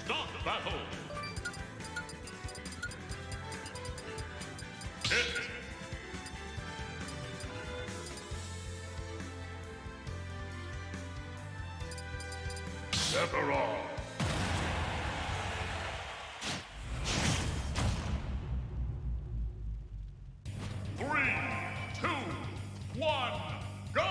Start battle! Hit! Sephiroth! 3, 2, 1, go!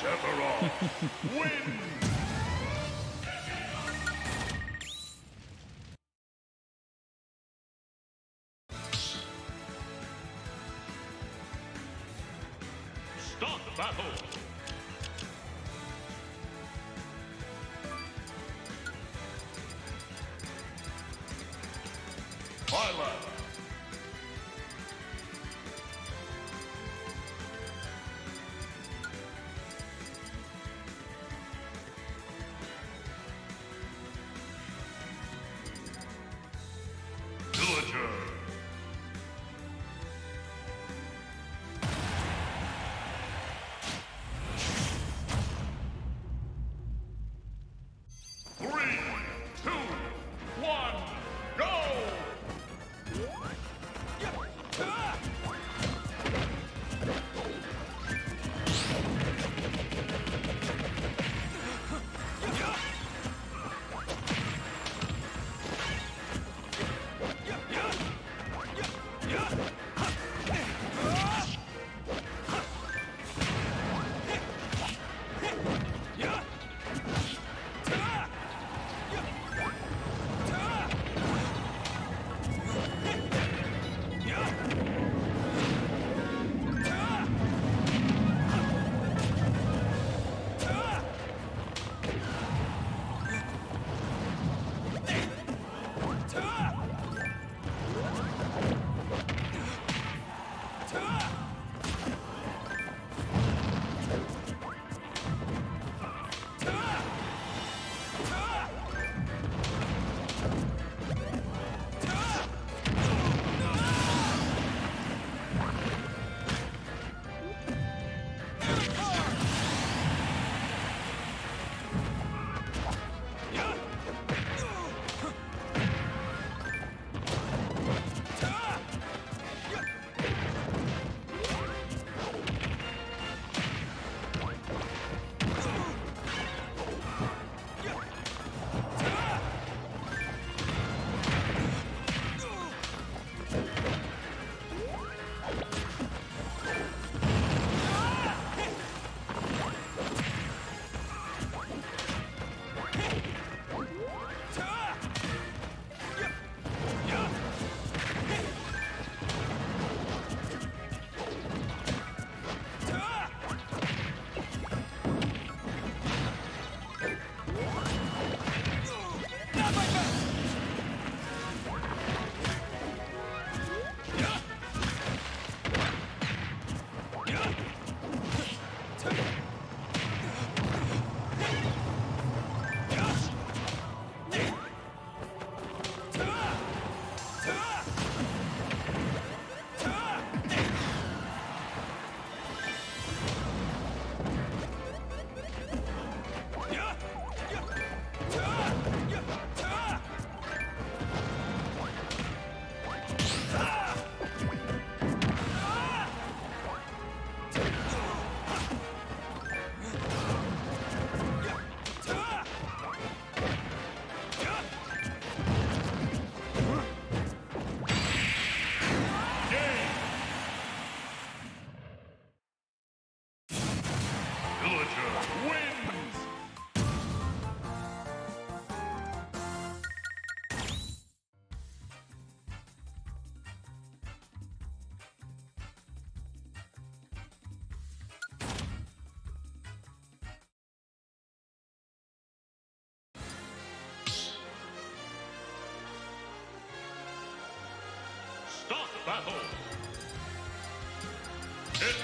Sephiroth win! Start the battle! Rolla! Villager! 3, 2, 1, go! Villager wins! Start battle! Hit!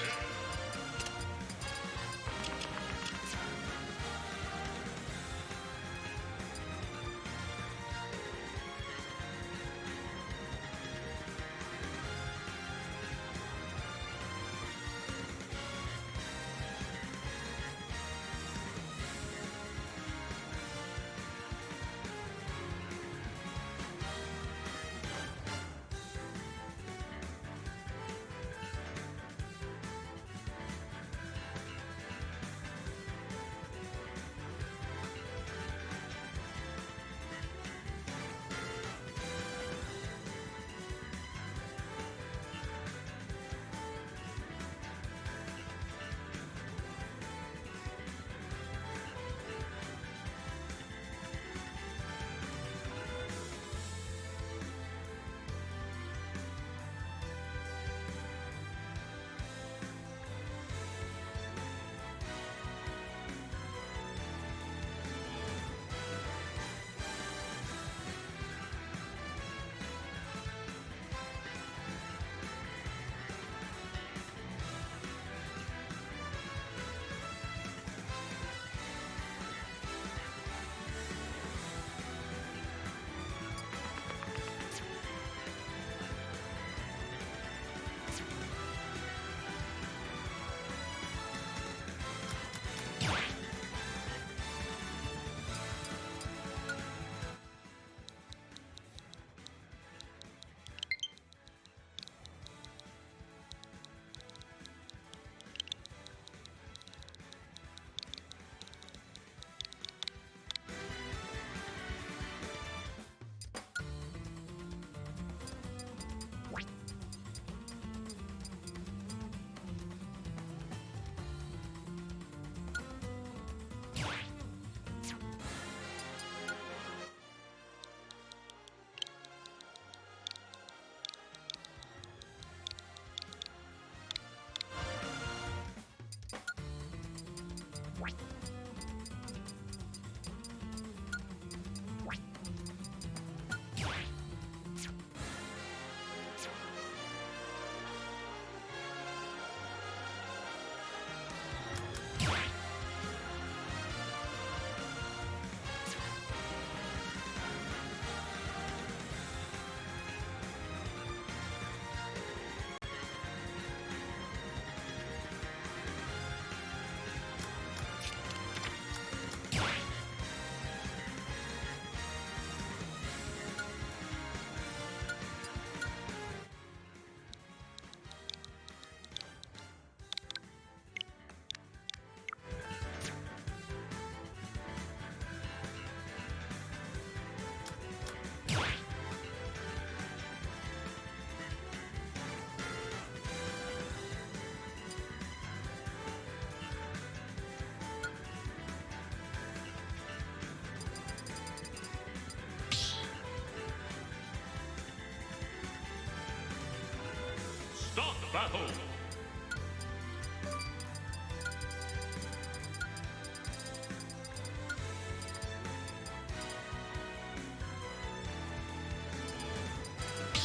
battle.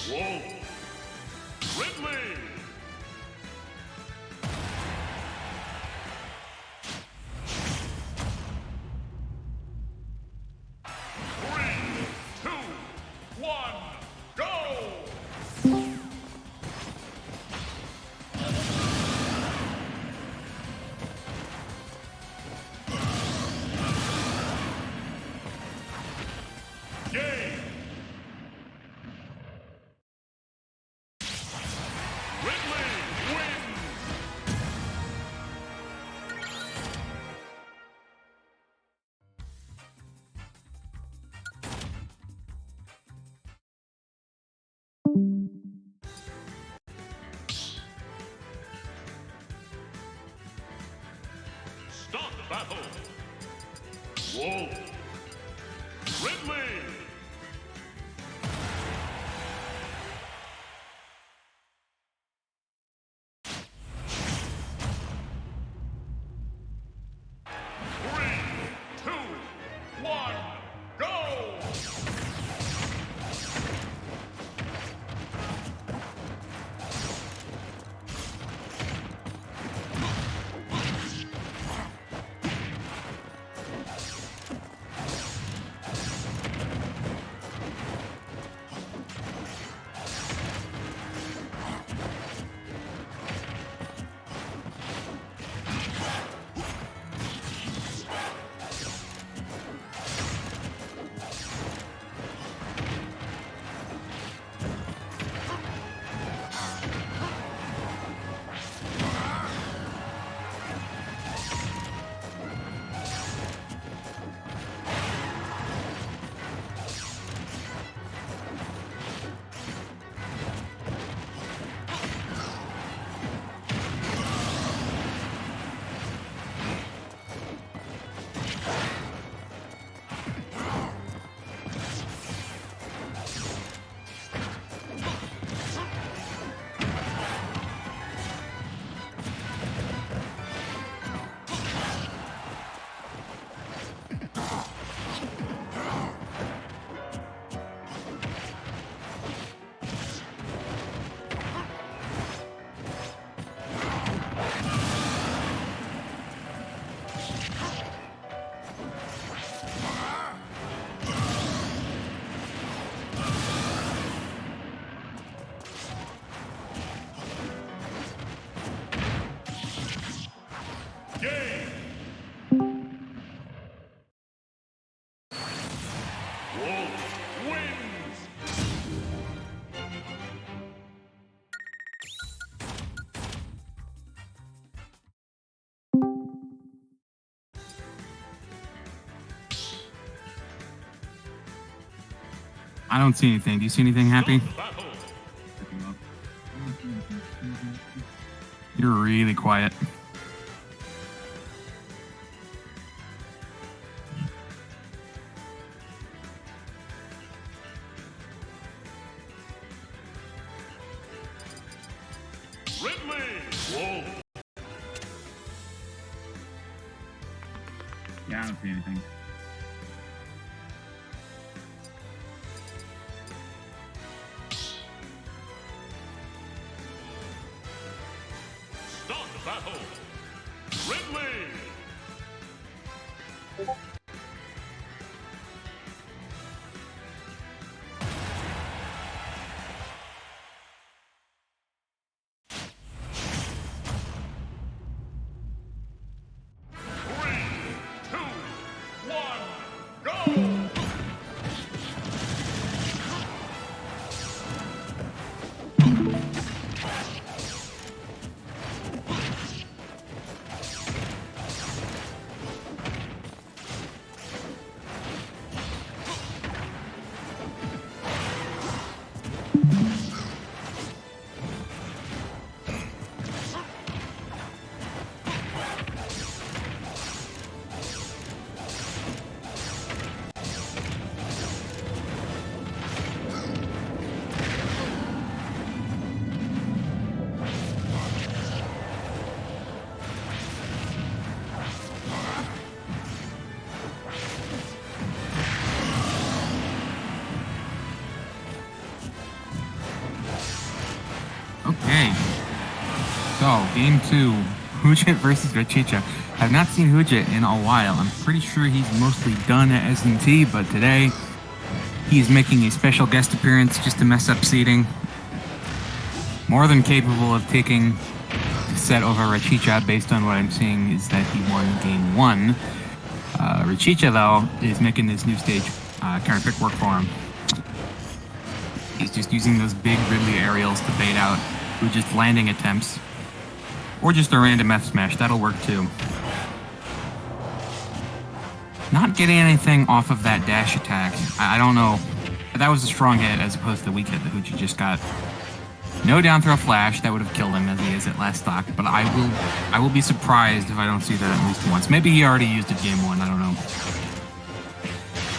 Whoa! Ridley! Three, two, one, go! Game! Ridley wins! Start battle! Whoa! Ridley! Three, two, one, go! Game! Wolf wins! I don't see anything. Do you see anything, Happy? Start battle. You're really quiet. Ridley! Whoa! Yeah, I don't see anything. Start battle. Ridley! Three, two, one, go! Okay. So, game 2. Hujit versus Rachicha. I've not seen Hujit in a while. I'm pretty sure he's mostly done at S&T, but today he's making a special guest appearance just to mess up seeding. More than capable of taking the set over Rachicha. Based on what I'm seeing is that he won game 1. Rachicha, though, is making this new stage counter pick work for him. He's just using those big Ridley aerials to bait out Hujit's landing attempts. Or just a random F smash, that'll work too. Not getting anything off of that dash attack. I don't know. That was a strong hit as opposed to the weak hit that Hujit just got. No down throw flash, that would have killed him as he is at last stock, but I will be surprised if I don't see that at least once. Maybe he already used it game 1, I don't know.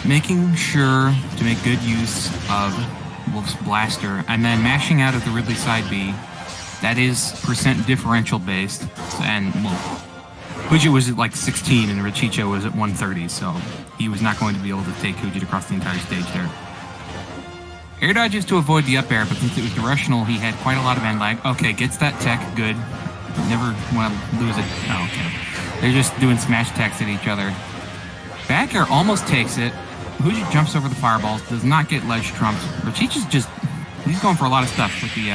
Making sure to make good use of Wolf's Blaster, and then mashing out of the Ridley side B. That is percent differential based, and well, Hujit was at like 16 and Rachicha was at 130, so he was not going to be able to take Hujit across the entire stage there. Air dodges to avoid the up air, but since it was directional, he had quite a lot of end lag. Okay, gets that tech, good. Never want to lose it. Oh, okay. They're just doing smash attacks at each other. Back air almost takes it. Hujit jumps over the fireballs, does not get ledge trumped. Rachicha's just, he's going for a lot of stuff with the,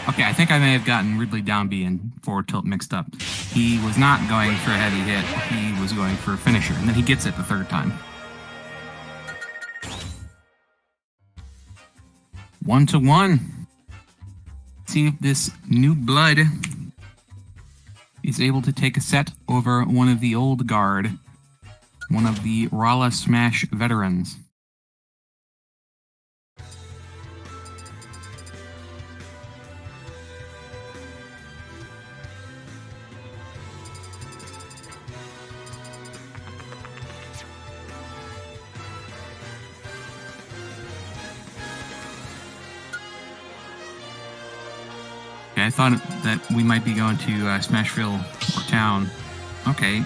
okay, I think I may have gotten Ridley down B and forward tilt mixed up. He was not going for a heavy hit, he was going for a finisher, and then he gets it the third time. 1-1. See if this new blood is able to take a set over one of the old guard, one of the Rolla Smash veterans. I thought that we might be going to Smashville or Town. Okay.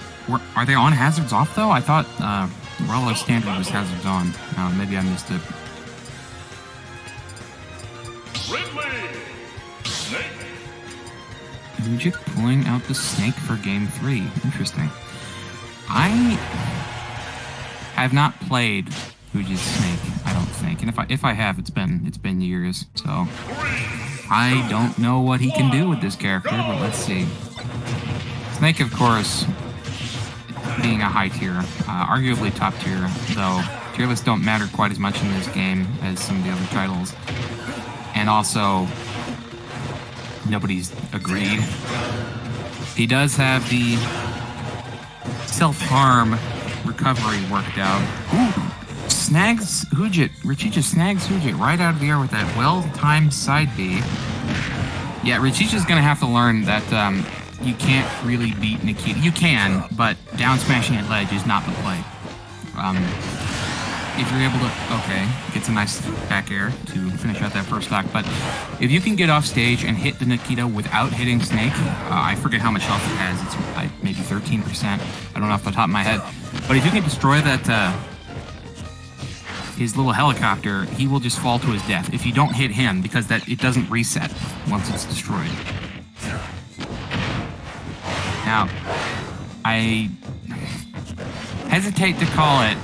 Are they on hazards off, though? I thought Rolla standard was hazards on. Maybe I missed it. Ridley! Snake! Hujit pulling out the snake for game 3. Interesting. I have not played Hujit's snake, I don't think. And if I have, it's been years, so I don't know what he can do with this character, but let's see. Snake, of course, being a high tier, arguably top tier, though tier lists don't matter quite as much in this game as some of the other titles. And also, nobody's agreed. He does have the self-harm recovery worked out. Ooh. Snags Hujit. Rachicha snags Hujit right out of the air with that well-timed side B. Yeah, Rachicha's gonna have to learn that you can't really beat Nikita. You can, but down smashing at ledge is not the play. If you're able to, okay, gets a nice back air to finish out that first stock. But if you can get off stage and hit the Nikita without hitting Snake, I forget how much health it has. It's maybe 13%. I don't know off the top of my head. But if you can destroy that. His little helicopter, he will just fall to his death if you don't hit him, because it doesn't reset once it's destroyed. Now, I hesitate to call it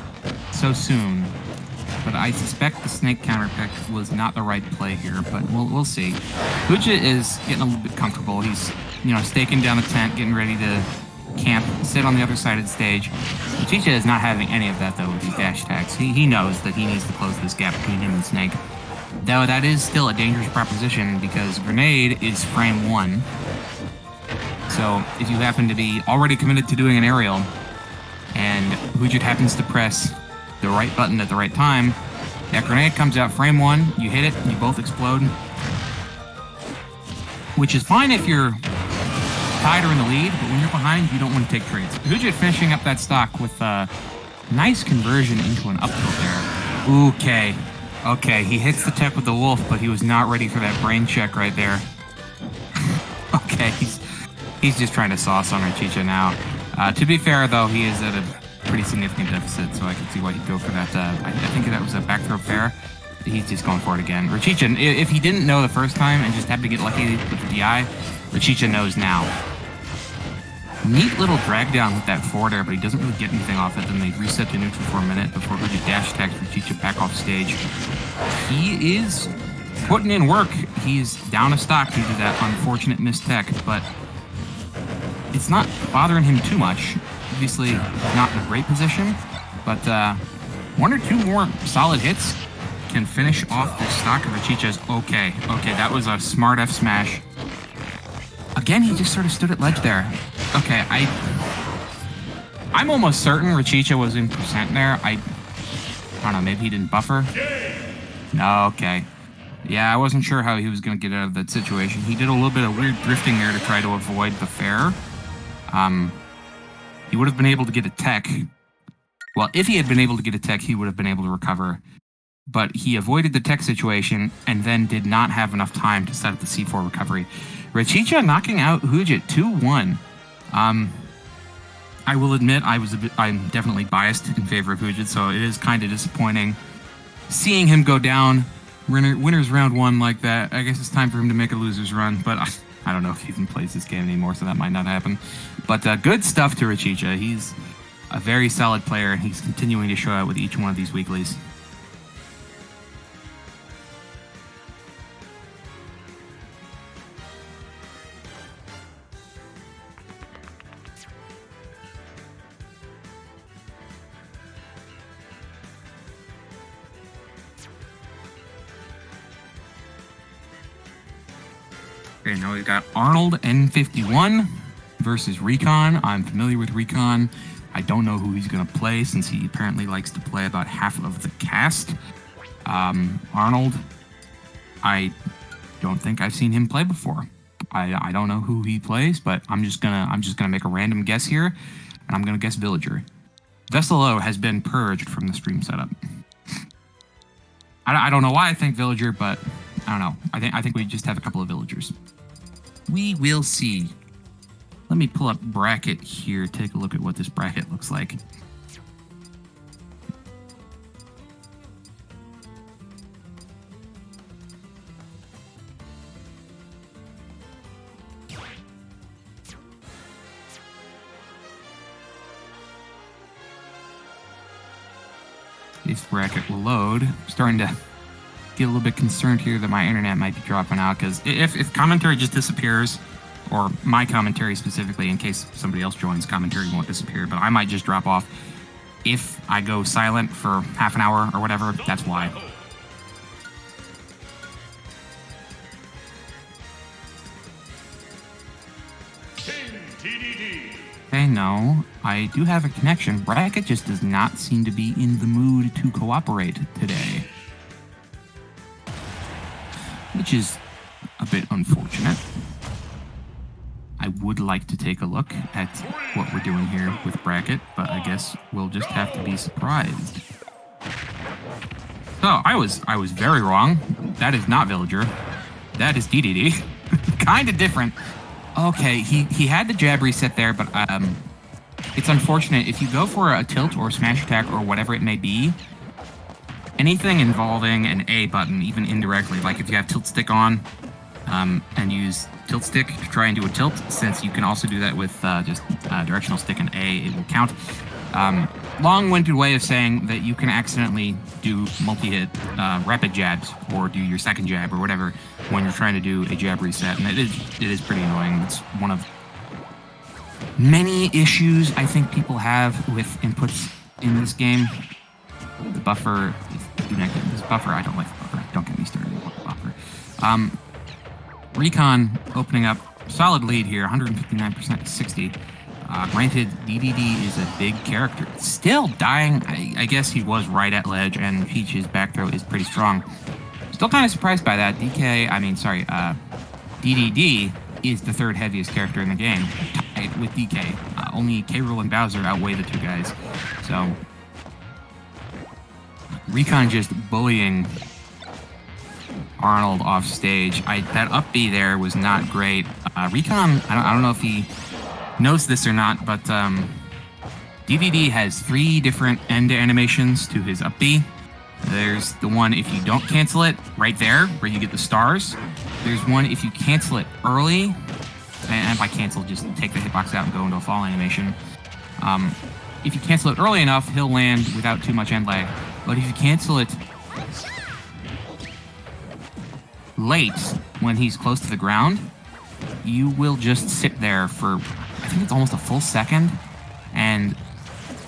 so soon, but I suspect the snake counter pick was not the right play here, but we'll see. Hujit is getting a little bit comfortable. He's, staking down the tent, getting ready to camp, sit on the other side of the stage. Rachicha is not having any of that, though, with these dash attacks. He knows that he needs to close this gap between him and Snake. Though that is still a dangerous proposition, because Grenade is frame 1. So if you happen to be already committed to doing an aerial, and Hujit happens to press the right button at the right time, that grenade comes out frame 1, you hit it, you both explode. Which is fine if you're tied or in the lead, but when you're behind, you don't want to take trades. Hujit finishing up that stock with a nice conversion into an up tilt there. Okay, he hits the tech with the wolf, but he was not ready for that brain check right there. Okay, he's just trying to sauce on Rachicha now. To be fair, though, he is at a pretty significant deficit, so I can see why he'd go for that. I think that was a back throw fair. he's just going for it again. Rachicha, if he didn't know the first time and just happened to get lucky with the DI, Rachicha knows now. Neat little drag down with that forward air, but he doesn't really get anything off it. Then they reset to neutral for a minute before Huja dash attacks Rachicha back off stage. He is putting in work. He's down a stock due to that unfortunate missed tech, but it's not bothering him too much. Obviously, he's not in a great position, but one or two more solid hits can finish off this stock of Rachicha's. Okay, that was a smart F smash. Again, he just sort of stood at ledge there. Okay, I'm almost certain Rachicha was in percent there. I don't know, maybe he didn't buffer. No, okay. Yeah, I wasn't sure how he was going to get out of that situation. He did a little bit of weird drifting there to try to avoid the fair. He would have been able to get a tech. Well, if he had been able to get a tech, he would have been able to recover. But he avoided the tech situation and then did not have enough time to set up the C4 recovery. Rachicha knocking out Huja 2-1. I will admit I'm definitely biased in favor of Huja, so it is kind of disappointing seeing him go down winner's round 1 like that. I guess it's time for him to make a loser's run, but I don't know if he even plays this game anymore, so that might not happen. But good stuff to Rachicha. He's a very solid player, and he's continuing to show out with each one of these weeklies. Okay, now we've got Arnold N51 versus Recon. I'm familiar with Recon. I don't know who he's going to play since he apparently likes to play about half of the cast. Arnold, I don't think I've seen him play before. I don't know who he plays, but I'm just gonna make a random guess here, and I'm gonna guess Villager. Vesselo has been purged from the stream setup. I don't know why I think Villager, but I don't know. I think we just have a couple of Villagers. We will see. Let me pull up bracket here. Take a look at what this bracket looks like. This bracket will load. I'm starting to get a little bit concerned here that my internet might be dropping out, because if commentary just disappears, or my commentary specifically, in case somebody else joins, commentary won't disappear, but I might just drop off if I go silent for half an hour or whatever. That's why. Okay, no, I do have a connection. Bracket just does not seem to be in the mood to cooperate today, which is a bit unfortunate. I would like to take a look at what we're doing here with bracket, but I guess we'll just have to be surprised. So I was very wrong. That is not Villager. That is DDD. Kind of different. Okay, he had the jab reset there, but it's unfortunate. If you go for a tilt or smash attack or whatever it may be, anything involving an A button, even indirectly, like if you have tilt stick on and use tilt stick to try and do a tilt, since you can also do that with just directional stick and A, it will count. Long-winded way of saying that you can accidentally do multi-hit rapid jabs or do your second jab or whatever when you're trying to do a jab reset, and it is pretty annoying. It's one of many issues I think people have with inputs in this game. The buffer is this buffer. I don't like the buffer. Don't get me started with the buffer. Recon opening up solid lead here, 159% to 60. Granted, DDD is a big character. Still dying. I guess he was right at ledge, and Peach's back throw is pretty strong. Still kind of surprised by that. DDD is the third heaviest character in the game, tied with DK. Only K. Rool and Bowser outweigh the two guys. So, Recon just bullying Arnold off stage. That up B there was not great. Recon, I don't know if he knows this or not, but DDD has 3 different end animations to his up B. There's the one if you don't cancel it, right there, where you get the stars. There's one if you cancel it early, and by cancel, just take the hitbox out and go into a fall animation. If you cancel it early enough, he'll land without too much end lag. But if you cancel it late, when he's close to the ground, you will just sit there for, I think it's almost a full second, and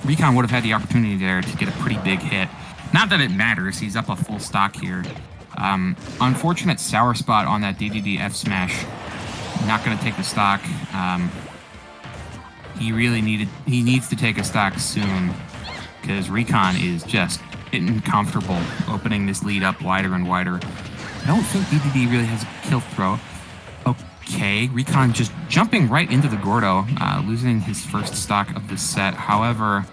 Recon would have had the opportunity there to get a pretty big hit. Not that it matters, he's up a full stock here. Unfortunate sour spot on that DDD F smash. Not going to take the stock. He needs to take a stock soon, because Recon is just getting comfortable opening this lead up wider and wider. I don't think DDD really has a kill throw. Okay, Recon just jumping right into the Gordo, losing his first stock of this set. However,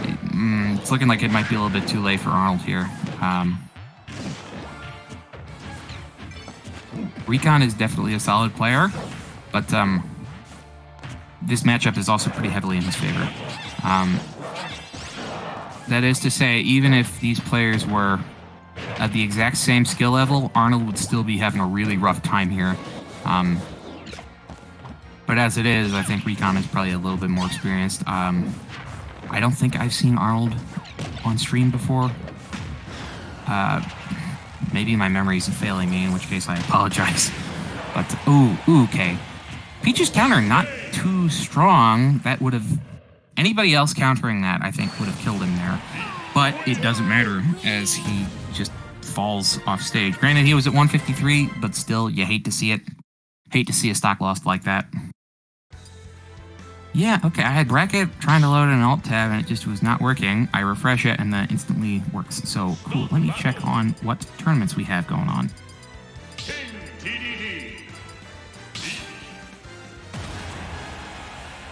it's looking like it might be a little bit too late for Arnold here. Recon is definitely a solid player, but this matchup is also pretty heavily in his favor. That is to say, even if these players were at the exact same skill level, Arnold would still be having a really rough time here. But as it is, I think Recon is probably a little bit more experienced. I don't think I've seen Arnold on stream before. Maybe my memories are failing me, in which case I apologize. But, okay. Peach's counter not too strong. That would have... Anybody else countering that, I think, would have killed him there. But it doesn't matter, as he just falls off stage. Granted, he was at 153, but still, you hate to see it. Hate to see a stock lost like that. Yeah, okay, I had bracket trying to load an alt tab and it just was not working. I refresh it and then instantly works. So, cool. Let me check on what tournaments we have going on.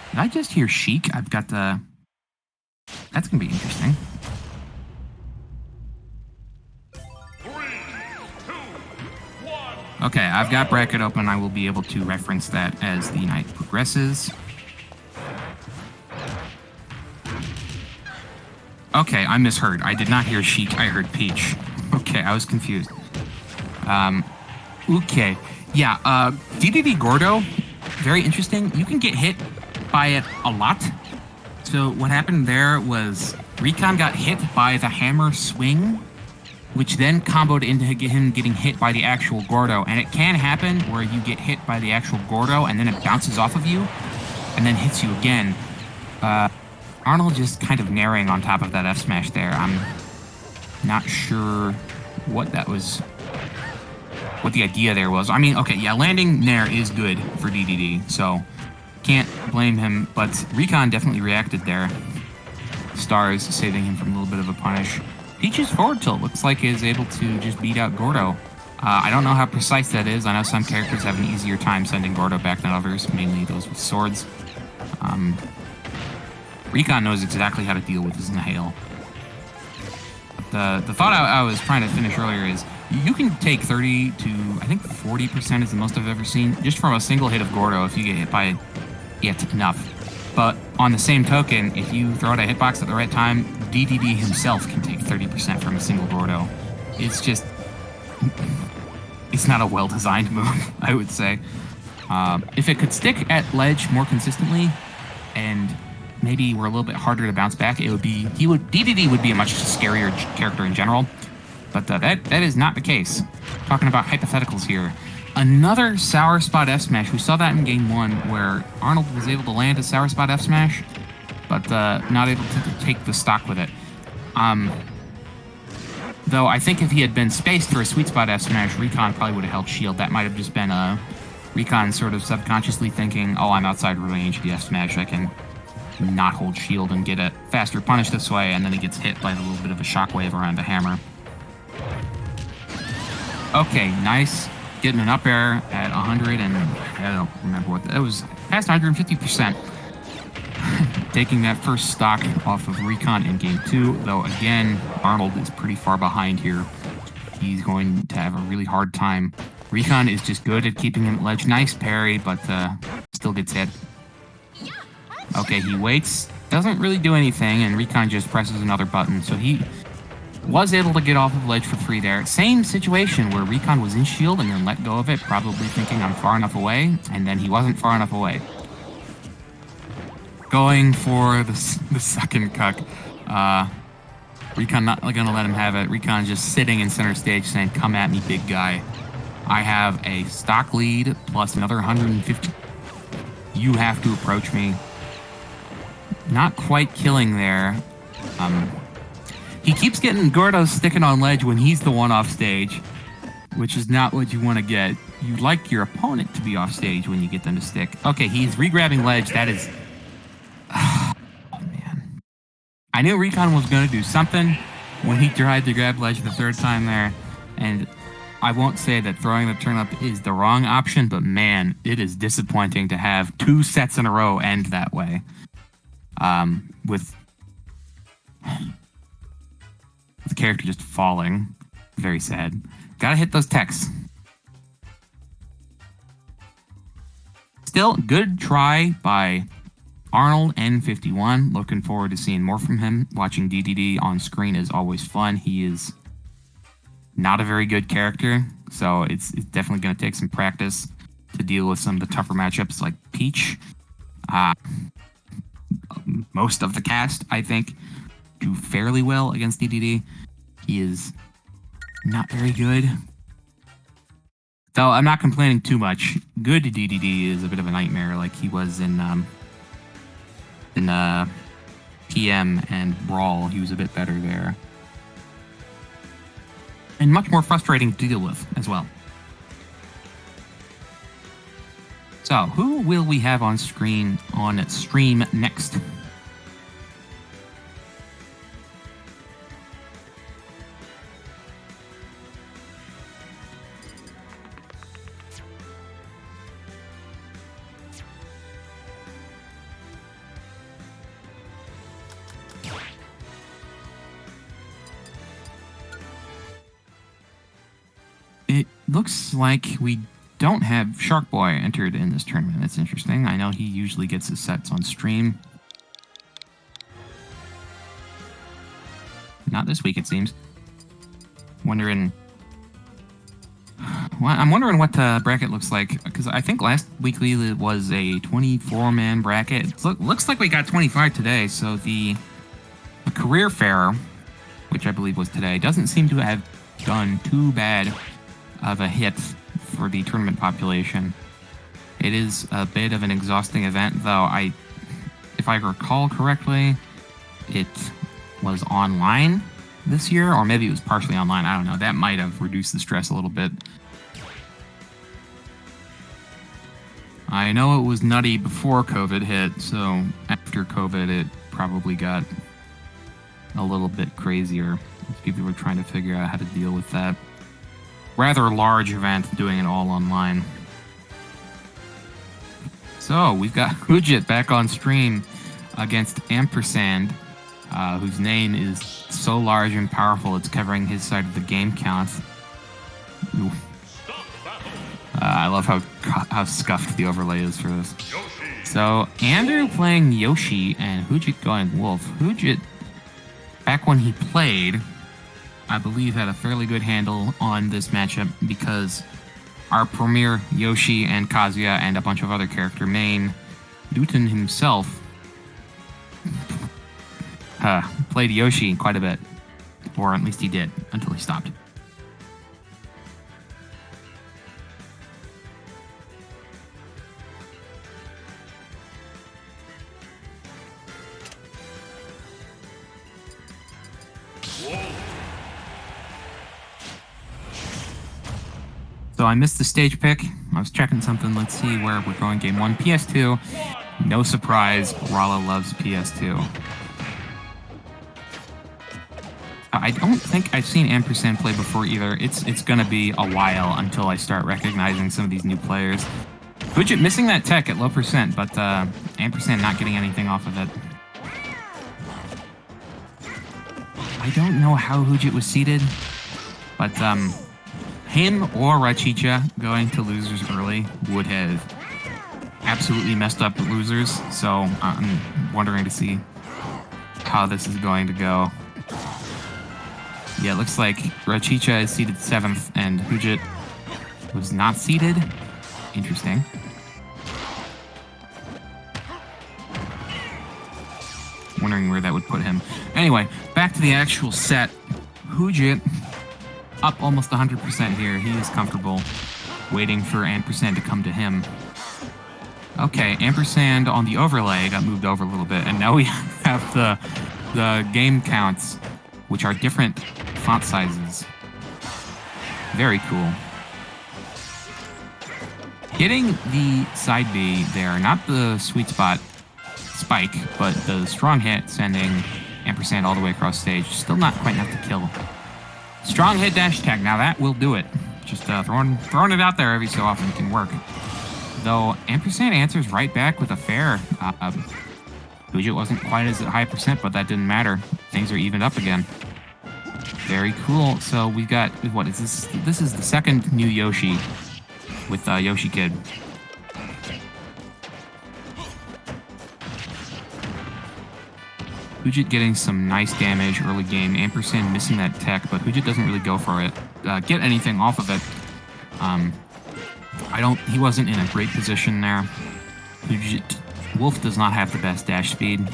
Did I just hear Sheik? I've got the... That's going to be interesting. 3, 2, 1. Okay, I've got bracket open. I will be able to reference that as the night progresses. Okay, I misheard. I did not hear Sheik. I heard Peach. Okay, I was confused. Okay. Yeah, DDD Gordo, very interesting. You can get hit by it a lot. So what happened there was Recon got hit by the hammer swing, which then comboed into him getting hit by the actual Gordo. And it can happen where you get hit by the actual Gordo and then it bounces off of you and then hits you again. Arnold just kind of naring on top of that F smash there. I'm not sure what that was, what the idea there was. I mean, okay, yeah, landing nair is good for DDD, so can't blame him, but Recon definitely reacted there. Stars saving him from a little bit of a punish. Peach's forward tilt looks like is able to just beat out Gordo. I don't know how precise that is. I know some characters have an easier time sending Gordo back than others, mainly those with swords. Recon knows exactly how to deal with his inhale. The thought I was trying to finish earlier is you can take 30 to, I think 40% is the most I've ever seen, just from a single hit of Gordo if you get hit by it enough. But on the same token, if you throw out a hitbox at the right time, DDD himself can take 30% from a single Gordo. It's just... It's not a well-designed move, I would say. If it could stick at ledge more consistently, and maybe we're a little bit harder to bounce back, it would be... DDD would be a much scarier character in general, but that is not the case. Talking about hypotheticals here. Another Sour Spot F Smash. We saw that in Game 1, where Arnold was able to land a Sour Spot F Smash, but not able to take the stock with it. Though I think if he had been spaced for a Sweet Spot F Smash, Recon probably would have held shield. That might have just been Recon sort of subconsciously thinking, oh, I'm outside range of the F Smash, I can not hold shield and get a faster punish this way, and then he gets hit by a little bit of a shockwave around the hammer. Okay, nice. Getting an up air at 100 and I don't remember what that was, past 150%. Taking that first stock off of Recon in Game 2, though again, Arnold is pretty far behind here. He's going to have a really hard time. Recon is just good at keeping him at ledge. Nice parry, but still gets hit. Okay, he waits, doesn't really do anything, and Recon just presses another button. So Was able to get off of ledge for 3 there. Same situation where Recon was in shield and then let go of it, probably thinking I'm far enough away, and then he wasn't far enough away. Going for the second cuck. Recon not gonna let him have it. Recon just sitting in center stage saying, "Come at me, big guy. I have a stock lead plus another 150. You have to approach me." Not quite killing there. He keeps getting Gordo sticking on ledge when he's the one off stage, which is not what you want to get. You like your opponent to be off stage when you get them to stick. Okay, he's re-grabbing ledge. That is... Oh, man. I knew Recon was going to do something when he tried to grab ledge the third time there, and I won't say that throwing the turnip is the wrong option, but man, it is disappointing to have 2 sets in a row end that way. With the character just falling. Very sad. Gotta hit those techs. Still, good try by Arnold N51. Looking forward to seeing more from him. Watching DDD on screen is always fun. He is not a very good character, so it's definitely going to take some practice to deal with some of the tougher matchups like Peach. Most of the cast, I think, do fairly well against DDD. He is not very good. So I'm not complaining too much. Good DDD is a bit of a nightmare, like he was in PM and Brawl. He was a bit better there. And much more frustrating to deal with as well. So, who will we have on stream next? It looks like we don't have Shark Boy entered in this tournament. That's interesting. I know he usually gets his sets on stream. Not this week, it seems. I'm wondering what the bracket looks like, because I think last weekly it was a 24-man bracket. Looks like we got 25 today, so the career fair, which I believe was today, doesn't seem to have done too bad of a hit for the tournament population. It is a bit of an exhausting event, though. If I recall correctly, it was online this year, or maybe it was partially online. I don't know. That might have reduced the stress a little bit. I know it was nutty before COVID hit, so after COVID, it probably got a little bit crazier. People were trying to figure out how to deal with that rather large event, doing it all online. So we've got Hujit back on stream against Ampersand, whose name is so large and powerful it's covering his side of the game count. I love how scuffed the overlay is for this. So Andrew playing Yoshi and Hujit going Wolf. Hujit, back when he played, I believe had a fairly good handle on this matchup because our premier Yoshi and Kazuya and a bunch of other character main, Newton himself, played Yoshi quite a bit. Or at least he did, until he stopped. So I missed the stage pick. I was checking something. Let's see where we're going. Game 1, PS2. No surprise, Rolla loves PS2. I don't think I've seen Ampersand play before either. It's going to be a while until I start recognizing some of these new players. Hujit missing that tech at low percent, but Ampersand not getting anything off of it. I don't know how Hujit was seated, but him or Rachicha going to losers early would have absolutely messed up losers, so I'm wondering to see how this is going to go. Yeah, it looks like Rachicha is seated 7th, and Hujit was not seated. Interesting. Wondering where that would put him. Anyway, back to the actual set. Hujit up almost 100% here. He is comfortable waiting for Ampersand to come to him. Okay, Ampersand on the overlay got moved over a little bit, and now we have the game counts, which are different font sizes. Very cool. Hitting the side B there, not the sweet spot spike, but the strong hit sending Ampersand all the way across stage. Still not quite enough to kill. Strong hit dash attack. Now that will do it. Just throwing it out there every so often can work. Though Ampersand answers right back with a fair. Hujit wasn't quite as high percent, but that didn't matter. Things are evened up again. Very cool. So we got, what is this? This is the second new Yoshi with Yoshi Kid. Hujit getting some nice damage early game. Ampersand missing that tech, but Hujit doesn't really go for it. Get anything off of it. He wasn't in a great position there. Wolf does not have the best dash speed.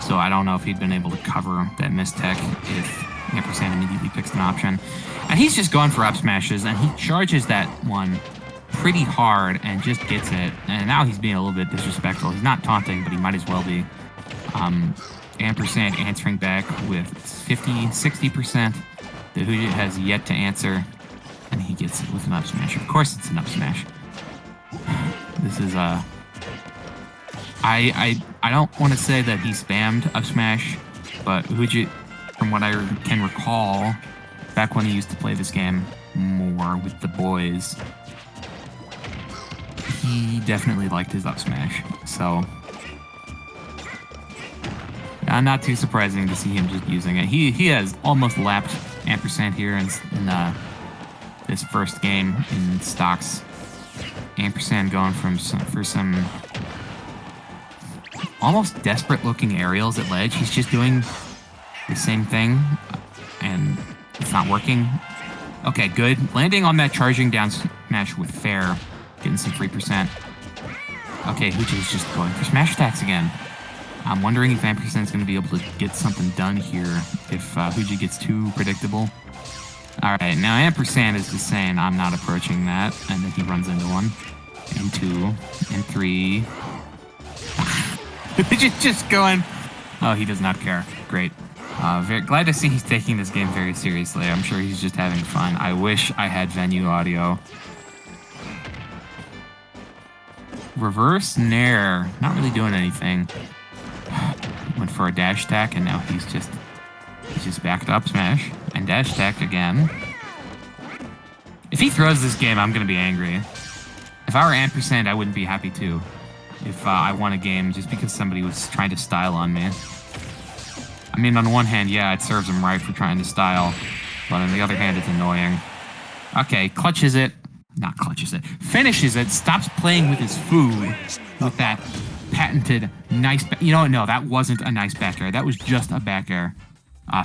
So I don't know if he'd been able to cover that missed tech if Ampersand immediately picks an option. And he's just going for up smashes, and he charges that one pretty hard and just gets it. And now he's being a little bit disrespectful. He's not taunting, but he might as well be. Ampersand answering back with 50-60%. The Hujit has yet to answer, and he gets it with an up smash. Of course it's an up smash. This is I don't want to say that he spammed up smash, but Hujit, from what I can recall, back when he used to play this game more with the boys, he definitely liked his up smash. So not too surprising to see him just using it. He has almost lapped Ampersand here in this first game in stocks. Ampersand going for some almost desperate-looking aerials at ledge. He's just doing the same thing, and it's not working. Okay, good. Landing on that charging down smash with fair, getting some 3%. Okay, Hujit is just going for smash attacks again. I'm wondering if Ampersand's going to be able to get something done here if Hujit gets too predictable. Alright, now Ampersand is just saying, I'm not approaching that, and then he runs into one, and two, and three. just going. Oh, he does not care. Great. Very glad to see he's taking this game very seriously. I'm sure he's just having fun. I wish I had venue audio. Reverse Nair. Not really doing anything. Went for a dash attack, and now he's just backed up smash and dash attack again. If he throws this game, I'm going to be angry. If I were Ampersand, I wouldn't be happy too. If I won a game just because somebody was trying to style on me. I mean, on the one hand, yeah, it serves him right for trying to style. But on the other hand, it's annoying. Okay, clutches it. Not clutches it. Finishes it. Stops playing with his food with that patented nice... You know what? No, that wasn't a nice back air. That was just a back air.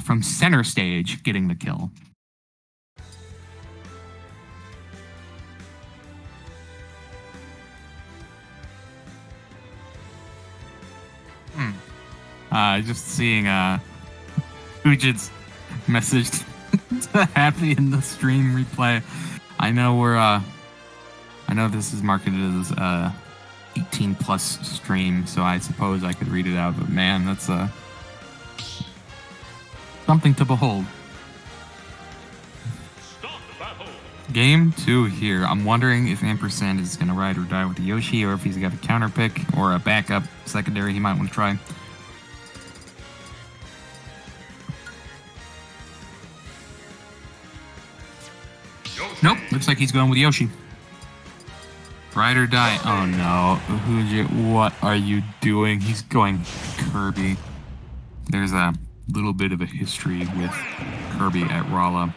From center stage, getting the kill. Just seeing Hujit's message to Happy in the stream replay. I know this is marketed as 18 plus stream, so I suppose I could read it out, but man, that's something to behold. Game 2 here. I'm wondering if Ampersand is going to ride or die with the Yoshi, or if he's got a counter pick or a backup secondary he might want to try. Nope, looks like he's going with Yoshi. Ride or die. Oh no. Hujit, what are you doing? He's going Kirby. There's a little bit of a history with Kirby at Rolla.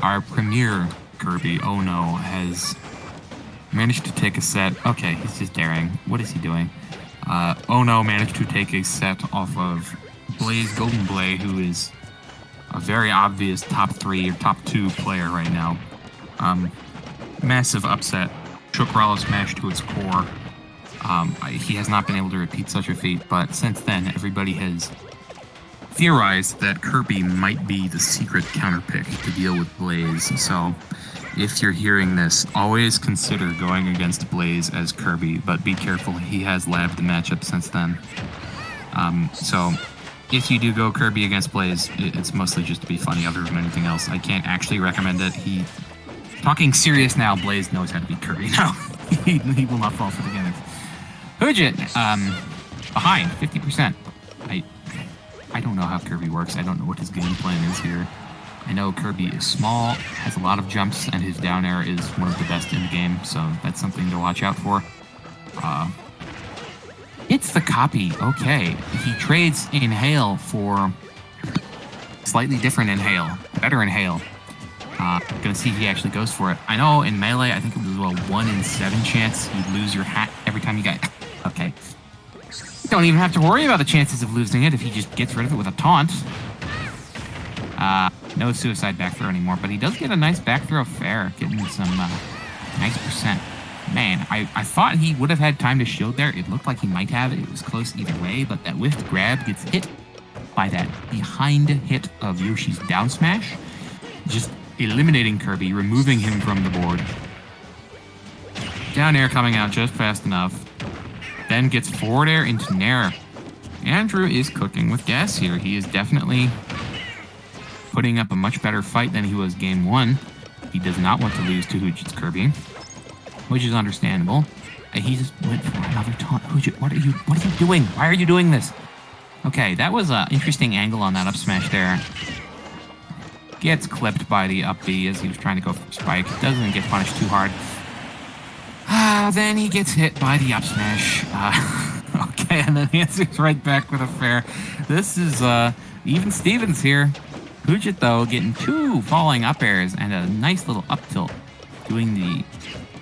Our premier Kirby, oh no, has managed to take a set. Okay, he's just daring. What is he doing? Oh no managed to take a set off of Blaze Golden Blade, who is a very obvious top 3 or top 2 player right now. Massive upset. Shook Rolla Smash to its core. He has not been able to repeat such a feat, but since then, everybody has theorized that Kirby might be the secret counterpick to deal with Blaze. So, if you're hearing this, always consider going against Blaze as Kirby, but be careful, he has labbed the matchup since then. So, if you do go Kirby against Blaze, it's mostly just to be funny other than anything else. I can't actually recommend it. Talking serious now, Blaze knows how to beat Kirby now. he will not fall for the gimmicks. Hujit, behind, 50%. I don't know how Kirby works. I don't know what his game plan is here. I know Kirby is small, has a lot of jumps, and his down air is one of the best in the game, so that's something to watch out for. It's the copy. Okay. He trades Inhale for slightly different Inhale. Better Inhale. Gonna see if he actually goes for it. I know in Melee, I think it was a 1 in 7 chance you'd lose your hat every time you got... Okay. You don't even have to worry about the chances of losing it if he just gets rid of it with a taunt. No suicide back throw anymore, but he does get a nice back throw fair, getting some nice percent. Man, I thought he would have had time to shield there. It looked like he might have. It was close either way, but that whiffed grab gets hit by that behind hit of Yoshi's down smash, just eliminating Kirby, removing him from the board. Down air coming out just fast enough. Then gets forward air into Nair. Andrew is cooking with gas here. He is definitely putting up a much better fight than he was game 1. He does not want to lose to Hujit's Kirby, which is understandable. He just went for another taunt. Hujit, what are you doing? Why are you doing this? Okay, that was an interesting angle on that up smash there. Gets clipped by the up B as he was trying to go for spike. Doesn't get punished too hard. Then he gets hit by the up smash. Okay, and then he answers right back with a fair. This is even Stevens here. Hujit, though, getting 2 falling up airs and a nice little up tilt, doing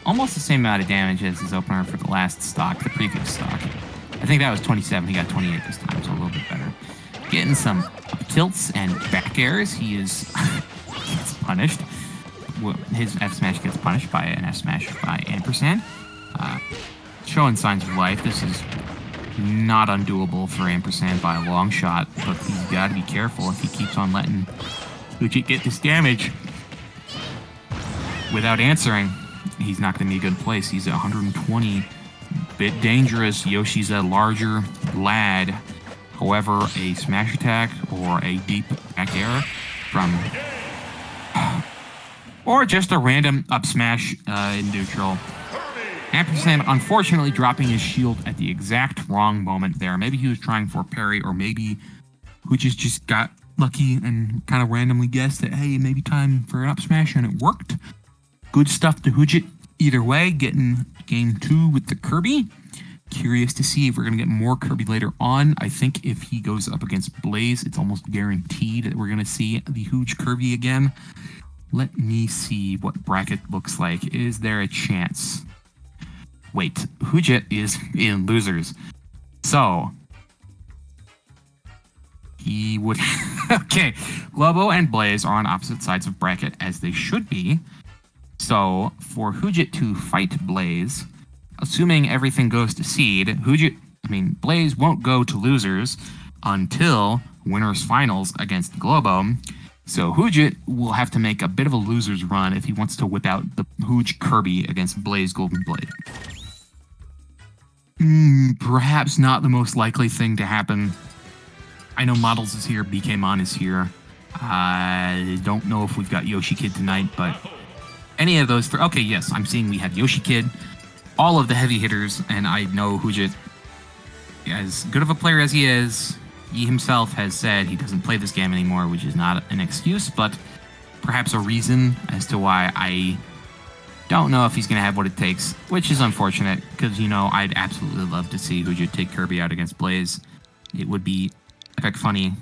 almost the same amount of damage as his opener for the last stock, the previous stock. I think that was 27. He got 28 this time, so a little bit better. Getting some up tilts and back airs. He is gets punished. His F smash gets punished by an F smash by ampersand. Showing signs of life. This is not undoable for ampersand by a long shot, but he's got to be careful if he keeps on letting Hujit get this damage without answering. He's not going to be a good place. He's at 120. Bit dangerous. Yoshi's a larger lad. However, a smash attack or a deep back air from... or just a random up smash in neutral. Ampersand unfortunately dropping his shield at the exact wrong moment there. Maybe he was trying for a parry, or maybe Hujit just got lucky and kind of randomly guessed that, hey, maybe time for an up smash, and it worked. Good stuff to Hujit either way, getting game 2 with the Kirby. Curious to see if we're going to get more Kirby later on. I think if he goes up against Blaze, it's almost guaranteed that we're going to see the huge Kirby again. Let me see what bracket looks like. Is there a chance? Wait, Hujit is in losers. So, he would... Okay, Globo and Blaze are on opposite sides of bracket, as they should be. So, for Hujit to fight Blaze, assuming everything goes to seed, Blaze won't go to losers until winners finals against Globo. So Hujit will have to make a bit of a loser's run if he wants to whip out the huge Kirby against Blaze Golden Blade. Perhaps not the most likely thing to happen. I know Models is here, BK Mon is here. I don't know if we've got Yoshi Kid tonight, but any of those three. Okay, yes, I'm seeing we have Yoshi Kid, all of the heavy hitters, and I know Hujit, as good of a player as he is, he himself has said he doesn't play this game anymore, which is not an excuse, but perhaps a reason as to why I don't know if he's going to have what it takes, which is unfortunate, because, I'd absolutely love to see Hujit take Kirby out against Blaze. It would be epic funny,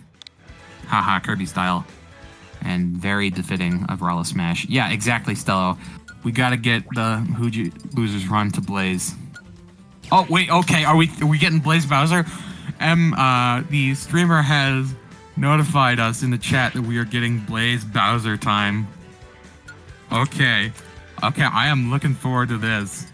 haha, Kirby style, and very befitting of Rolla Smash. Yeah, exactly, Stello. We got to get the Hujit losers run to Blaze. Oh wait, okay. Are we getting Blaze Bowser? The streamer has notified us in the chat that we are getting Blaze Bowser time. Okay. Okay, I am looking forward to this.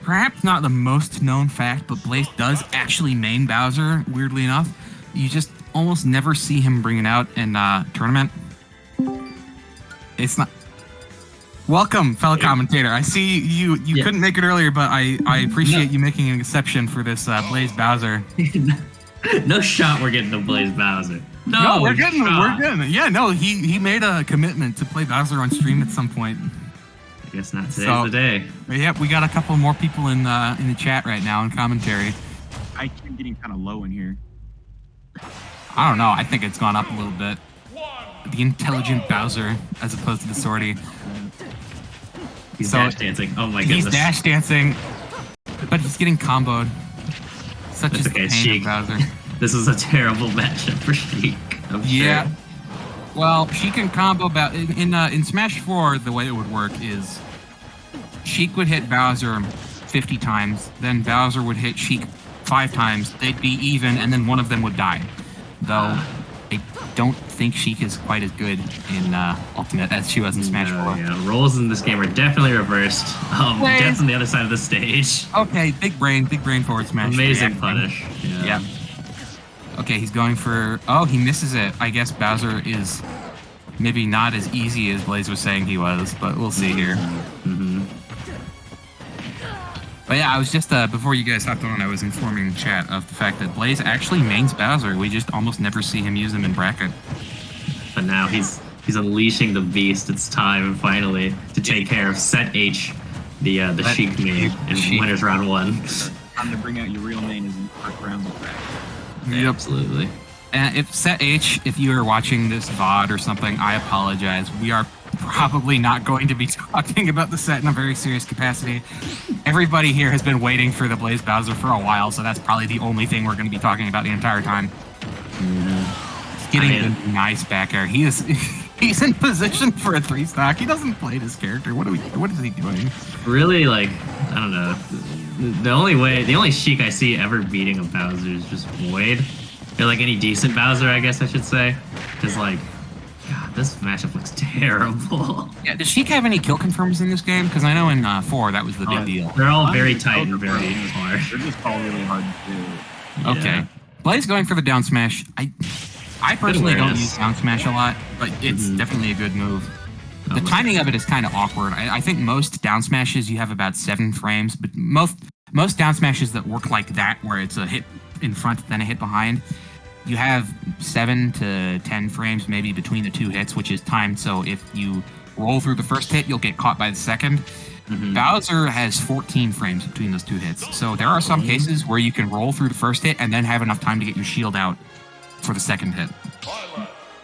Perhaps not the most known fact, but Blaze does actually main Bowser, weirdly enough. You just almost never see him bring it out in tournament. It's not... Welcome, fellow commentator. I see you couldn't make it earlier, but I appreciate you making an exception for this Blaze Bowser. No shot we're getting to Blaze Bowser. No, we're getting. Yeah, no, he made a commitment to play Bowser on stream at some point. I guess not today's the day. Yep, we got a couple more people in the chat right now in commentary. I keep getting kind of low in here. I don't know. I think it's gone up a little bit. The intelligent Bowser, as opposed to the sortie. He's dash dancing. Oh my goodness. He's dash dancing, but he's getting comboed. Such is the pain of Bowser. This is a terrible matchup for Sheik. I'm sure. Well, Sheik can combo in Smash 4. The way it would work is Sheik would hit Bowser 50 times, then Bowser would hit Sheik 5 times. They'd be even, and then one of them would die. Though I don't think Sheik is quite as good in Ultimate as she was in Smash 4. Yeah, roles in this game are definitely reversed. Death's on the other side of the stage. Okay, big brain forward smash. Amazing punish. Yeah. Okay, he's going for... Oh, he misses it. I guess Bowser is maybe not as easy as Blaze was saying he was, but we'll see here. But yeah, I was just, before you guys hopped on, I was informing the chat of the fact that Blaze actually mains Bowser. We just almost never see him use him in bracket. But now he's unleashing the beast. It's time, finally, to take care of Set H, the Sheik main, in winners round 1. Time to bring out your real main is in first rounds of bracket. Yep. Absolutely. And if Set H, if you are watching this VOD or something, I apologize. We are probably not going to be talking about the set in a very serious capacity. Everybody here has been waiting for the Blaze Bowser for a while, so that's probably the only thing we're going to be talking about the entire time. He's getting a nice back air. He's in position for a 3-stock. He doesn't play this character. What is he doing? Really, like, I don't know. The only Sheik I see ever beating a Bowser is just Void. Or like any decent Bowser, I guess I should say. Because like, God, this matchup looks terrible. Yeah, does Sheik have any kill confirms in this game? Because I know in 4 that was the big deal. They're all very tight and very hard. They're just all really hard to do. Okay. Blaze going for the down smash. I personally don't use down smash a lot, but it's definitely a good move. The timing of it is kind of awkward. I think most down smashes you have about 7 frames, but most down smashes that work like that, where it's a hit in front then a hit behind, you have 7 to 10 frames maybe between the 2 hits, which is timed. So if you roll through the first hit, you'll get caught by the second. Bowser has 14 frames between those 2 hits. So there are some cases where you can roll through the first hit and then have enough time to get your shield out for the second hit.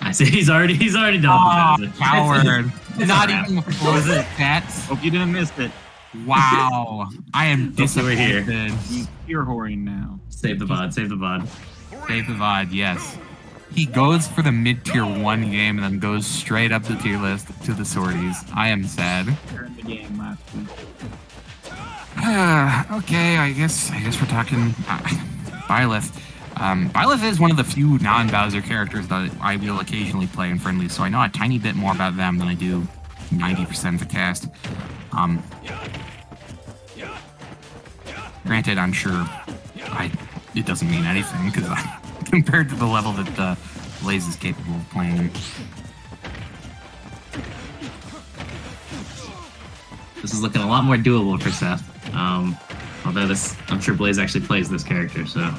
I see. He's already done with the coward. Not even before that. Hope you didn't miss it. Wow. I am disappointed. Here. He's pure whoring now. Save the VOD. Save the VOD. Save the VOD, yes. He goes for the mid-tier 1 game and then goes straight up the tier list to the sorties. I am sad. Turned the game last week. Okay, I guess we're talking Byleth. Byleth is one of the few non-Bowser characters that I will occasionally play in friendlies, so I know a tiny bit more about them than I do 90% of the cast. Granted, I'm sure it doesn't mean anything, because compared to the level that Blaze is capable of playing. This is looking a lot more doable for Seth. Although I'm sure Blaze actually plays this character, so...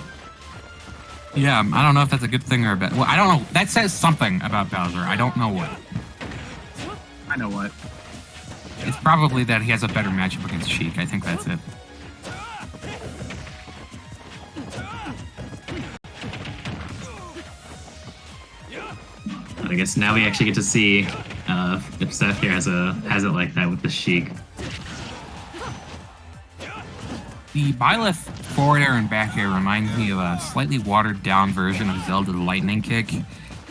Yeah, I don't know if that's a good thing or a bad... Well, I don't know. That says something about Bowser. I don't know what. I know what. It's probably that he has a better matchup against Sheik. I think that's it. But I guess now we actually get to see if Seth here has it like that with the Sheik. The Byleth forward air and back air reminds me of a slightly watered down version of Zelda's Lightning Kick.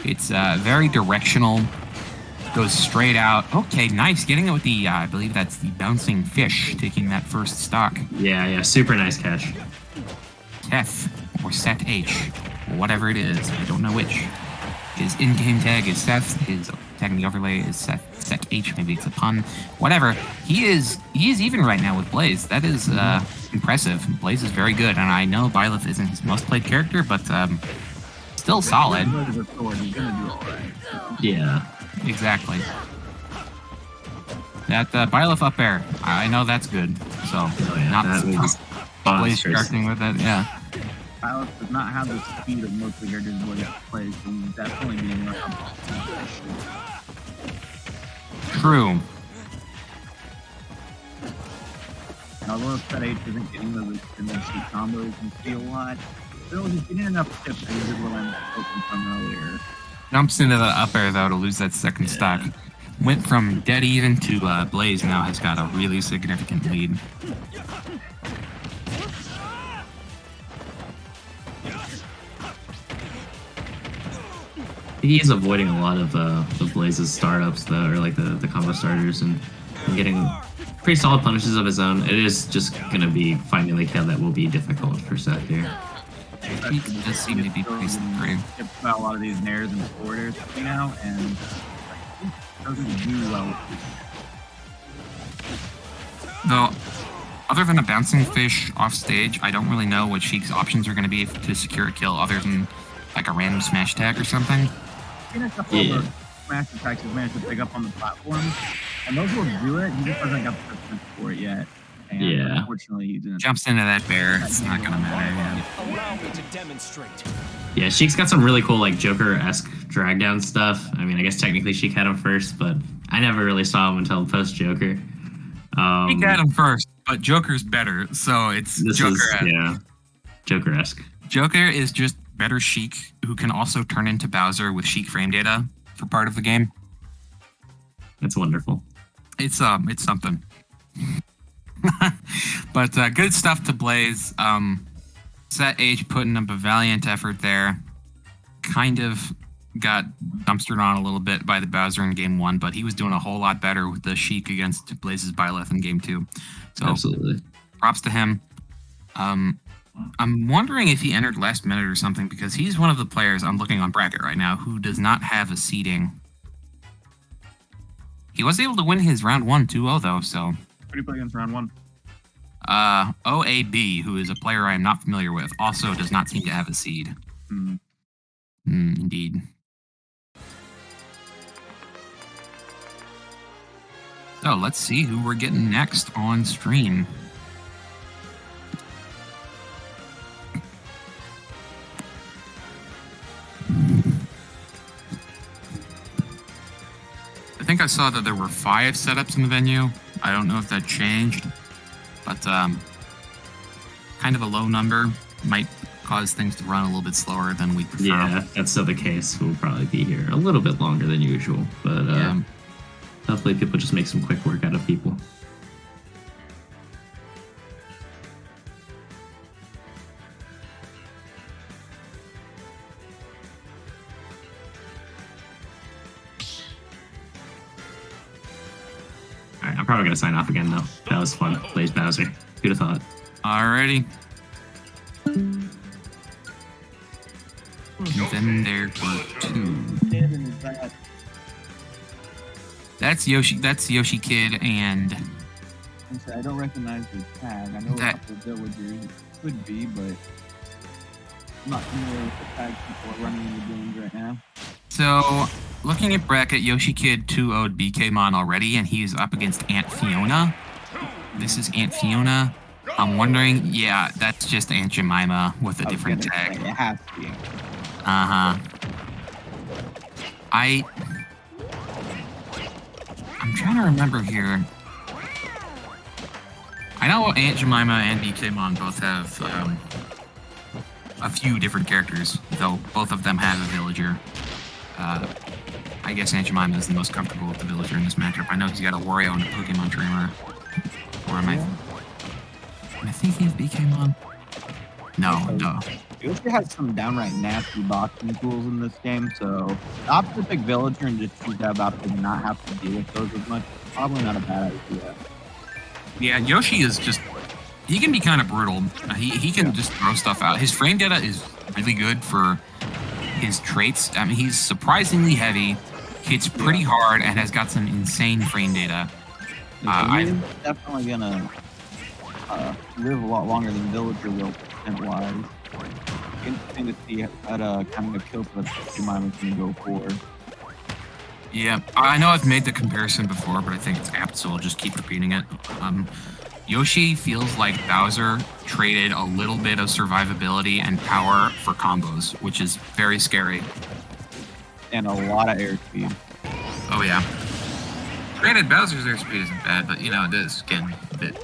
It's very directional, Goes straight out. Okay, nice. Getting it with the, I believe that's the bouncing fish, taking that first stock. Yeah, super nice catch. Seth, or Set H, or whatever it is. I don't know which. His in-game tag is Seth. His tag in the overlay is Set H. Maybe it's a pun. Whatever. He is even right now with Blaze. That is impressive. Blaze is very good, and I know Byleth isn't his most played character, but still solid. Yeah. Exactly. That Byleth up air, I know that's good. So, not Blaze starting with it, yeah. Byleth does not have the speed of most of the characters Blaze plays, so he's definitely being around. True. And although Set H isn't getting those extended sheet combos you see a lot, still he's getting enough tips that he's able to open from earlier. Jumps into the up air though to lose that second stock. Went from dead even to Blaze now has got a really significant lead. He is avoiding a lot of Blaze's startups though, or like the combo starters, and getting pretty solid punishes of his own. It is just gonna be finding the kill that will be difficult for Seth here. He does seem to be pretty slippery. About a lot of these nairs and forwarders now, and he doesn't do well. Though, other than a bouncing fish off stage, I don't really know what Sheik's options are going to be to secure a kill other than like a random smash tag or something. Seen a couple of those smash attacks he's managed to pick up on the platform, and those will do it. He just hasn't got the percent for it yet. And unfortunately, he didn't. Jumps into that bear. It's not going to matter. Allow me to demonstrate. Yeah, Sheik's got some really cool like Joker-esque drag down stuff. I mean, I guess technically Sheik had him first, but I never really saw him until post-Joker. Sheik had him first, but Joker's better, so it's Joker-esque. Yeah, Joker-esque. Joker is just better Sheik, who can also turn into Bowser with Sheik frame data for part of the game. That's wonderful. It's something. But good stuff to Blaze. Set H putting up a valiant effort there. Kind of got dumpstered on a little bit by the Bowser in game 1, but he was doing a whole lot better with the Sheik against Blaze's Byleth in game 2. So absolutely, props to him. I'm wondering if he entered last minute or something, because he's one of the players I'm looking on bracket right now who does not have a seeding. He was able to win his round 1 2-0 though, so. What do you play against round 1? OAB, who is a player I am not familiar with, also does not seem to have a seed. Indeed. So let's see who we're getting next on stream. I think I saw that there were 5 setups in the venue. I don't know if that changed, but kind of a low number might cause things to run a little bit slower than we prefer. Yeah, that's still the case. We'll probably be here a little bit longer than usual, but hopefully people just make some quick work out of people. Alright, I'm probably going to sign off again, though. That was fun. Blaze Bowser. Who'd have thought? Alrighty. Then there were 2. That's Yoshi Kid and... I don't recognize his tag. I know a couple of villagers could be, but I'm not familiar with the tag people are running in the games right now. So, looking at bracket, Yoshi Kid 2-0'd BKmon already, and he's up against Aunt Fiona. This is Aunt Fiona. I'm wondering, yeah, that's just Aunt Jemima with a different tag. It has to be. I'm trying to remember here. I know Aunt Jemima and BKmon both have a few different characters, though both of them have a villager. I guess Aunt Jemima is the most comfortable with the villager in this matchup. I know he's got a Wario and a Pokemon trainer. Or am I thinking of BKmon? No. Yoshi has some downright nasty boxing tools in this game, so the option to pick Villager and just choose that option and not have to deal with those as much is probably not a bad idea. Yeah, Yoshi is just... He can be kind of brutal. He can just throw stuff out. His frame data is really good for his traits. I mean, he's surprisingly heavy, hits pretty hard, and has got some insane frame data. He's definitely gonna live a lot longer than Villager will, percent-wise. Interesting to see what kind of kill clip Jemima is gonna go for. Yeah, I know I've made the comparison before, but I think it's apt, so I'll just keep repeating it. Yoshi feels like Bowser traded a little bit of survivability and power for combos, which is very scary. And a lot of airspeed. Oh, yeah. Granted, Bowser's airspeed isn't bad, but, you know, it is getting a bit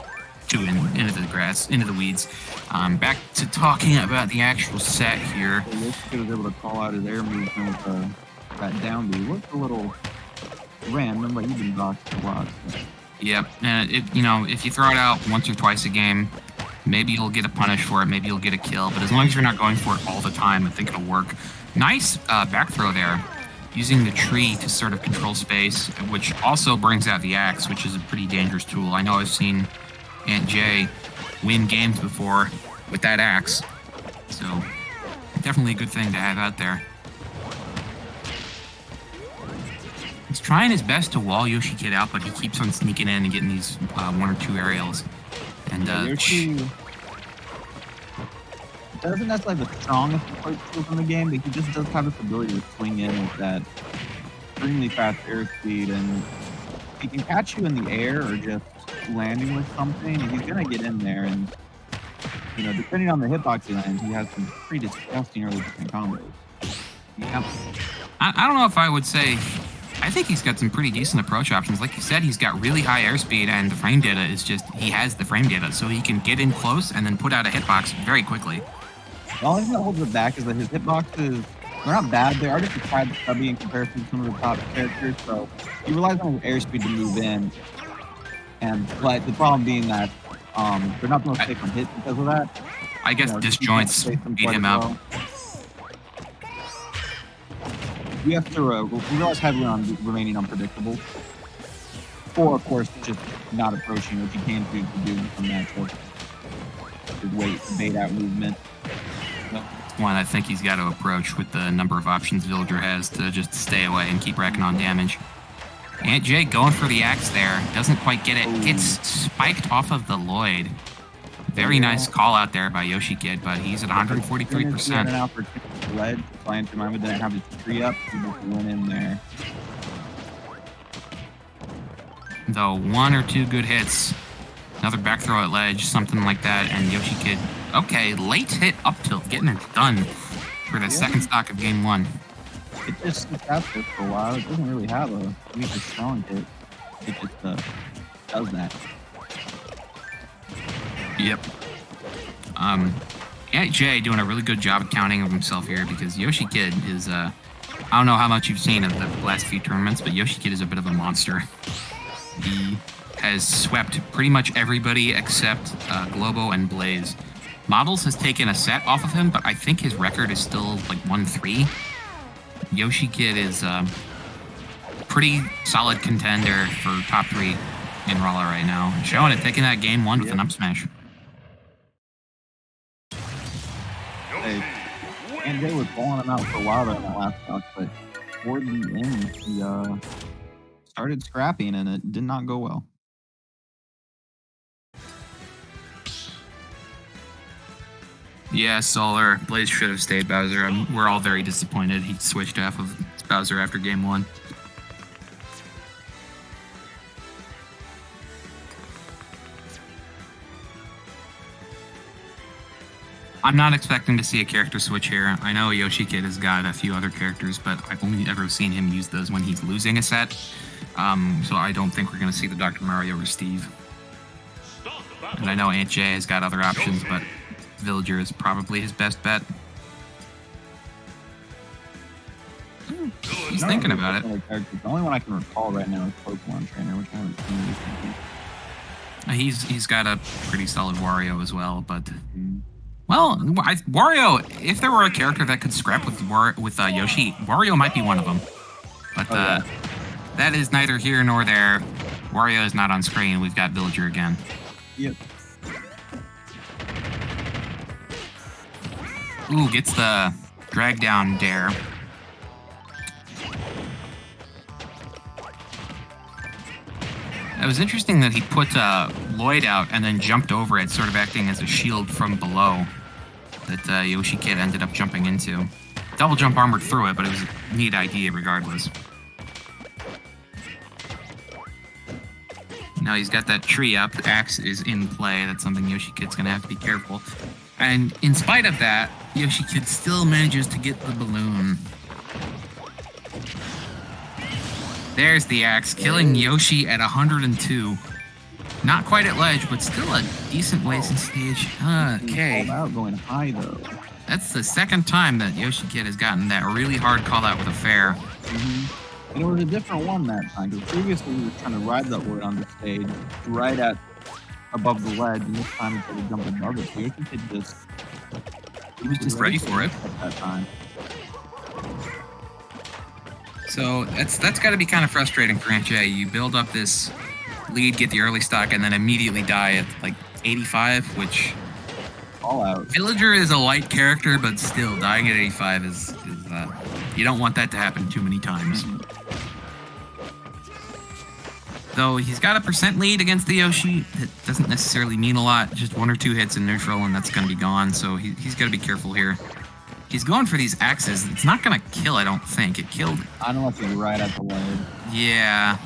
too into the grass, into the weeds. Back to talking about the actual set here. Yoshi was able to call out his air movement with that down B. Looked a little random, but you've been boxed a lot. So. Yep, and you know, if you throw it out once or twice a game, maybe you'll get a punish for it, maybe you'll get a kill, but as long as you're not going for it all the time, I think it'll work. Nice back throw there, using the tree to sort of control space, which also brings out the axe, which is a pretty dangerous tool. I know I've seen Aunt Jay win games before with that axe, so definitely a good thing to have out there. He's trying his best to wall Yoshi Kid out, but he keeps on sneaking in and getting these 1 or 2 aerials. And Yoshi doesn't necessarily have the strongest approach tools in the game, but he just does have this ability to swing in with that extremely fast airspeed, and he can catch you in the air or just landing with something, and he's gonna get in there. And you know, depending on the hitbox he lands, he has some pretty disgusting early different combos. Yeah. I don't know if I would say. I think he's got some pretty decent approach options. Like you said, he's got really high airspeed, and the frame data is just, he has the frame data, so he can get in close and then put out a hitbox very quickly. The only thing that holds it back is that his hitboxes, they're not bad. They are just a tad stubby in comparison to some of the top characters, so he relies on his airspeed to move in. But the problem being that they're not going to take on hits because of that. I guess disjoints beat him out. You have to rely heavily on remaining unpredictable, or of course just not approaching, which you can do to do some matchups. Just wait, bait out movement. One I think he's got to approach with the number of options Villager has to just stay away and keep racking on damage. Aunt Jay going for the axe there, doesn't quite get it. Gets spiked off of the Lloyd. Very nice call out there by Yoshi Kid, but he's at 143%. Now for ledge, Aunt Jemima didn't have his tree up, he just went in there. Though 1 or 2 good hits, another back throw at ledge, something like that, and Yoshi Kid, okay, late hit up tilt, getting it done for the second stock of game 1. It just sits out there for a while. It doesn't really have a weak or strong hit. It just does that. Yep. Aunt Jay doing a really good job accounting of himself here, because Yoshi Kid is, I don't know how much you've seen of the last few tournaments, but Yoshi Kid is a bit of a monster. He has swept pretty much everybody except Globo and Blaze. Models has taken a set off of him, but I think his record is still like 1-3. Yoshi Kid is a pretty solid contender for top 3 in Rolla right now. Showing it, taking that game 1 with an up smash. Hey, Aunt Jay was balling him out for a while there in that last stock, but toward the end, he started scrapping, and it did not go well. Yeah, Solar. Blaze should have stayed Bowser. We're all very disappointed he switched off of Bowser after game 1. I'm not expecting to see a character switch here. I know Yoshi Kid has got a few other characters, but I've only ever seen him use those when he's losing a set. So I don't think we're going to see the Dr. Mario or Steve. And I know Aunt Jay has got other options, but Villager is probably his best bet. He's thinking about it. The only one I can recall right now is Pokemon Trainer, which I haven't seen recently. He's got a pretty solid Wario as well, but Well, Wario, if there were a character that could scrap with Yoshi, Wario might be one of them. But that is neither here nor there. Wario is not on screen. We've got Villager again. Yep. Ooh, gets the drag down dare. It was interesting that he put Lloyd out and then jumped over it, sort of acting as a shield from below that Yoshi Kid ended up jumping into. Double jump armored through it, but it was a neat idea regardless. Now he's got that tree up. The axe is in play. That's something Yoshi Kid's going to have to be careful. And in spite of that, Yoshi Kid still manages to get the balloon. There's the axe, killing Yoshi at 102. Not quite at ledge, but still a decent ways in stage. Okay. Called out going high, though. That's the second time that Yoshi Kid has gotten that really hard call out with a fair. Mm-hmm. And it was a different one that time, because previously we were trying to ride that word on the stage, right at above the ledge, and this time instead of jumping above it, so Yoshi Kid he was just ready for it at that time. So that's got to be kind of frustrating for Aunt Jay. You build up this lead, get the early stock, and then immediately die at like 85, which All out. Villager is a light character, but still dying at 85 is you don't want that to happen too many times. Mm-hmm. Though he's got a percent lead against the Yoshi, it doesn't necessarily mean a lot. Just 1 or 2 hits in neutral, and that's going to be gone. So he's got to be careful here. He's going for these axes. It's not going to kill, I don't think. It killed. I don't know if he's right at the ledge. Yeah.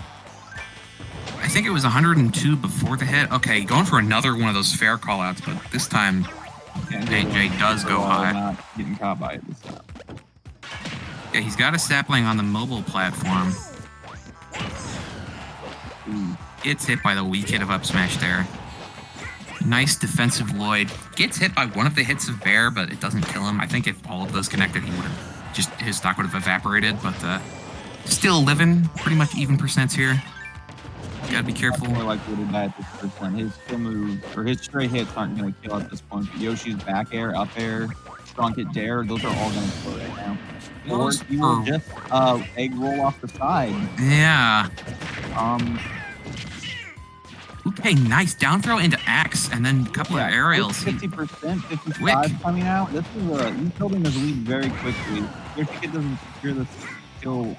I think it was 102 before the hit. Okay, going for another one of those fair callouts, but this time AJ does go high. Not getting caught by it this time. Yeah, he's got a sapling on the mobile platform. Ooh. Gets hit by the weak hit of up smash there. Nice defensive Lloyd. Gets hit by one of the hits of Bear, but it doesn't kill him. I think if all of those connected, he would have just his stock would have evaporated. But still living pretty much even percents here. Gotta be careful. More likely to die at this percent. His skill moves or his straight hits aren't going to kill at this point. But Yoshi's back air, up air, strong hit dare, those are all going to kill right now. Or he will just egg roll off the side. Yeah. Okay, nice down throw into axe, and then a couple of aerials. 50%, 55 Quick. coming out. This is he's building his lead very quickly. If he doesn't secure this kill,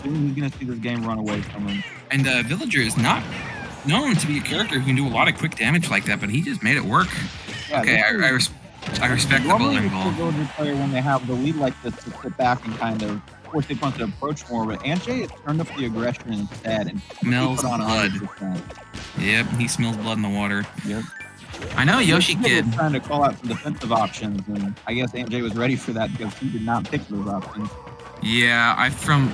soon he's going to see this game run away from him. And Villager is not known to be a character who can do a lot of quick damage like that, but he just made it work. Yeah, okay, I respect the normally bullet you ball. see a Villager player when they have the lead like this to sit back and kind of force they want to approach more, but Anjay has turned up the aggression instead and Smells put on blood. 100%. Yep, he smells blood in the water. Yep. I know Yoshi Kid. Was trying to call out some defensive options, and I guess Anjay was ready for that because he did not pick those options. Yeah, from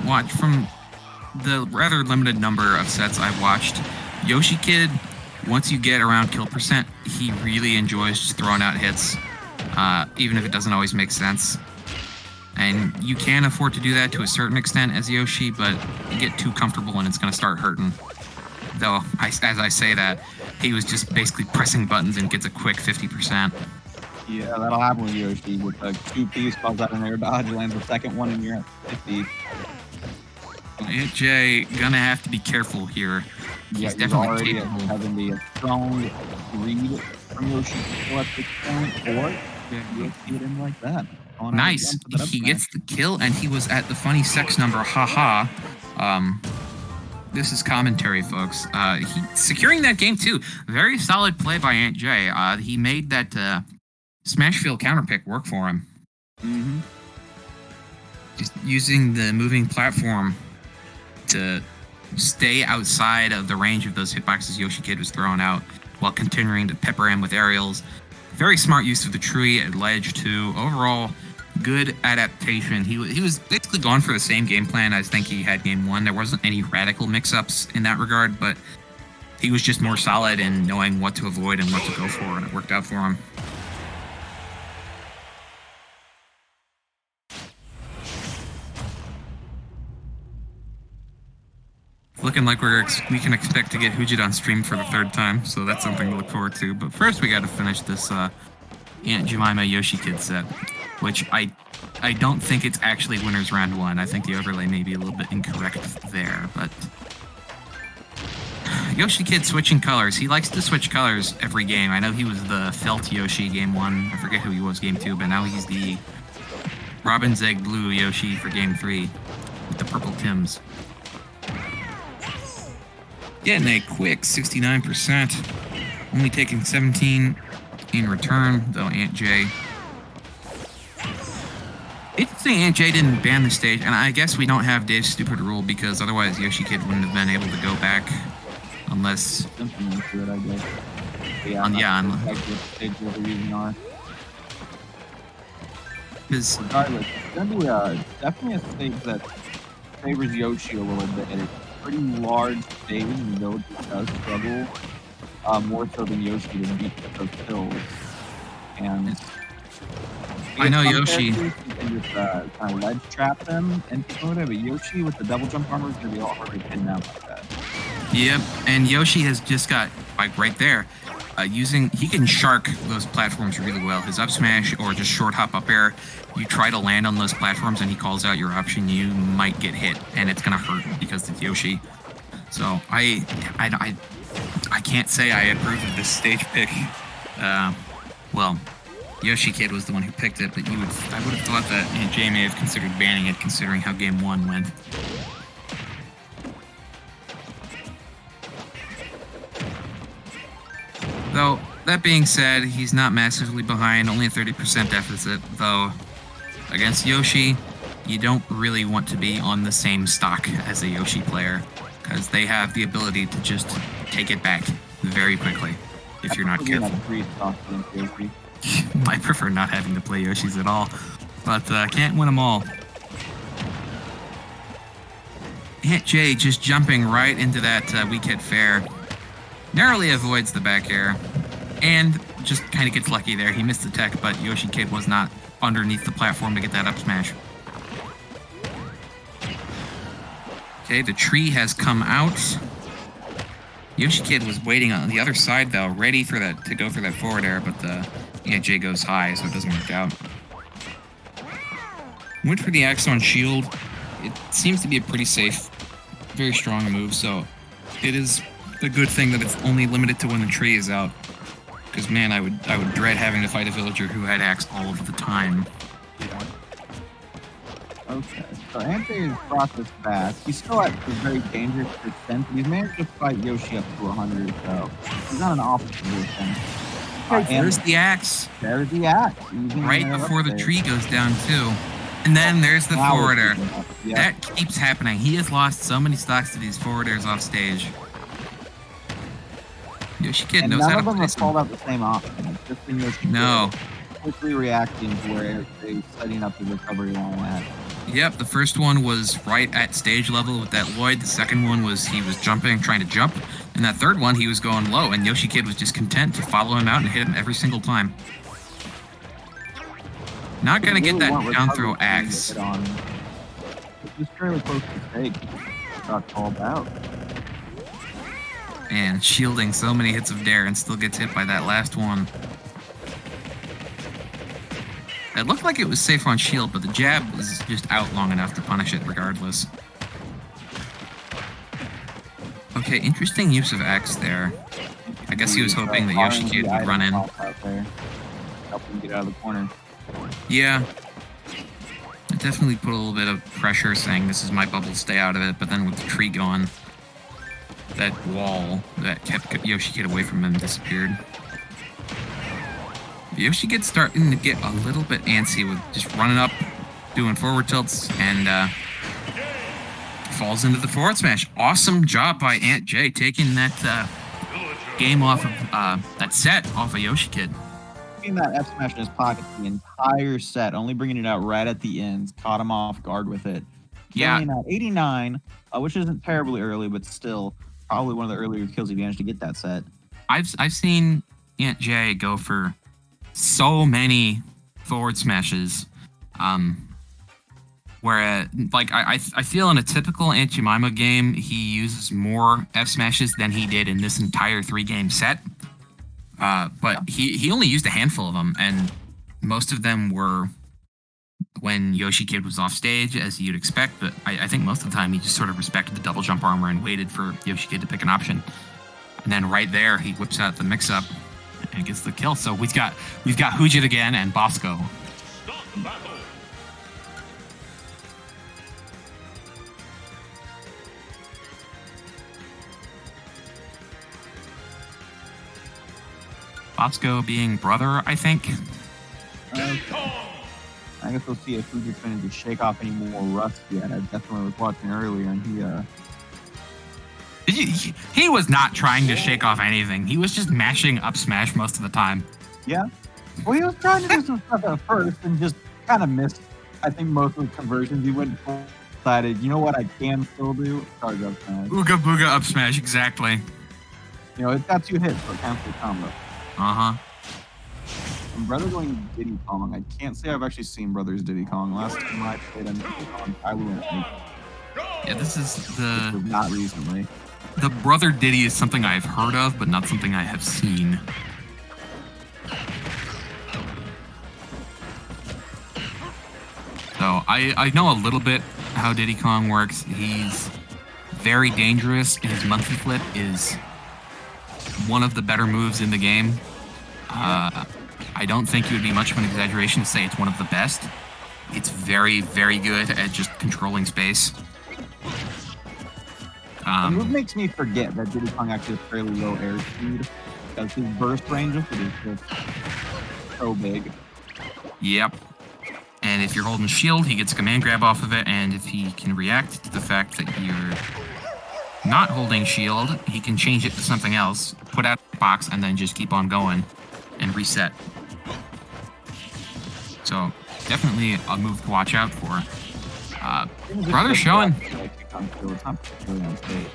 the rather limited number of sets I've watched, Yoshi Kid, once you get around kill percent, he really enjoys just throwing out hits, even if it doesn't always make sense. And you can afford to do that to a certain extent as Yoshi, but you get too comfortable and it's going to start hurting. Though, as I say that, he was just basically pressing buttons and gets a quick 50%. Yeah, that'll happen with Yoshi. With a 2-piece, calls out an air dodge, lands the second one, and you're at 50. Aunt Jay gonna have to be careful here. He's definitely already capable. having the strong read from Yoshi at this point, or you get in like that. Nice. He gets the kill, and he was at the funny sex number. Haha. This is commentary, folks. He securing that game too. Very solid play by Aunt Jay. He made that Smashfield counter pick work for him. Mm-hmm. Just using the moving platform to stay outside of the range of those hitboxes Yoshi Kid was throwing out, while continuing to pepper him with aerials. Very smart use of the tree at ledge too. Overall, good adaptation. He was basically going for the same game plan as I think he had game 1. There wasn't any radical mix-ups in that regard, but he was just more solid in knowing what to avoid and what to go for, and it worked out for him. Looking like we can expect to get Hujid on stream for the 3rd time, so that's something to look forward to. But first, we got to finish this Aunt Jemima Yoshi Kid set, which I don't think it's actually winners round 1. I think the overlay may be a little bit incorrect there, but Yoshi Kid switching colors. He likes to switch colors every game. I know he was the Felt Yoshi game 1. I forget who he was game 2, but now he's the Robin's Egg Blue Yoshi for game 3 with the purple Tims. Getting a quick 69%. Only taking 17 in return, though Aunt J. Interesting, Aunt J didn't ban the stage, and I guess we don't have Dave's stupid rule because otherwise Yoshi Kid wouldn't have been able to go back unless. Implement to it, I guess. Yeah, Stage where they're using R. Because Regardless, it's gonna be definitely a stage that favors Yoshi a little bit. It's a pretty large stage, and the village does struggle more so than Yoshi to beat those kills. And I know some Yoshi. characters, you can just kind of ledge trap them and keep it, but Yoshi with the double jump armor is gonna be a lot harder to pin down like that. Yep, and Yoshi has just got, like, right there, he can shark those platforms really well. His up smash or just short hop up air, you try to land on those platforms and he calls out your option, you might get hit, and it's gonna hurt because it's Yoshi. So I can't say I approve of this stage pick. Well, Yoshi Kid was the one who picked it, but I would have thought that Aunt J may have considered banning it considering how game 1 went. Though, that being said, he's not massively behind, only a 30% deficit, though against Yoshi, you don't really want to be on the same stock as a Yoshi player, because they have the ability to just take it back very quickly if you're not careful. I prefer not having to play Yoshis at all, but can't win them all. Aunt J just jumping right into that weak hit fair. Narrowly avoids the back air, and just kind of gets lucky there. He missed the tech, but Yoshi Kid was not underneath the platform to get that up smash. Okay, the tree has come out. Yoshi Kid was waiting on the other side, though, ready for that to go for that forward air, but the Aunt J goes high, so it doesn't work out. Went for the axe on shield. It seems to be a pretty safe, very strong move, so it is a good thing that it's only limited to when the tree is out. Because man, I would dread having to fight a villager who had axe all of the time. Okay, so Ante has brought this back. He's still at a very dangerous percent, but he's managed to fight Yoshi up to 100, so he's not an awful position. There's the axe. There's the axe. Right before the tree goes down, too. And then there's the forward air. Yep. That keeps happening. He has lost so many stocks to these forward airs off stage. Yoshi Kid knows how to none of them play have some. called out the same option. It's just been Yoshi No. Kid quickly reacting to where they're setting up the recovery line at. Yep, the first one was right at stage level with that Lloyd. The second one was he was jumping, trying to jump. And that third one, he was going low, and Yoshi Kid was just content to follow him out and hit him every single time. Not gonna get that down throw axe. It's just fairly close to stake. Got called out. And shielding so many hits of dare and still gets hit by that last one. It looked like it was safe on shield, but the jab was just out long enough to punish it regardless. Okay, interesting use of axe there. I guess he was hoping that Yoshi Kid would run in. Help him get out of the corner. Yeah. It definitely put a little bit of pressure saying this is my bubble, stay out of it, but then with the tree gone, that wall that kept Yoshi Kid away from him disappeared. Yoshi Kid starting to get a little bit antsy with just running up, doing forward tilts, and falls into the forward smash. Awesome job by Aunt J taking that game off of that set off of Yoshi Kid. Keeping that F smash in his pocket the entire set, only bringing it out right at the ends, caught him off guard with it. Yeah. Killing at 89, which isn't terribly early, but still probably one of the earlier kills he managed to get that set. I've seen Aunt J go for so many forward smashes, where like I feel in a typical Aunt Jemima game he uses more F smashes than he did in this entire 3-game set. But he only used a handful of them, and Most of them were when Yoshi Kid was off stage, as you'd expect, but I think most of the time he just sort of respected the double jump armor and waited for Yoshi Kid to pick an option. And then right there, he whips out the mix-up and gets the kill. So we've got Hujit again and Bosco. Bosco being brother, I think. I guess we'll see if Fuji's going to shake off any more rust yet. I definitely was watching earlier, and he was not trying to shake off anything. He was just mashing up smash most of the time. Yeah. Well, he was trying to do some stuff at first and just kind of missed, I think, most of the conversions. He went and decided, you know what I can still do? Charge up smash. Ooga booga up smash, exactly. You know, it's got 2 hits, so it counts the combo. Uh-huh. And Brother going Diddy Kong. I can't say I've actually seen Brothers Diddy Kong. Last time I played on Diddy Kong, I went Yeah, this is not recently. The Brother Diddy is something I've heard of, but not something I have seen. So I know a little bit how Diddy Kong works. He's very dangerous. His monkey flip is one of the better moves in the game. I don't think it would be much of an exaggeration to say it's one of the best. It's very, very good at just controlling space. The move makes me forget that Diddy Kong actually has fairly low air speed, because his burst range of it is just so big. Yep. And if you're holding shield, he gets a command grab off of it, and if he can react to the fact that you're not holding shield, he can change it to something else, put out a box, and then just keep on going and reset. So definitely a move to watch out for. Brother showing. It's not particularly on stage.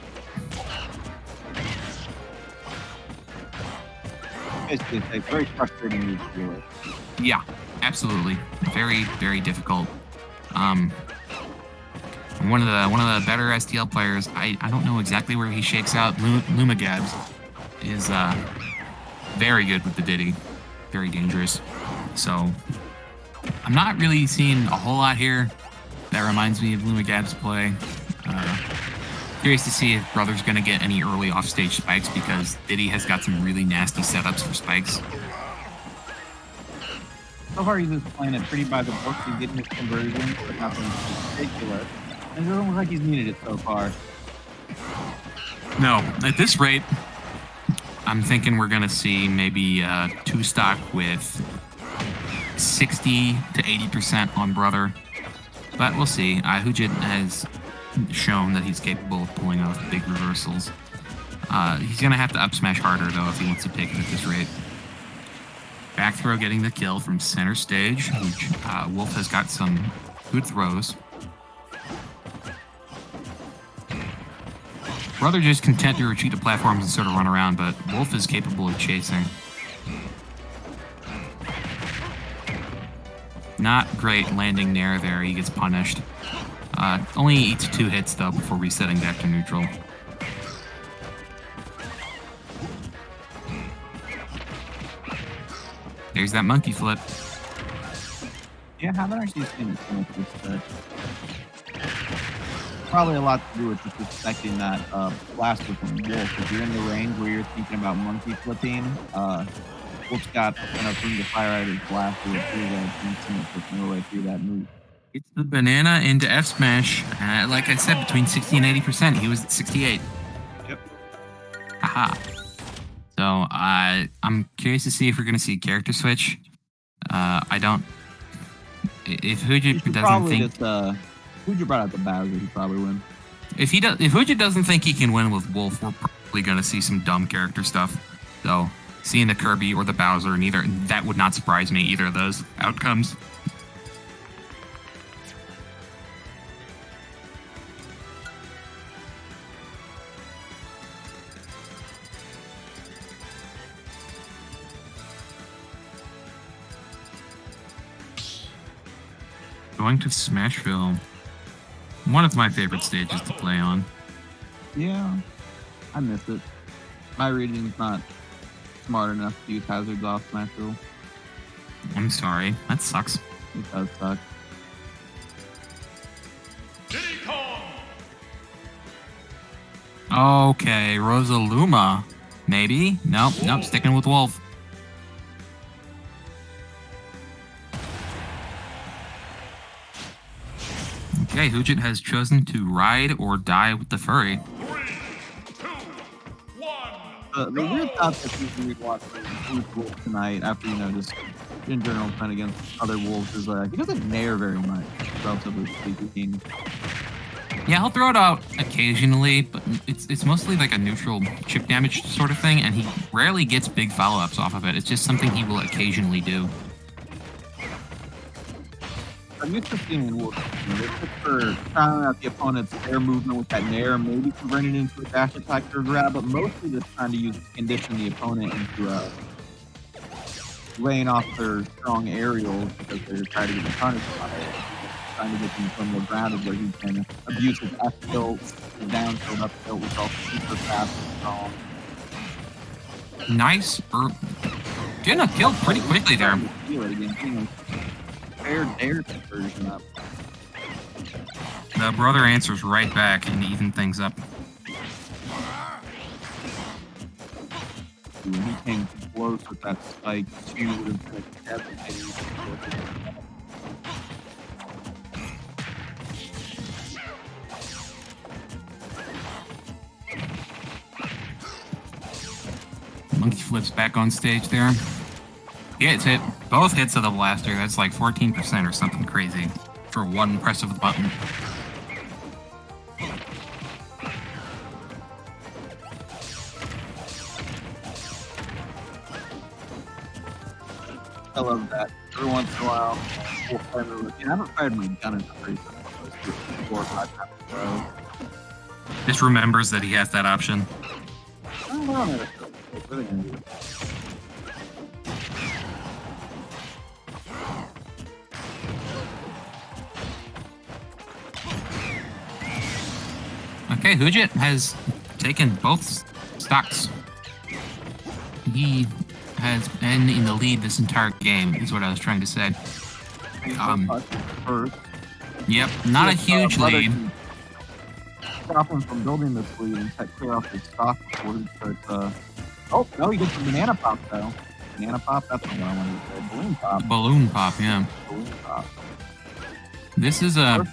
Basically, it's very frustrating move to deal with. Yeah, absolutely. Very, very difficult. One of the better STL players, I don't know exactly where he shakes out. Lumagabs is very good with the Diddy. Very dangerous. So I'm not really seeing a whole lot here that reminds me of Lumagab's play. Curious to see if Brother's going to get any early offstage spikes, because Diddy has got some really nasty setups for spikes. So far, he's just playing it pretty by the book. He's getting his conversions, but nothing particular. And it doesn't look like he's needed it so far. No, at this rate, I'm thinking we're going to see maybe 2 stock with 60 to 80% on Brother. But we'll see. Hujit has shown that he's capable of pulling off big reversals. He's going to have to up smash harder, though, if he wants to take it at this rate. Back throw getting the kill from center stage, which Wolf has got some good throws. Brother just content to retreat to platforms and sort of run around, but Wolf is capable of chasing. Not great landing nair there. He gets punished. Only eats 2 hits, though, before resetting back to neutral. There's that monkey flip. Yeah, I haven't actually seen it finish this set. Probably a lot to do with just expecting that blaster from Wolf. If you're in the range where you're thinking about monkey flipping, Wolf's got enough room to fire out his blaster through that, pushing their way through that move. It's the banana into F smash. Like I said, between 60 and 80%. He was at 68. Yep. Haha. So I'm curious to see if we're going to see a character switch. I don't. If Hujit doesn't think Hujit brought out the Bowser, he'd probably win. If Hujit doesn't think he can win with Wolf, we're probably going to see some dumb character stuff. So seeing the Kirby or the Bowser, that would not surprise me. Either of those outcomes. Going to Smashville. One of my favorite stages to play on. Yeah, I miss it. My reading's not smart enough to use hazards off Smashville. I'm sorry. That sucks. It does suck. Okay, Rosaluma. Maybe? Nope, nope, sticking with Wolf. Okay, Hujit has chosen to ride or die with the furry. The weird thought that people would watch Wolf tonight after, just in general playing against other wolves is he doesn't nair very much, relatively speaking. Yeah, he'll throw it out occasionally, but it's mostly like a neutral chip damage sort of thing, and he rarely gets big follow-ups off of it. It's just something he will occasionally do. I'm used to seeing in wolves, they look for trying out the opponent's air movement with that nair, maybe converting it into a dash attack or grab, but mostly just trying to condition the opponent into laying off their strong aerials because they're trying to get the punish on it. Trying to get him somewhere grounded where he can abuse his F tilt, his down tilt, up tilt, which also super fast and strong. Nice. Getting a kill pretty quickly there. Feel it again. Fair dare conversion up. The brother answers right back and even things up. When he came close with that spike, she would have been devastating. Monkey flips back on stage there. Yeah, it's hit. Both hits of the blaster. That's like 14% or something crazy for one press of the button. I love that. Every once in a while, we'll find I haven't fired my gun in a pretty 4 or 5 times in a row. Just remembers that he has that option. I don't know. What are they gonna do? Okay, Hujit has taken both stocks. He has been in the lead this entire game, is what I was trying to say. First. Yep, not a huge lead. Stop him from building this lead and clear off his stock before he starts. Oh, no, he gets the banana pop, though. Banana pop? That's not what I wanted to say. Balloon pop. Balloon pop, yeah. Balloon pop. This is a...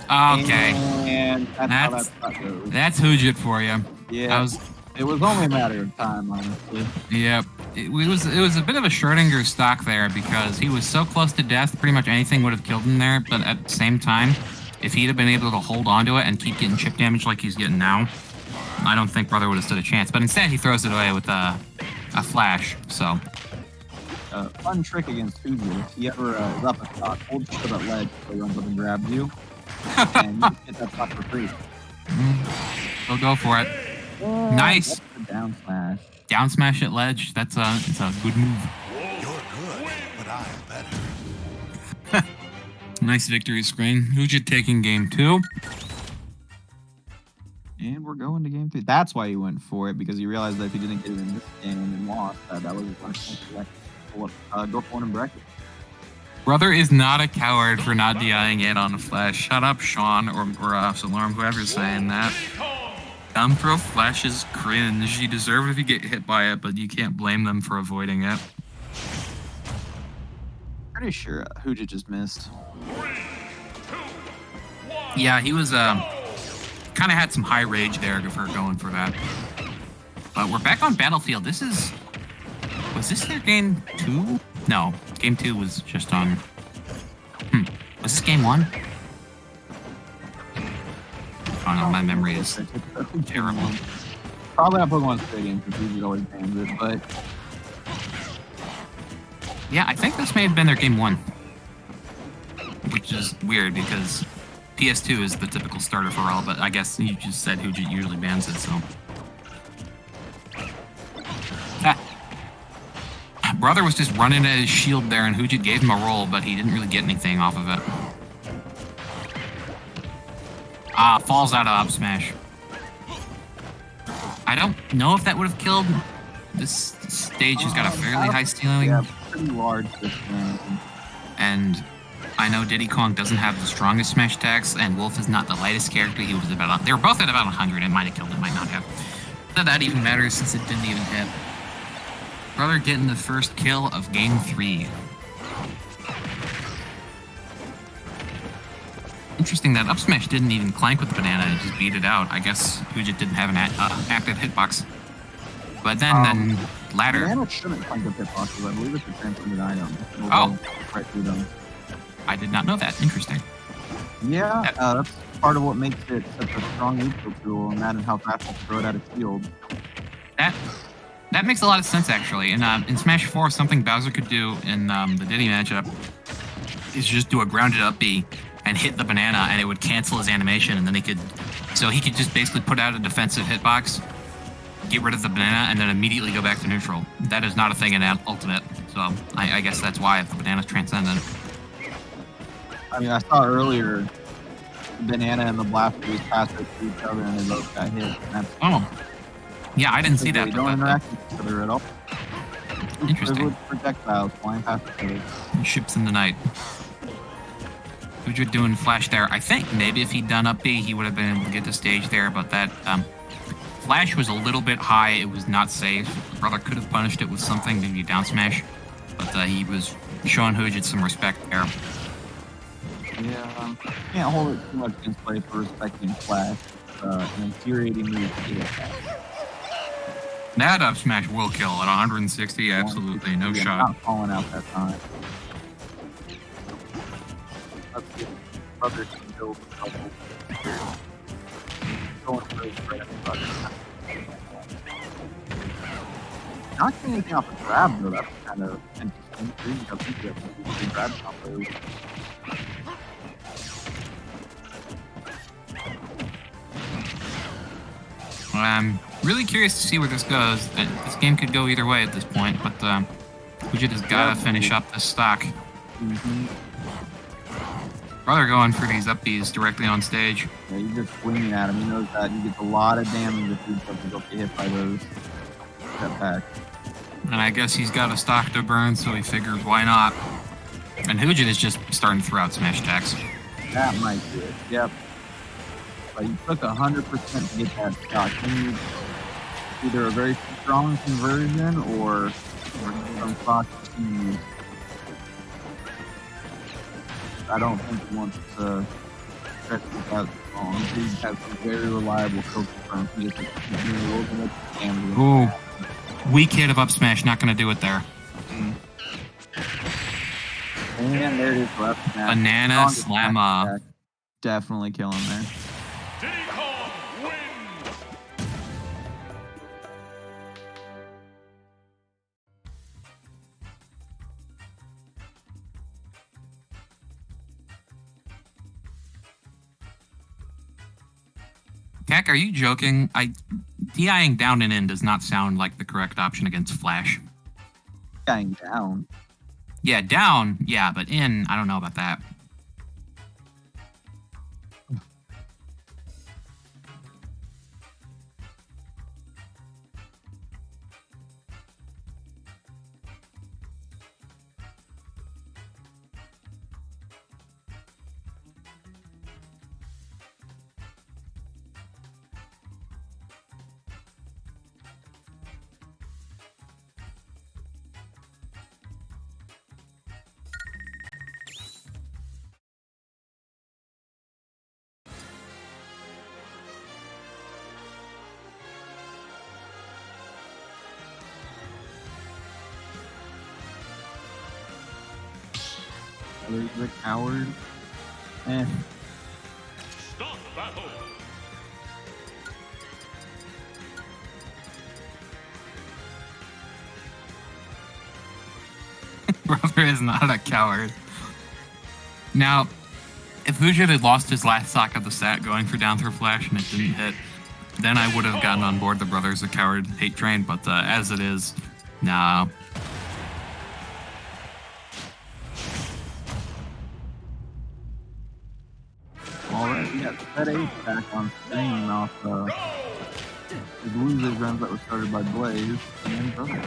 Okay. And that's how that spot goes. That's Hujit for you. Yeah. It was only a matter of time, honestly. Yep. It was a bit of a Schrodinger stock there because he was so close to death, pretty much anything would have killed him there, but at the same time, if he'd have been able to hold on to it and keep getting chip damage like he's getting now, I don't think Brother would have stood a chance. But instead, he throws it away with a flash, so... fun trick against Hujit. If he ever is up a stock, hold shit at ledge so he runs up and grabs you, and you can get that stock for free. He'll go for it. Nice. Down smash. Down smash at ledge. It's a good move. You're good, but I'm better. Nice victory screen. Hujit taking game 2. And we're going to game 3. That's why he went for it, because he realized that if he didn't get it in this game and lost, that was his last chance to go for one in bracket. Brother is not a coward for not DIing it on a flash. Shut up, Sean, or Absalom, whoever's saying that. Dumb throw flash is cringe. You deserve it if you get hit by it, but you can't blame them for avoiding it. Pretty sure Hujit just missed. Yeah, he was kind of had some high rage there for going for that. But we're back on Battlefield. Was this their game 2? No, game 2 was just on. Was this game 1? Oh no, my memory is terrible. Probably not Pokemon Stadium because Hujit always bans it, but yeah, I think this may have been their game 1, which is weird because PS2 is the typical starter for all, but I guess you just said Hujit usually bans it, so. Brother was just running at his shield there, and Hujit gave him a roll, but he didn't really get anything off of it. Falls out of up smash. I don't know if that would have killed This stage has got a fairly high ceiling. Yeah, pretty large this game. And I know Diddy Kong doesn't have the strongest smash attacks, and Wolf is not the lightest character. He was about, they were both at about 100. It might have killed it, might not have. Not that even matters since it didn't even hit. Brother getting the first kill of game 3. Interesting that up smash didn't even clank with the banana and just beat it out. I guess Fujit didn't have an active hitbox. But then ladder. Banana shouldn't clank with hitboxes. I believe it's a transformed item. Oh. Right through them. I did not know that. Interesting. Yeah, that's part of what makes it such a strong neutral tool, and that and how fast you throw it out of shield. That makes a lot of sense, actually. In Smash 4, something Bowser could do in the Diddy matchup is just do a grounded up B and hit the banana, and it would cancel his animation, and then he could just basically put out a defensive hitbox, get rid of the banana, and then immediately go back to neutral. That is not a thing in Ultimate, so I guess that's why the banana's transcendent. I mean, I saw earlier banana and the blaster just passed it to each other, and they both got hit. Oh. Yeah, I didn't see that. They don't interact with each other at all. Interesting. Projectiles flying past each other. Ships in the night. Fujit doing flash there. I think maybe if he'd done up B, he would have been able to get the stage there, but that flash was a little bit high. It was not safe. Brother could have punished it with something, maybe down smash, but he was showing Fujit some respect there. Yeah, can't hold it too much against play for respecting flash. An infuriating move to get. That up smash will kill at 160. Absolutely, no shot. Not falling out that time. Let's get Brother can build a couple. Going for his bread and butter. Not getting anything off the grab though. That's kind of interesting. You got people that can grab combos. I'm really curious to see where this goes. This game could go either way at this point, but Fujit has got to finish up this stock. Mm-hmm. Brother going for these up Bs directly on stage. Yeah, you're just swinging at him. He knows that he gets a lot of damage if he doesn't get hit by those step back. And I guess he's got a stock to burn, so he figures why not. And Fujit is just starting to throw out smash attacks. That might do it. Yep. But you took 100% to get that stock. You need either a very strong conversion or some stock to use. I don't think he wants to stretch it that long. He has some very reliable coach firm. He just keeps doing a little bit of damage. Ooh. Weak hit of up smash, not going to do it there. And there it is, left smash. Banana slammer. Definitely killing there. Diddy Kong wins! Kak, are you joking? DIing down and in does not sound like the correct option against Flash. Dying down. Yeah, down, yeah, but in, I don't know about that. He's a coward. Stop battle! Brother is not a coward. Now, if Fujit had lost his last stock of the set going for down throw flash and it didn't hit, then I would have gotten on board the brother's a coward hate train, but as it is, no. Alright, we got set 8 back on screen off His losers rounds that was started by Blaze and Brother.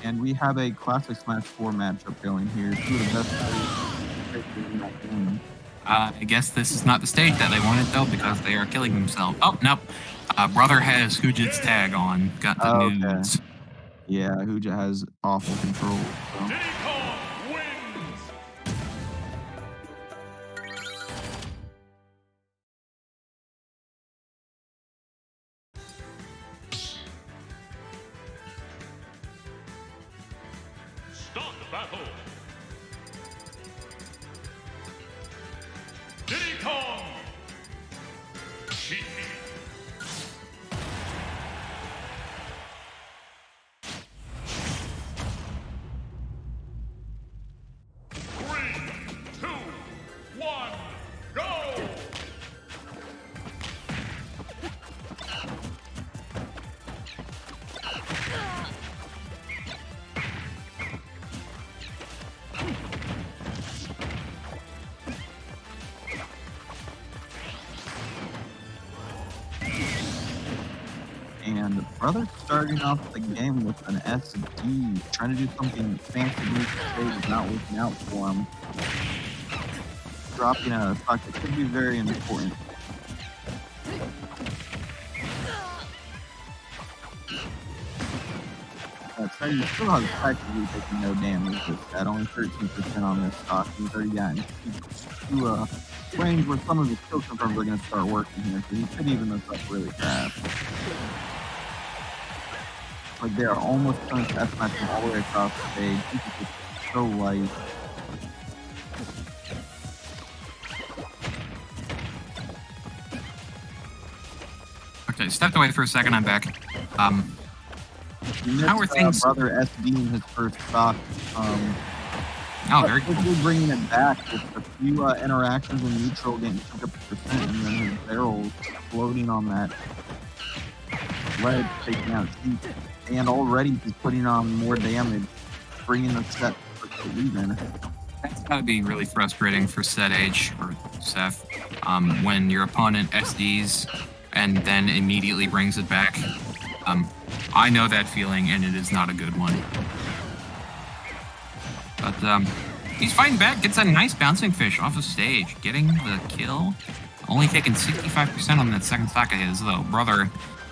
And we have a classic Smash 4 matchup going here. Two of the best players in that game. I guess this is not the stage that they wanted, though, because they are killing themselves. Oh, nope. Brother has Hujit's tag on. Got the Okay. nudes. Yeah, Huja has awful control. So. Diddy Kong wins. Start the battle. Diddy Kong. Cheat. Three, two, one, go! And Brother starting off the game with an SD, trying to do something fancy new stage, not working out for him. Dropping a stock that could be very important. So you still have practically taking no damage with that, only 13% on this stock. He's already gotten to a range where some of his skill confirms are going to start working here, so he could even this up really fast. Like they are almost trying to S-match him all the way across the stage. He's just so light. Okay, stepped away for a second. I'm back. How are things? Brother SD in his first stock. Oh, very cool. Quickly bringing it back with a few interactions in neutral, getting 50%, and then his barrel floating on that ledge, taking out seats. And already he's putting on more damage, bringing the set to even. That's gotta be really frustrating for Set H or Seth when your opponent SDs and then immediately brings it back. I know that feeling, and it is not a good one. But he's fighting back, gets a nice bouncing fish off the stage, getting the kill. Only taking 65% on that second stock of his, though. Brother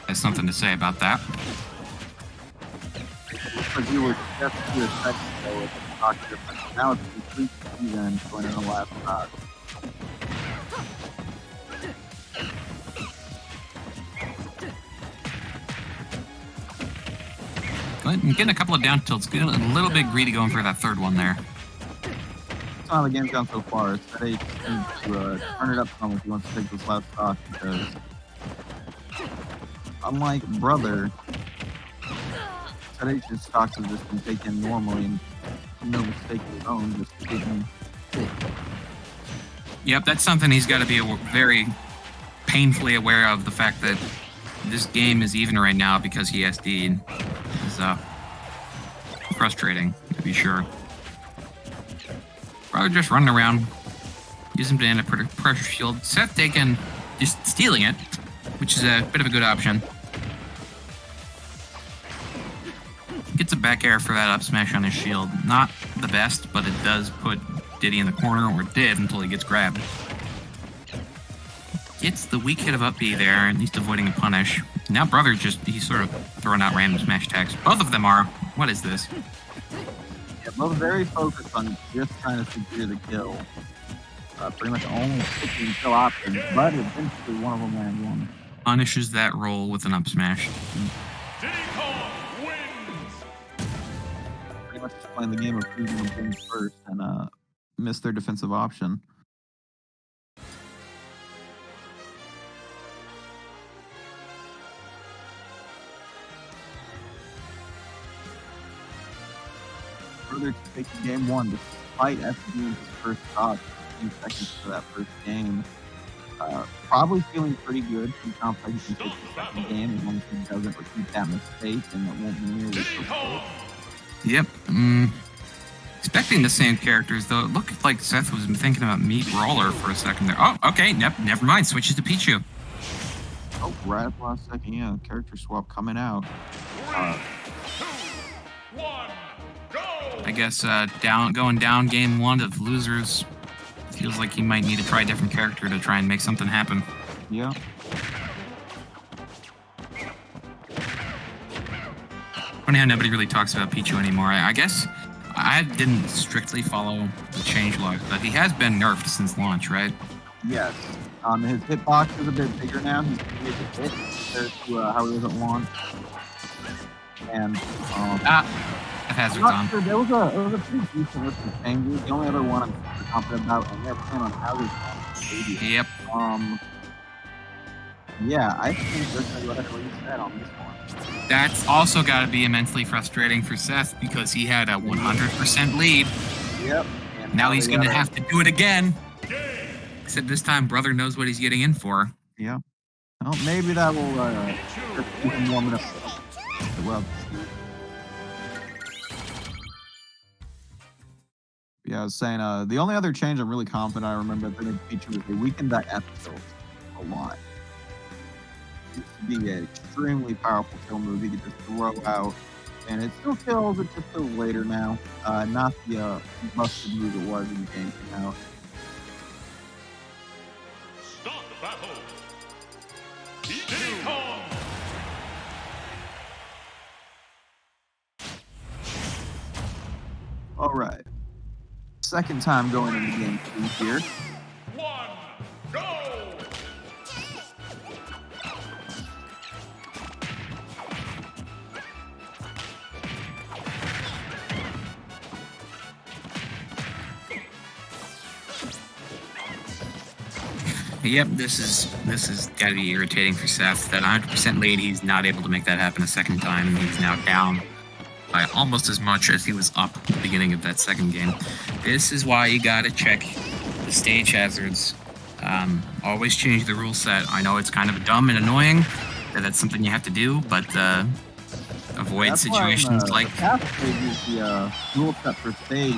has something to say about that. Because you were just to a second ago with the stock difference. Now it's complete even going in the last stock. But getting a couple of down tilts, getting a little bit greedy going for that third one there. That's how the game's gone so far. Set H needs to turn it up some if he wants to take this last stock, because unlike Brother, Set H's stocks have just been taken normally and no mistake of his own, just taking. Yep, that's something he's got to be very painfully aware of, the fact that this game is even right now because he SD'd. Is frustrating, to be sure. Probably just running around, using banana pressure shield. Seth taking, just stealing it, which is a bit of a good option. Gets a back air for that up smash on his shield. Not the best, but it does put Diddy in the corner, or did until he gets grabbed. Gets the weak hit of up B there, at least avoiding a punish. Now Brother he's sort of throwing out random smash attacks. Both of them are. What is this? Yeah, both very focused on just trying to secure the kill. Pretty much only picking kill options, but eventually one of them lands one. Punishes that roll with an up smash. Diddy Kong wins. Pretty much just playing the game of choosing things first and miss their defensive option. Further to take game one, despite SSBU his first shot, a few seconds for that first game. Probably feeling pretty good. Pretty confident he can take the second game as long as he doesn't repeat that mistake, and it won't be nearly so close. Yep. Expecting the same characters, though. It looked like Seth was thinking about Meat Roller for a second there. Oh, okay. Never mind. Switches to Pichu. Oh, right at the last second, yeah. Character swap coming out. 3, 2, 1, go! I guess going down game 1 of losers. Feels like he might need to try a different character to try and make something happen. Yeah. Funny how nobody really talks about Pichu anymore. I guess I didn't strictly follow the changelog, but he has been nerfed since launch, right? Yes. His hitbox is a bit bigger now. He's able to hit compared to how he was at launch. And Hazard's not on. sure, there was a pretty decent list of changes. The only other one I'm super confident about, and they're playing on Hazard's. Yep. Yeah, I think they're going to go ahead and reset on this one. That's also got to be immensely frustrating for Seth because he had a 100% lead. Yep. And Now he's they going to gotta- have to do it again. Except this time, brother knows what he's getting in for. Yeah. Well, maybe that will just keep him warming up. Well, yeah, I was saying, the only other change I'm really confident I remember that they featured was they weakened that F tilt a lot. It used to be an extremely powerful kill move you could just throw out, and it still kills, it just kills later now. Not the busted move it was when the game came out. Start the battle! Diddy Kong! All right. Second time going into game 2 here. 1, go! Yep, this is got to be irritating for Seth. That 100% lead, he's not able to make that happen a second time, and he's now down by almost as much as he was up at the beginning of that second game. This is why you gotta check the stage hazards. Always change the rule set. I know it's kind of dumb and annoying that that's something you have to do, but avoid That's situations why like Cascade use the rule set for stage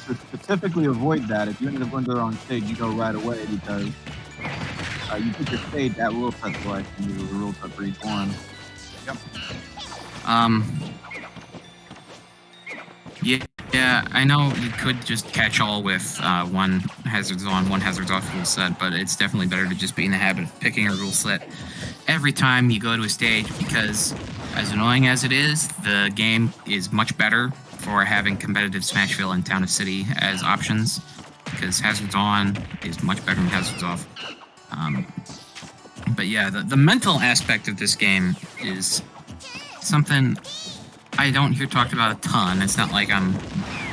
to specifically avoid that. If you ended up going to the wrong stage, you go right away because you pick your stage at rule set selection. You do the rule set for each one. Yep. Yeah, I know you could just catch all with one hazards on, one hazards off rule set, but it's definitely better to just be in the habit of picking a rule set every time you go to a stage because, as annoying as it is, the game is much better for having competitive Smashville and Town of City as options because hazards on is much better than hazards off. But yeah, the mental aspect of this game is something I don't hear talked about a ton. It's not like I'm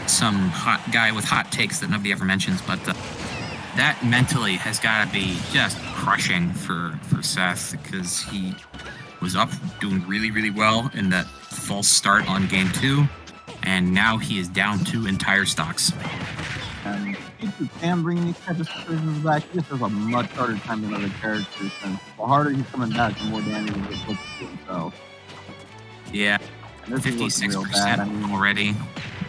some hot guy with hot takes that nobody ever mentions, but that mentally has got to be just crushing for Seth because he was up doing really, really well in that false start on game 2, and now he is down 2 entire stocks. And if you can bring these types of situations back, he just has a much harder time than other characters. And the harder he's coming back, the more damage he puts to himself. Yeah, And this is looking real bad. I 56% mean, already.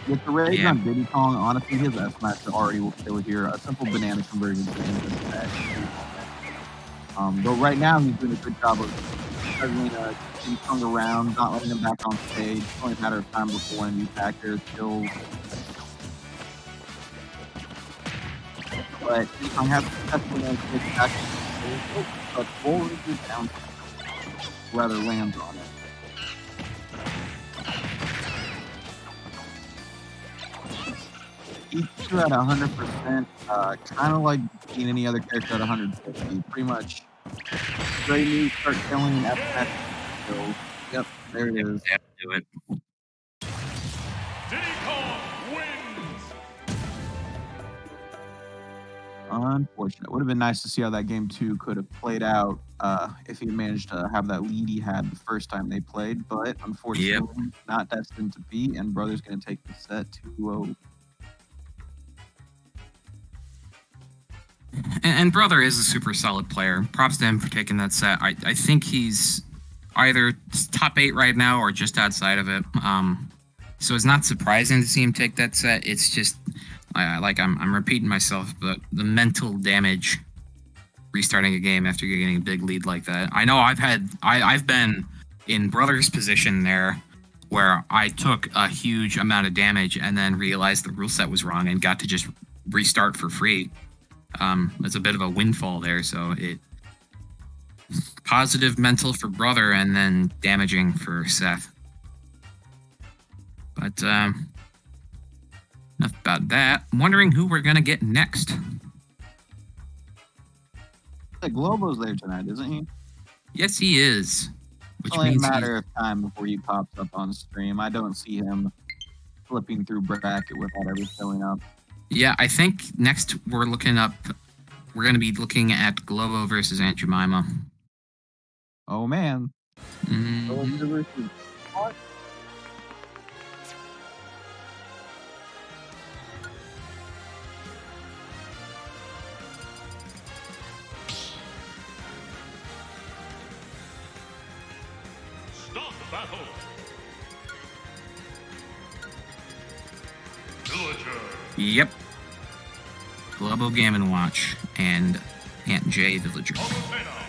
with the rage Yeah. on Diddy Kong, honestly, his S match already will kill here. A simple banana conversion to end this match. But right now, he's doing a good job of struggling Diddy Kong around, not letting him back on stage. It's only a matter of time before one of these backers kills. But Diddy Kong has successfully managed to get back on stage, but forward is down, rather lands on it. Each two at 100%, kind of like being any other character at 150. Pretty much, Gray News start killing after that kills. Yep, there it is. Yeah, do it. Diddy Kong wins! Unfortunate. Would have been nice to see how that game 2 could have played out if he managed to have that lead he had the first time they played, but unfortunately, not destined to be, and Brother's going to take the set 2-0. And Brother is a super solid player. Props to him for taking that set. I think he's either top 8 right now or just outside of it. So it's not surprising to see him take that set. It's just I'm repeating myself, but the mental damage restarting a game after getting a big lead like that. I know I've been in brother's position there where I took a huge amount of damage and then realized the rule set was wrong and got to just restart for free. It's a bit of a windfall there, so it positive mental for brother and then damaging for Seth. But enough about that. I'm wondering who we're gonna get next. Like Globo's there tonight, isn't he? Yes, he is. Which It's only a means matter of time before he pops up on stream. I don't see him flipping through bracket without ever showing up. yeah, I think next we're gonna be looking at Globo versus Aunt Jemima. Oh man. Mhm. Start battle. Villager. Yep. Globo Game & Watch and Aunt J Villager.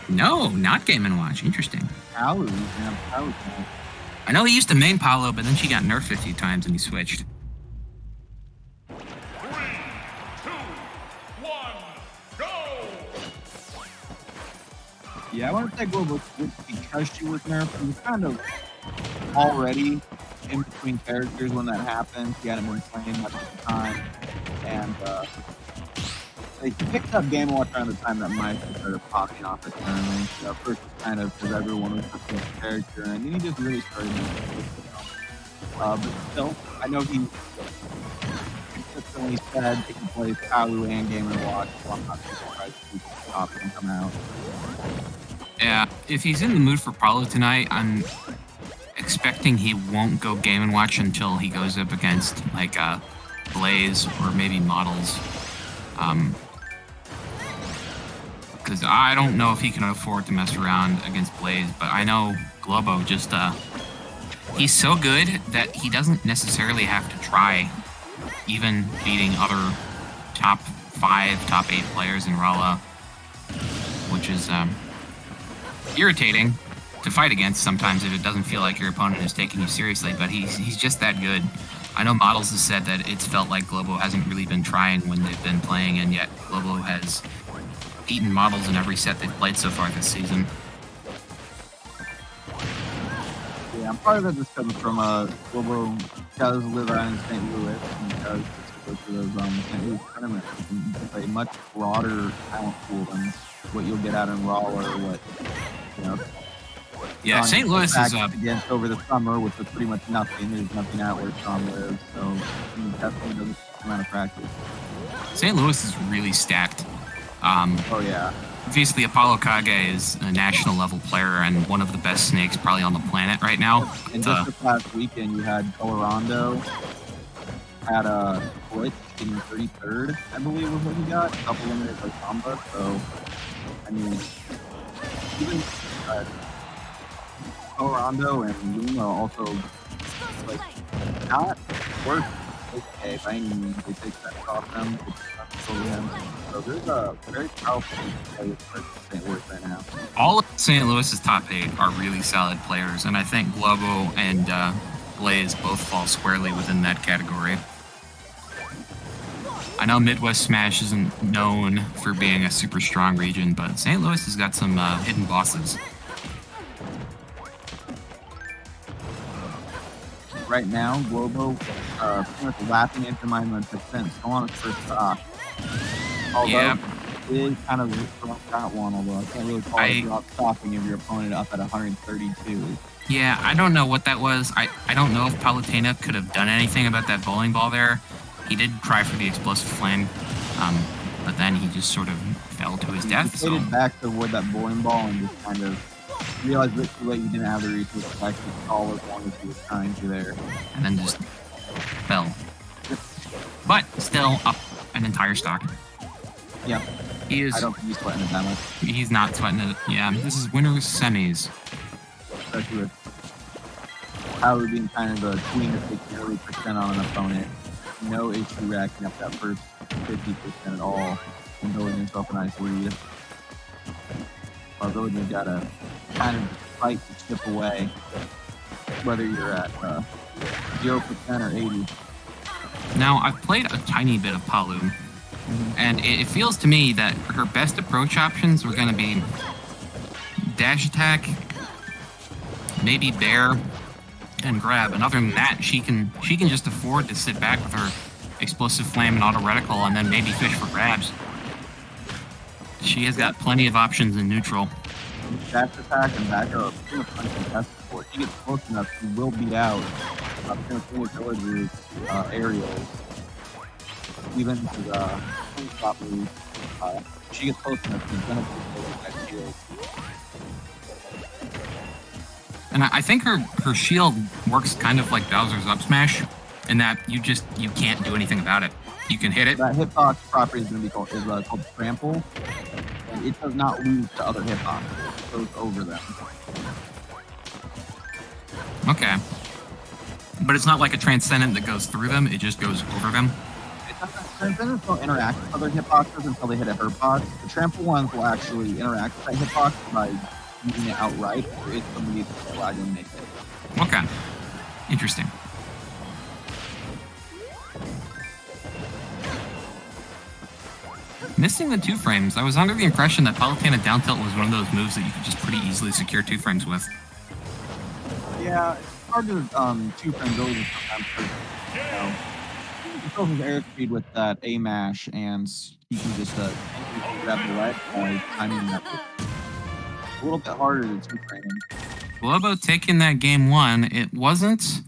No, not Game & Watch. Interesting. Palu, man. Palu's nice. I know he used to main Paolo, but then she got nerfed a few times and he switched. 3, 2, 1, go! Yeah, I want to say Globo switched because she was nerfed. She was kind of already in between characters when that happened. She hadn't been playing much at the time. And they picked up Game Watch around the time that Mike started popping off at tournaments. First was kind of because everyone was just a character, and then he just really started making it. But still, I know he consistently said he can play Palu and Game & Watch, so I'm not too surprised if he can pop and come out. Yeah, if he's in the mood for Paolo tonight, I'm expecting he won't go Game & Watch until he goes up against like Blaze or maybe Models. Because I don't know if he can afford to mess around against Blaze, but I know Globo just he's so good that he doesn't necessarily have to try even beating other top 5, top 8 players in Rolla, which is irritating to fight against sometimes if it doesn't feel like your opponent is taking you seriously, but he's just that good. I know Models has said that it's felt like Globo hasn't really been trying when they've been playing, and yet Globo has beaten Models in every set they've played so far this season. Yeah, part of it just comes from Globo does live out in St. Louis and does go to those St. Louis tournaments. You can play a much broader talent pool than what you'll get out in Rolla or what, you know. Yeah, St. Louis is against over the summer, which was pretty much nothing. There's nothing out where Sean lives, so he definitely doesn't amount of practice. St. Louis is really stacked. Oh yeah. Obviously, Apollo Kage is a national level player and one of the best snakes probably on the planet right now. And just this last weekend, you had Colorado had a Glitch getting 33rd, I believe was what he got. A couple limited by Samba, so I mean, even Colorado and Luma also like not worth okay by any means. They take that off them. So there's a very powerful player for St. Louis right now. All of St. Louis's top 8 are really solid players, and I think Globo and Blaze both fall squarely within that category. I know Midwest Smash isn't known for being a super strong region, but St. Louis has got some hidden bosses. Right now, Globo pretty much lapping into my percent still on his first stock. Although Yeah. it is kind of that one, although I can't really call it drop stopping if your opponent up at 132. Yeah, I don't know what that was. I don't know if Palutena could have done anything about that bowling ball there. He did try for the explosive flame, but then he just sort of fell to his death. He So faded back to avoid that bowling ball and just kind of realized that too late you didn't have the resources to actually call as long as he was trying to there. and then just fell. But still up an entire stock. Yeah, He is. I don't think he's sweating it that much. He's not sweating it. Yeah, this is winners semis. Especially with Power being kind of the queen of taking 30% on an opponent. No issue racking up that first 50% at all and building yourself a nice lead. While Villager's got to kind of fight to chip away, whether you're at 0% or 80. Now, I've played a tiny bit of Palu, and it feels to me that her best approach options are going to be dash attack, maybe bear, and grab. And other than that, she can just afford to sit back with her explosive flame and auto reticle, and then maybe fish for grabs. She has got plenty of options in neutral. Dash attack and back are pretty much uncontested for. If she gets close enough, she will beat out Villager's aerials. Even to the slingshot move, if she gets close enough, she's gonna be that shield. And I think her shield works kind of like Bowser's up smash, in that you can't do anything about it. You can hit it. That hitbox property is going to be called trample, and it does not lose to other hitboxes. It goes over them. Okay. But it's not like a transcendent that goes through them, it just goes over them. Transcendents don't interact with other hitboxes until they hit a hitbox. The trample ones will actually interact with that hitbox by using it outright, or if somebody flag when they hit it. Okay. Interesting. Missing the 2 frames, I was under the impression that Palutena down tilt was one of those moves that you could just pretty easily secure 2 frames with. Yeah, it's hard to 2-frame building sometimes because, he fills his airspeed with that A mash, and he can just grab the right by timing that. A little bit harder to 2-frame. Well, about taking that game 1, it wasn't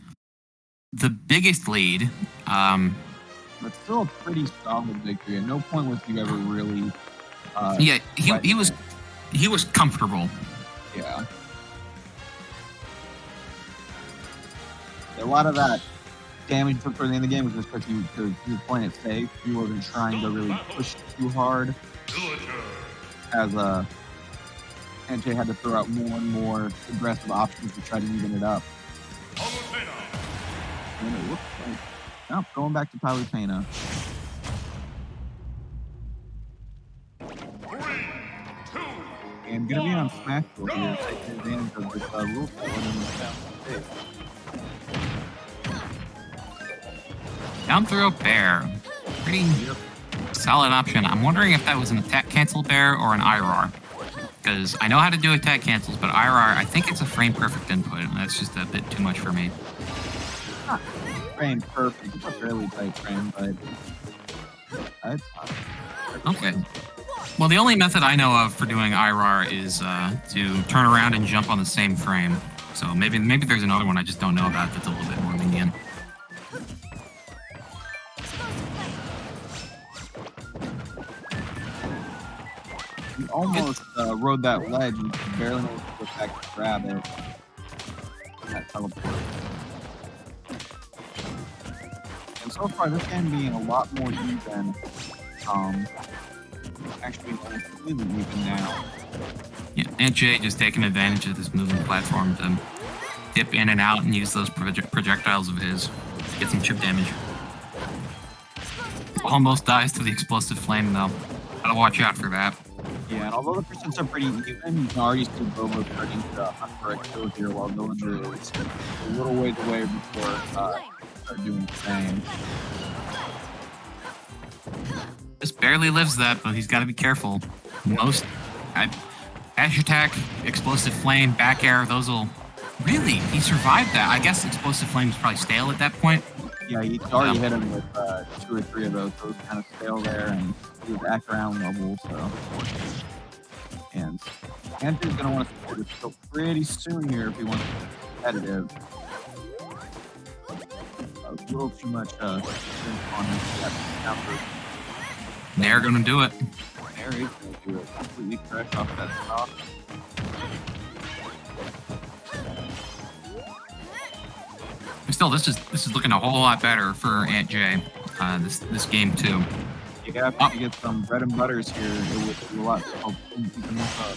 the biggest lead. But still a pretty solid victory. At no point was he ever really. Yeah, he was comfortable. Yeah. A lot of that damage he took for the end of the game was just because he was playing it safe. He wasn't trying to really push too hard. As NJ had to throw out more and more aggressive options to try to even it up. And it looks like, nope, going back to Palutena. 3, 2, And gonna be on Smashville here, taking advantage of this rule set in the stage. Down throw bear. Pretty solid option. I'm wondering if that was an attack cancel bear or an IRR. Because I know how to do attack cancels, but IRR, I think it's a frame perfect input, and that's just a bit too much for me. Frame perfect. It's a fairly tight frame, but it's fine. Okay. Well, the only method I know of for doing IRR is to turn around and jump on the same frame. So maybe there's another one I just don't know about that's a little bit more lenient. He almost rode that ledge and barely managed to get back to grab it. That teleport. And so far, this game being a lot more even. Actually, it's completely even now. Yeah, Aunt Jay just taking advantage of this moving platform to dip in and out and use those projectiles of his to get some chip damage. Almost dies to the explosive flame, though. Gotta watch out for that. Yeah, and although the percents are pretty even, you can already see Bobo starting to hunt for a kill here while Villager is a little ways away before start doing the same. Just barely lives that, but he's got to be careful. Dash attack, explosive flame, back air, those will... Really? He survived that. I guess explosive flame is probably stale at that point. Yeah, he's already hit him with 2 or 3 of those, so it's kind of stale there, and he was at ground level, so... And Andrew's going to want to support this kill pretty soon here if he wants to be competitive. A little too much on him. They're going to do it. There is going to do it. Completely fresh off that stop. But still, this is looking a whole lot better for Aunt Jay. This game too. Yeah, if you get some bread and butters here, it would be a lot to help keep this up.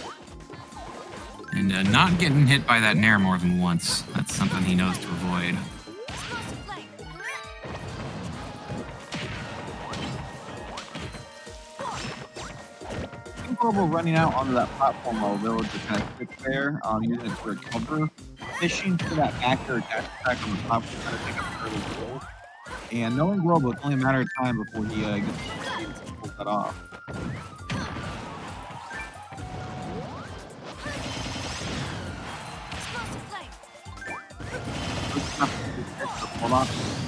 And not getting hit by that Nair more than once. That's something he knows to avoid. Global running out onto that platform while Village is kind of quick there, using it to recover. Fishing for that back air dash attack on the platform, trying to take up early goal. And knowing Global, it's only a matter of time before he gets to pull that off.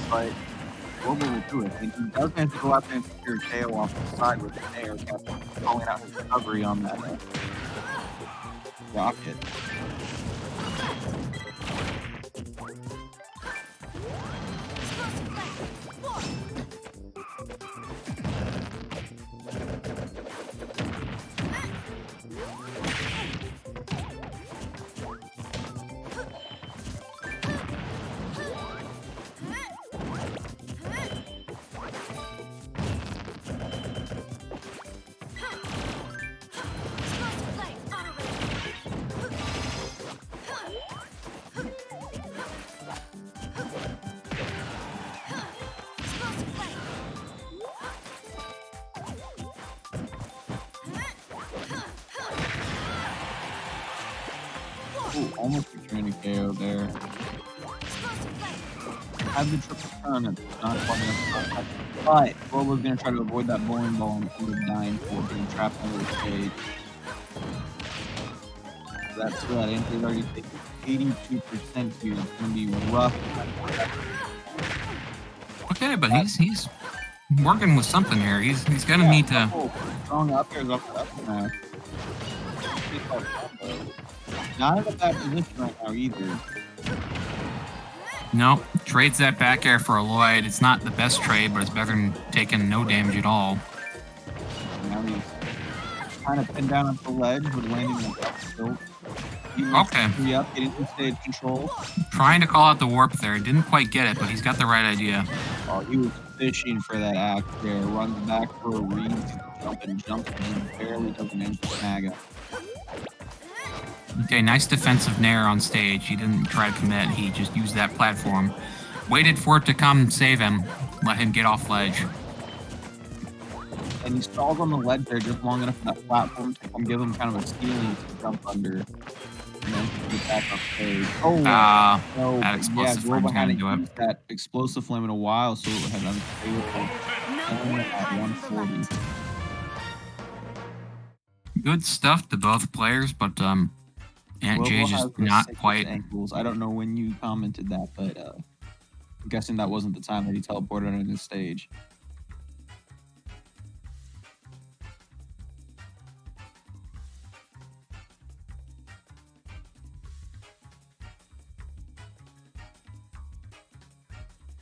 But Global will do it. And he does manage to go out there and secure KO off the side with an air, calling out his recovery on that rocket. Ooh, almost securing a KO there. Had the triple turn, it's not quite enough. But Rolla's going to try to avoid that bowling ball and end up dying for being trapped under the stage. That's right, Anthony's already taken 82% here. It's going to be rough. Okay, but he's working with something here. He's going to need to... Strong up here is off the up smash. Not in a bad position right now either. No, trades that back air for a Lloyd. It's not the best trade, but it's better than taking no damage at all. Now he's kind of pinned down at the ledge, but landing on the up tilt. Okay. Up, getting some stage control. Trying to call out the warp there. Didn't quite get it, but he's got the right idea. Oh, he was fishing for that act there. Runs back for a read, jumps in, barely doesn't enter Naga. Okay, nice defensive Nair on stage. He didn't try to commit. He just used that platform. Waited for it to come save him. Let him get off ledge. And he stalls on the ledge there just long enough for that platform to come give him kind of a ceiling to jump under. And then get back up stage. Oh, no. That explosive Global flame's gonna hadn't do it. used that explosive flame in a while, so it had unstable. Only at 140. Good stuff to both players, but Aunt J Global just has the not sickest quite. ankles. I don't know when you commented that, but I'm guessing that wasn't the time that he teleported on the stage.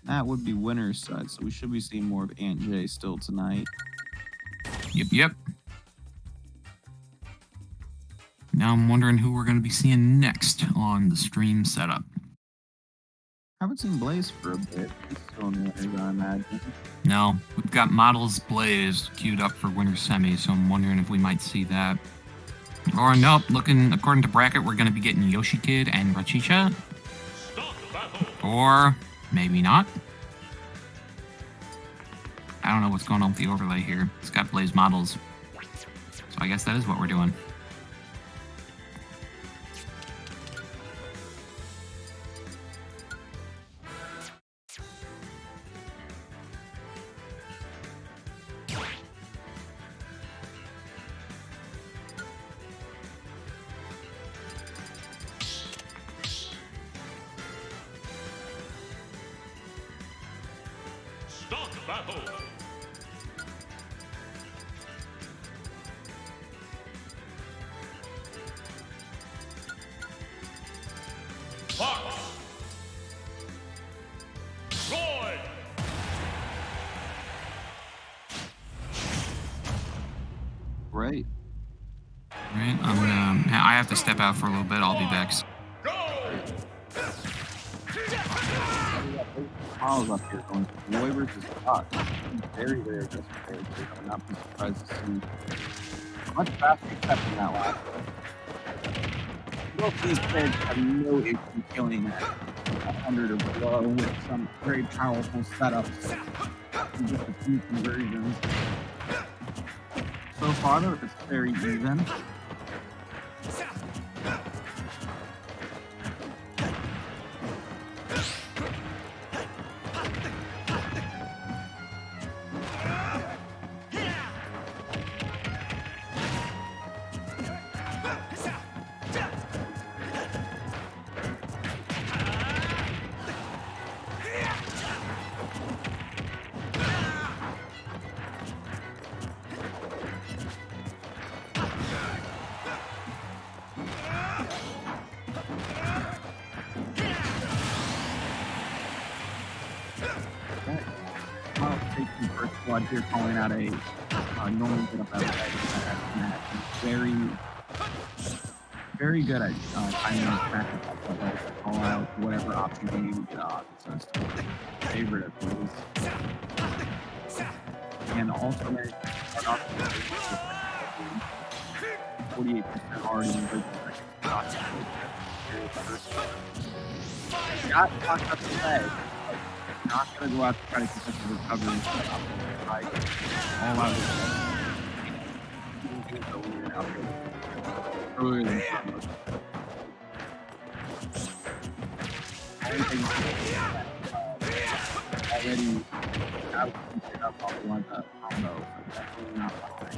That would be winner's side, so we should be seeing more of Aunt J still tonight. Yep. Now I'm wondering who we're going to be seeing next on the stream setup. Haven't seen Blaze for a bit. He's still in winners, I imagine. No, we've got Models Blaze queued up for winter semi, so I'm wondering if we might see that. Or nope, looking according to bracket, we're going to be getting Yoshi Kid and Rachicha. Or maybe not. I don't know what's going on with the overlay here. It's got Blaze Models. So I guess that is what we're doing. Start battle. Fox. Roy. Great. Right, I have to step out for a little bit. I'll be back. Go. Miles up here going Roy versus Fox. Very, very aggressive character. I would not be surprised to see much faster step in that last one. Both these kids have no issue killing at 100 or below with some very powerful setups and just a few conversions. So far, though, it's very even. Well, taking first blood here, calling out a normal bit of that. Very, very good at timing and practice to call out whatever option you need to get off. So it's my favorite of these. And also managed to start off with 48% already in the got knocked out the leg. Not gonna go out to try to get the recovery. Like all out of earlier than already out up off one combo, so definitely not behind.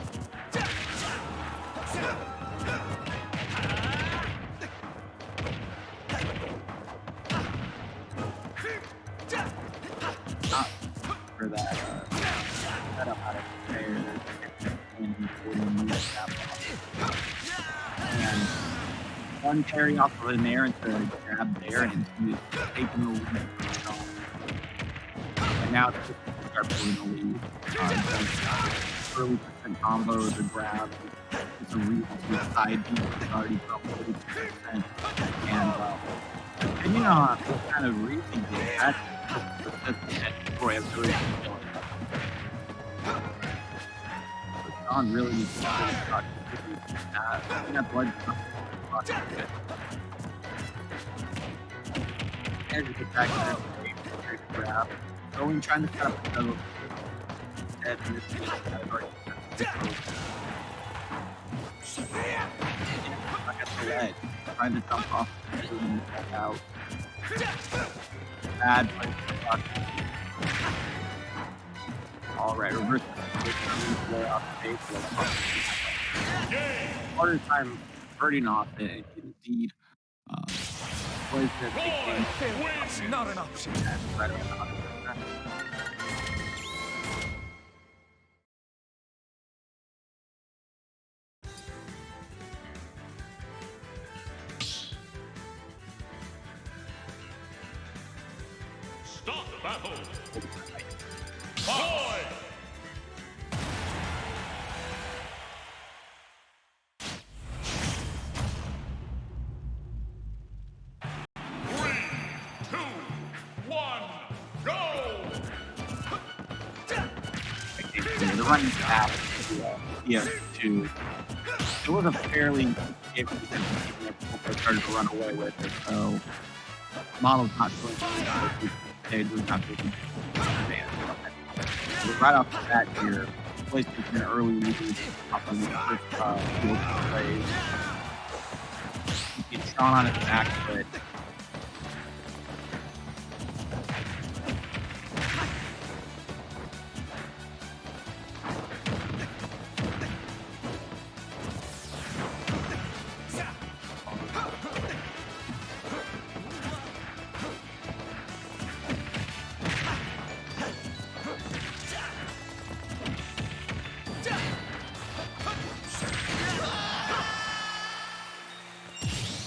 For that setup out of there and one carry off of an air into a grab there and he's taking the lead. And now it's just start pulling the lead. Early percent combo, the grab, it's a real side beat, it's already about 42%. And depending on what kind of read he did, that's John really needs to talk that blood and just attack grab. Going trying to cut up the middle and this category. Back at the ledge, trying to jump off and back out. Bad place to talk. Alright, reverse way off the base. Harder time hurting off it, and indeed plays the big game. It's not an option. Right around 100%. Start the battle. Fight! The running back PS2. It was a fairly given that people started to run away with it, so model's not going to be not taking advantage of it. But right off the bat here, PlayStation an early lead off on the first field plays. He gets Sean on his back foot.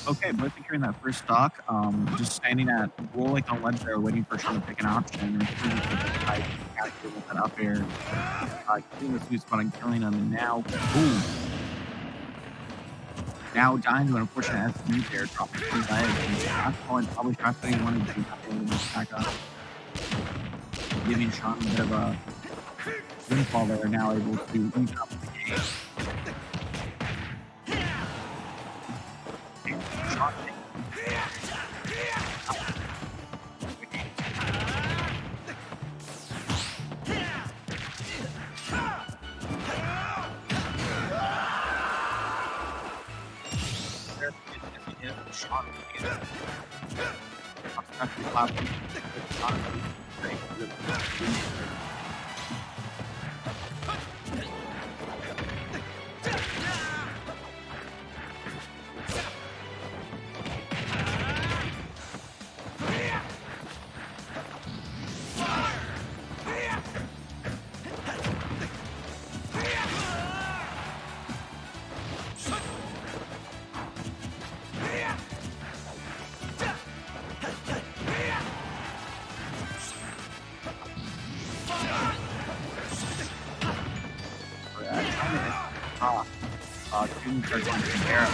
Okay, both securing that first stock. Just standing at rolling on ledge there, waiting for Sean to pick an option. Or capture with that up air. Getting the sweet spot and killing him, and now, boom. Now dying to an unfortunate SSBU there, dropping the ledge. And that's probably shots that he wanted to do back up. Giving Sean a bit of a windfall there, now able to even up the game. Sean platform. It's honestly great for the- Students are going to compare a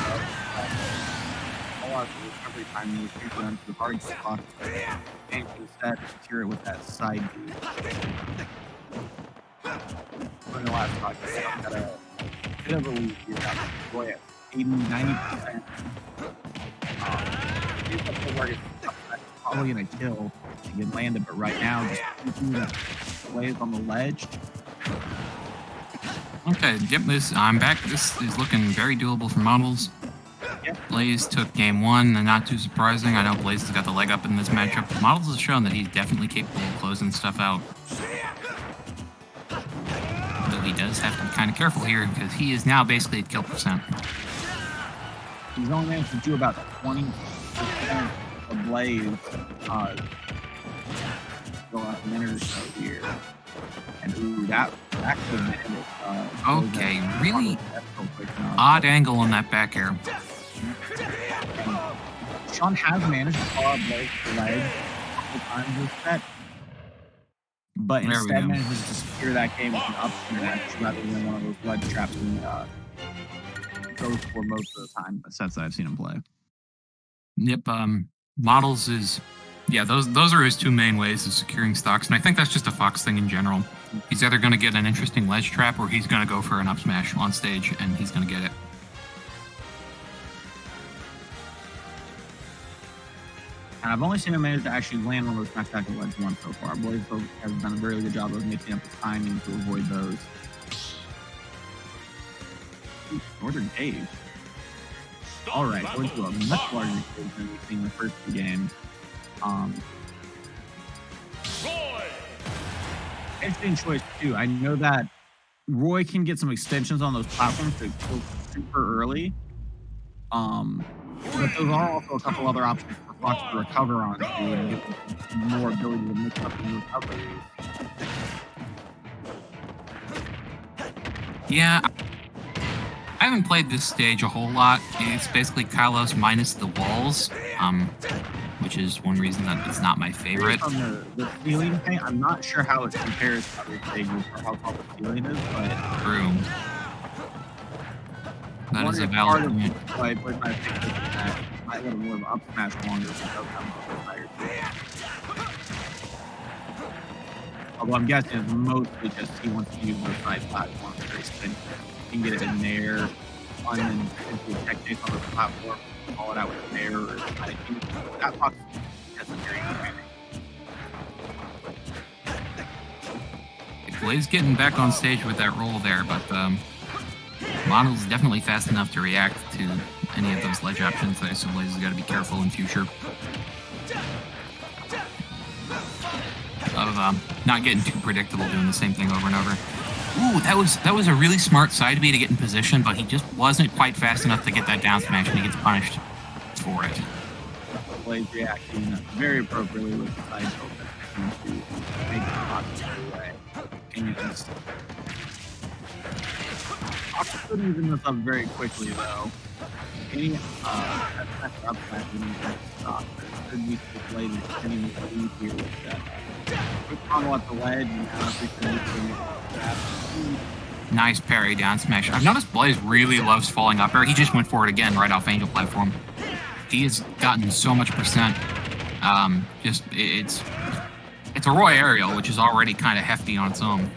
lot of the recovery time you use them to the hard spot and instead secure it with that side B. For the last podcast, I've got a bit of a lead here. Boy, at 80-90%. Seems like the word is probably going to kill to get landed, but right now, just keeping that plays on the ledge. Okay, yep, I'm back. This is looking very doable for Models. Yep. Blaze took game one, and not too surprising. I know Blaze has got the leg up in this matchup. But Models has shown that he's definitely capable of closing stuff out. Though he does have to be kind of careful here, because he is now basically at kill percent. He's only managed to do about 20% of Blaze go out a minute or so here. And ooh, that could have been it. Okay, really odd angle on that back air. Sean has managed to follow Blaze to the leg a couple times this set, but There we instead go. manages to secure that game with an up smash rather than one of those ledge traps he goes for most of the time sets that I've seen him play. Yep, Models is... Yeah, those are his two main ways of securing stocks, and I think that's just a Fox thing in general. He's either going to get an interesting ledge trap, or he's going to go for an up smash on stage, and he's going to get it. And I've only seen him manage to actually land one of those smash tackle ledge once so far. Blaze has done a very good job of mixing up his timing to avoid those. Ooh, Northern Cave. All right, going to a much larger cave than we've seen in the first two games. Interesting choice too. I know that Roy can get some extensions on those platforms to go super early. But those are also a couple other options for Fox to recover on too and get more ability to mix up in recoveries. Yeah, I haven't played this stage a whole lot. It's basically Kalos minus the walls, which is one reason that it's not my favorite. On the ceiling thing, I'm not sure how it compares to other stages or how tall the ceiling is, but True. That is a valid point. Why I played my pick that might let him live up smash longer because it does have a higher Although I'm guessing it's mostly just he wants to use those side platforms for extension. He can get it in there, on and into techniques on the platform, call it out with an air, or I think that Fox has a very good advantage. Blaze getting back on stage with that roll there, but Model's definitely fast enough to react to any of those ledge options, so Blaze has got to be careful in future of not getting too predictable, doing the same thing over and over. Ooh, that was a really smart side B to get in position, but he just wasn't quite fast enough to get that down smash, and he gets punished for it. Blaze reacting very appropriately with the side tilt to make the Fox go away. And Fox could even this up very quickly though. Any up smash wouldn't stop. Could be the Blaze extending the lead here with that. Quick combo at the ledge and now Nice parry down smash. I've noticed Blaze really loves falling up air. He just went for it again right off Angel platform. He has gotten so much percent. It's a Roy aerial, which is already kind of hefty on its own.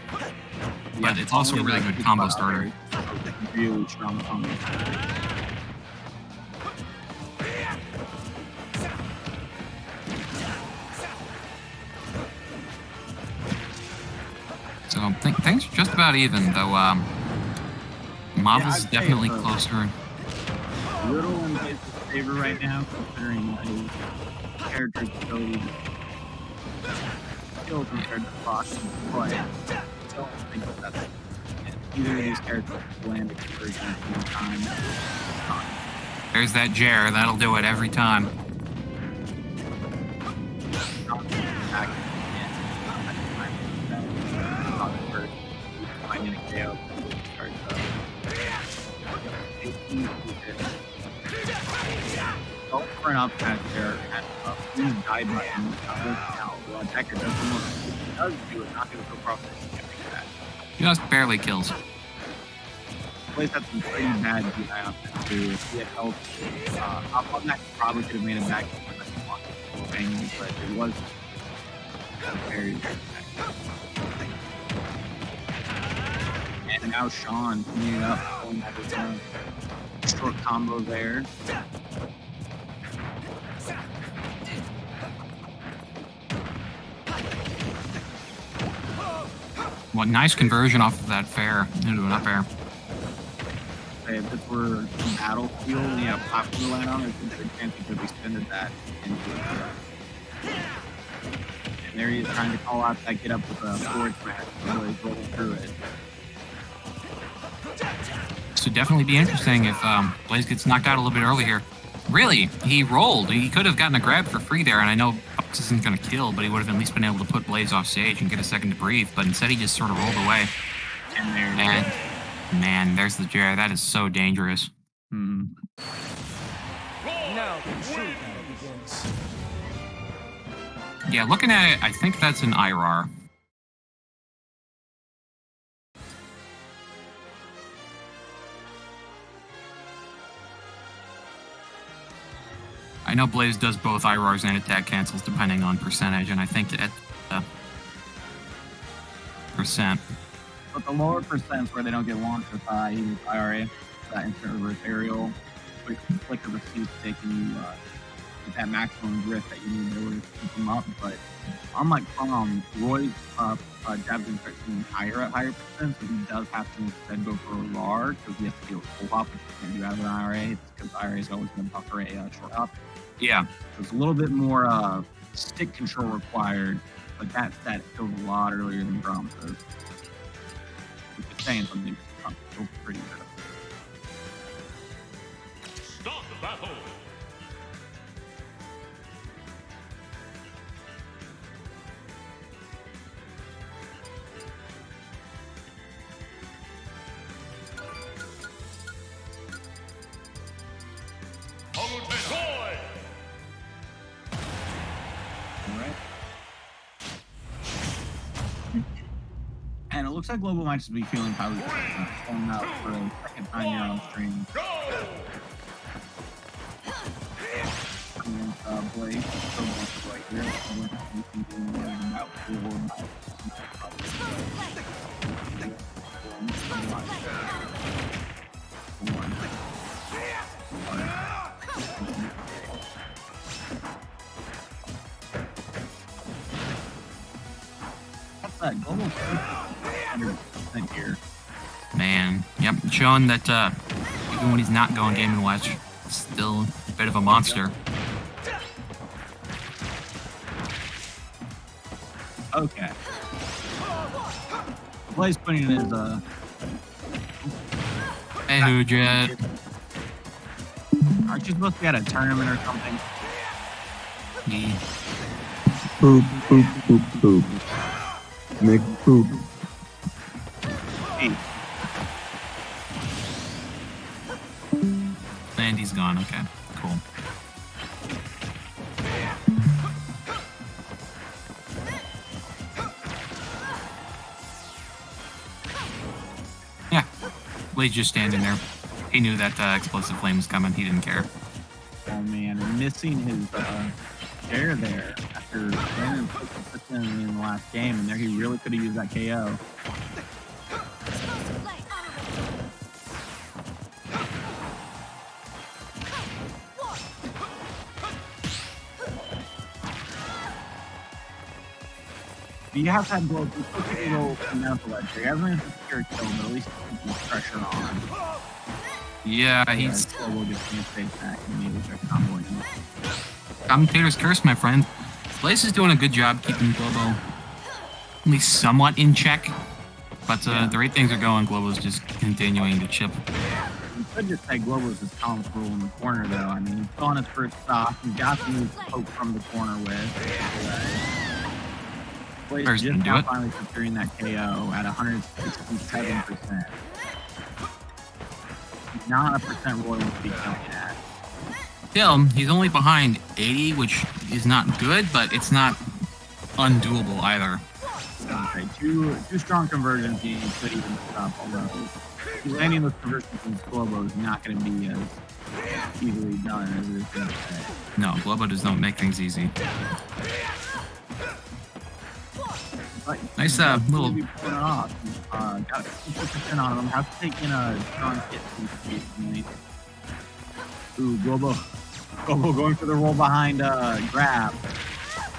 But it's also a really good combo starter. Really strong combo. So things are just about even, though Model's I'd say definitely it's a closer. Little in Blaze's favor right now, considering his character's ability to kills compared to Fox, but I don't think that that's either of these characters land a conversion at the same time. There's that Jer. That'll do it every time. Don't run up at there and please die by him. Now, the attacker does do it, not going to go across it. Just barely kills. Plays had some pretty bad DI on that too. If he had helped, up on that, probably could have made it back angles, but it was very, very bad. And now Sean cleaning it up, pulling out his own short combo there. What nice conversion off of that fair into an up air. If this were a battlefield and you have platform to land on, there's a good chance he could have extended that into it. And there he is trying to call out that get up with a forward smash, so he's rolling through it. This would definitely be interesting if Blaze gets knocked out a little bit early here. Really, he rolled. He could have gotten a grab for free there, and I know Bucks isn't going to kill, but he would have at least been able to put Blaze off stage and get a second to breathe, but instead he just sort of rolled away. And man, there's the Jer. That is so dangerous. Hmm. Now the true battle begins. Yeah, looking at it, I think that's an IRAR. I know Blaze does both IRARs and attack cancels depending on percentage, and I think at percent. But the lower percents where they don't get launched with he uses IRA, that instant reverse aerial, quick flick of the C stick, and you get that maximum drift that you need in order to keep them up. But unlike Roy's jabs and strikes being higher at higher percent, so he does have to instead go for a large because he has to deal with full hop, which you can't do out of an IRA. It's because IRA is always going to buffer a short hop. Yeah. There's a little bit more stick control required, but that kills a lot earlier than Braum does. Which is saying something still pretty good. Stop the battle. Boy. Alright. And it looks like Global might just be feeling probably pulling out for the second time here on stream. Against Blade. So much right here. What's that? Global 100% here. Man, yep, showing that even when he's not going Game & Watch, still a bit of a monster. Okay. Blaze putting in his Hey, Hoodjet. aren't you supposed to be at a tournament or something? Yeah. Poop, poop, poop, poop. Nick poop. Hey, And he's gone, okay, cool. Yeah, Blaze just standing there. He knew that explosive flame was coming, he didn't care. oh man, and missing his air there after Brandon put in the last game, and there he really could have used that KO. You have to have blow. You still take a little down to ledge here. He hasn't been a secure kill, but at least keep the pressure on. Yeah, he's Still will get the stage back and maybe start comboing him. commentator's curse, my friend. Blaze is doing a good job keeping Globo at least somewhat in check. But the way things are going, Globo's just continuing to chip. You could just say Globo's just calm rule in the corner, though. I mean, he's still on his first stop. He's got the move to poke from the corner with. Blaze First just can do now it. finally securing that KO at 167%. Not a percent royalty coming at. Still, he's only behind 80, which is not good, but it's not undoable either. Okay, two strong conversions he could even stop, although landing those conversions from Globo is not going to be as easily done as it is going to say. No, Globo does not make things easy. But Nice, little- Be pulling it off. Got 50% on him. Have to take in a strong hit from speed tonight. Ooh, Globo going for the roll behind grab.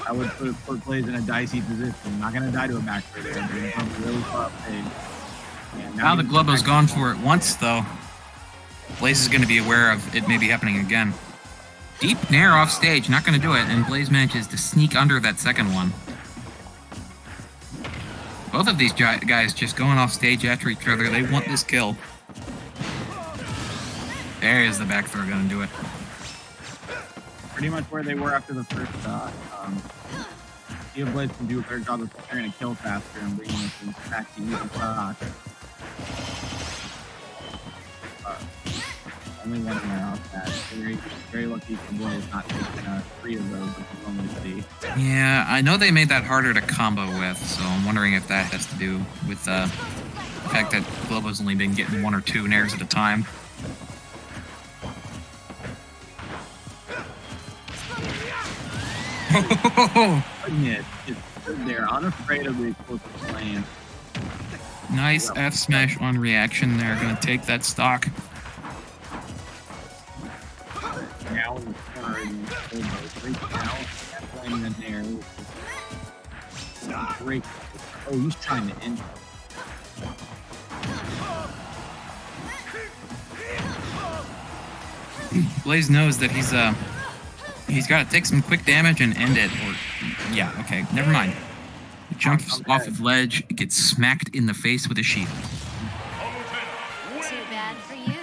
I would put Blaze in a dicey position. Not going to die to a back throw there, but he's going really far up stage. Yeah, Now the he's Globo's back- gone for it once, though. Blaze is going to be aware of it maybe happening again. Deep nair off stage, not going to do it, and Blaze manages to sneak under that second one. Both of these guys just going off stage after each other. They want this kill. There is the back throw going to do it. Pretty much where they were after the first shot. See if Blaze can do a better job of securing a kill faster and bringing this back to even shot. Only one in there off that. Very, very lucky for Blaze not taking 3 of those, which you normally see. Yeah, I know they made that harder to combo with, so I'm wondering if that has to do with the fact that Globo's only been getting 1 or 2 nairs at a time. Goodness, just stood there, unafraid of the explosive flame. Nice F smash on reaction there. Gonna take that stock. Now in the corner, and great now, landing in there. Great. Oh, he's trying to end. Blaze knows that he's got to take some quick damage and end it. Or yeah, okay, never mind. Jumps off of ledge, gets smacked in the face with a shield. Too bad for you.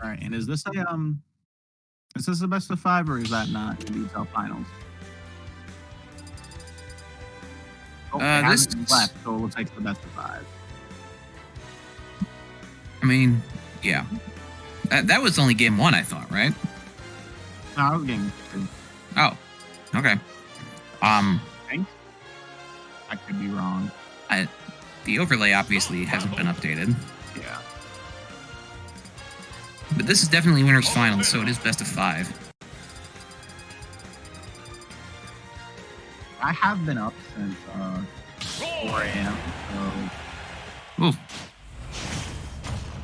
All right, and is this a best of 5 or is that not in detail finals? Oh, This left, so it looks like it's the best of 5. I mean, yeah. That was only game 1, I thought, right? No, I was getting 2. Oh, okay. Thanks. I could be wrong. The overlay obviously hasn't been updated, Yeah. but this is definitely winners finals, so it is best of 5. I have been up since 4 a.m. So Ooh,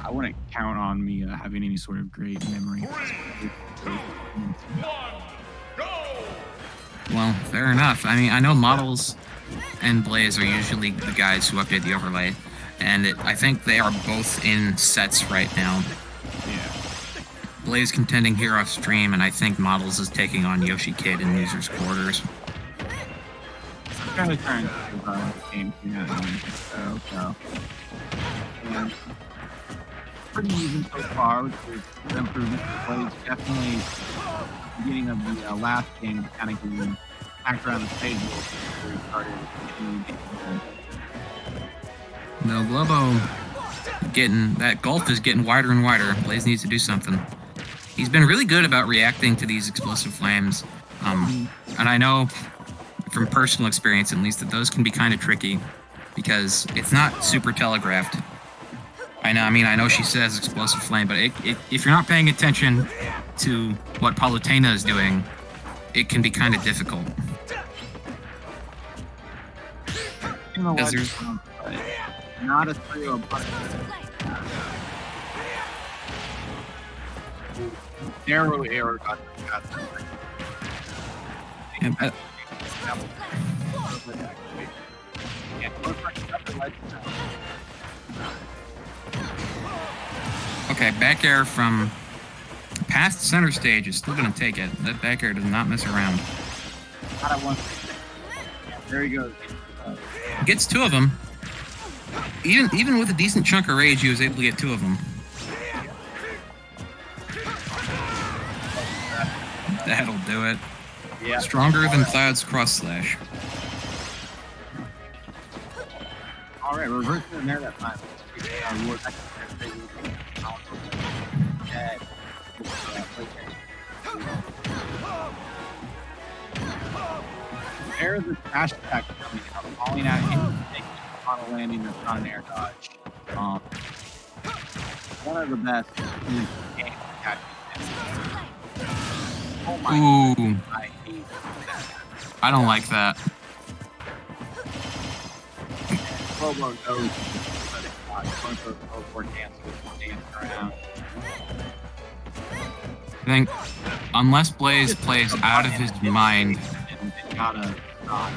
I wouldn't count on me having any sort of great memory. well, fair enough. I mean, I know Models and Blaze are usually the guys who update the overlay, and I think they are both in sets right now. Yeah. Blaze contending here off stream, and I think Models is taking on Yoshi Kid in Users Quarters. I'm kind of trying to game so and pretty even so far, which is the improvement for Blaze. Definitely beginning of the last game, kind of getting packed around the stage a little bit before we started getting No, Globo getting that gulf is getting wider and wider. Blaze needs to do something. He's been really good about reacting to these explosive flames, and I know from personal experience at least that those can be kind of tricky because it's not super telegraphed. I know she says explosive flame, but if you're not paying attention to what Palutena is doing, it can be kind of difficult. You know Because what? there's- Not a 3-0 punch. Narrow error got And, okay, back air from Past center stage is still going to take it. That back air does not mess around. Not at once. There he goes. Gets 2 of them. Even with a decent chunk of rage, he was able to get 2 of them. That'll do it. Yeah. Stronger than Cloud's cross slash. All right, reversing in there that time. There's a dash attack coming out, calling out anything on a landing that's not an air dodge. One of the best in the game attack. Oh my Ooh, God, I hate that. I don't like that. Robo knows dance around. I think unless Blaze plays out of his mind, And gotta stop.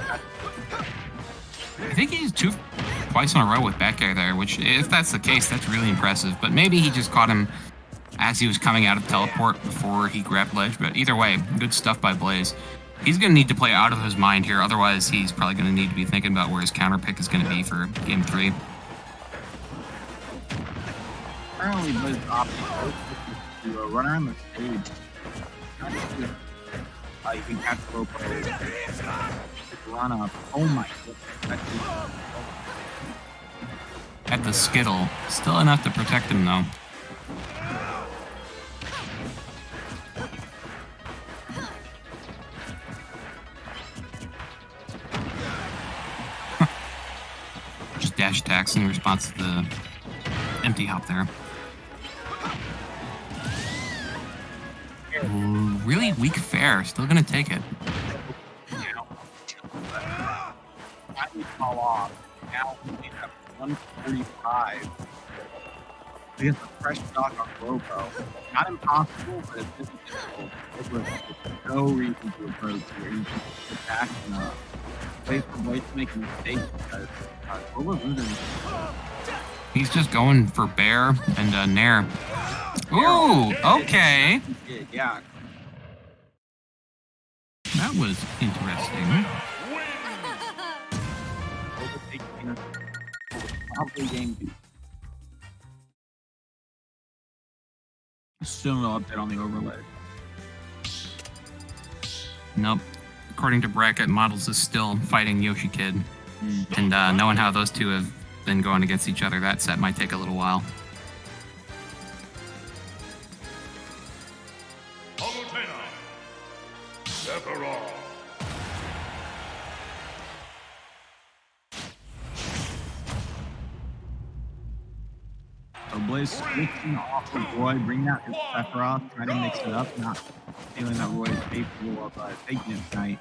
I think he's twice in a row with back air there, which if that's the case, that's really impressive. But maybe he just caught him as he was coming out of teleport before he grabbed ledge. But either way, good stuff by Blaze. He's going to need to play out of his mind here. Otherwise, he's probably going to need to be thinking about where his counter pick is going to be for game 3. Apparently, Blaze opted to run around the stage. You can catch the rope. Run up. Oh my goodness. At the Skittle. Still enough to protect him, though. Just dash attacks in response to the empty hop there. Ooh, really weak fair. Still gonna take it. That would fall off. Now we have 145. We have the fresh stock on Robo. Not impossible, but it's just difficult. There's no reason to approach here. You just sit back and wait for Blaze to make a mistake because Robo's losing. He's just going for bear and nair. Ooh, okay. Yeah. That was interesting. Overtaking probably game 2. Still no update on the overlay. Nope. According to Bracket, Models is still fighting Yoshi Kid. And knowing how those two have been going against each other, that set might take a little while. So Blaze switching off of Roy, bringing out his Sephiroth, trying to mix it up, not feeling that Roy is capable of taking it tonight.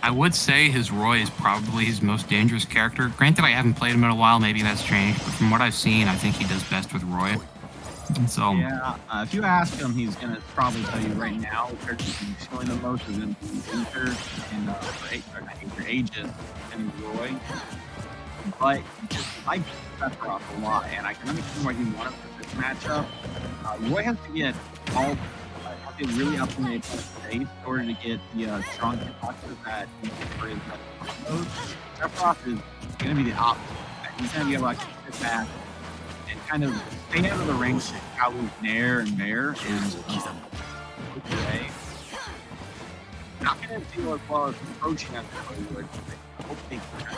I would say his Roy is probably his most dangerous character. Granted, I haven't played him in a while, maybe that's changed, but from what I've seen, I think he does best with Roy. And so, Yeah, if you ask him, he's going to probably tell you right now, the character he's showing the most is going to be Aether and Aegis and Roy. But he just likes Sephiroth a lot, and I can understand why he wanted for this matchup. Roy has to get all have to get really up in the opponent's face in order to get the strong hitboxes that he needs for his combos. Sephiroth is going to be the opposite. He's going to be able to sit back and kind of stay out of the range of how he's nair and bear and look away. Not going to deal as well as approaching as he would. I hope they can catch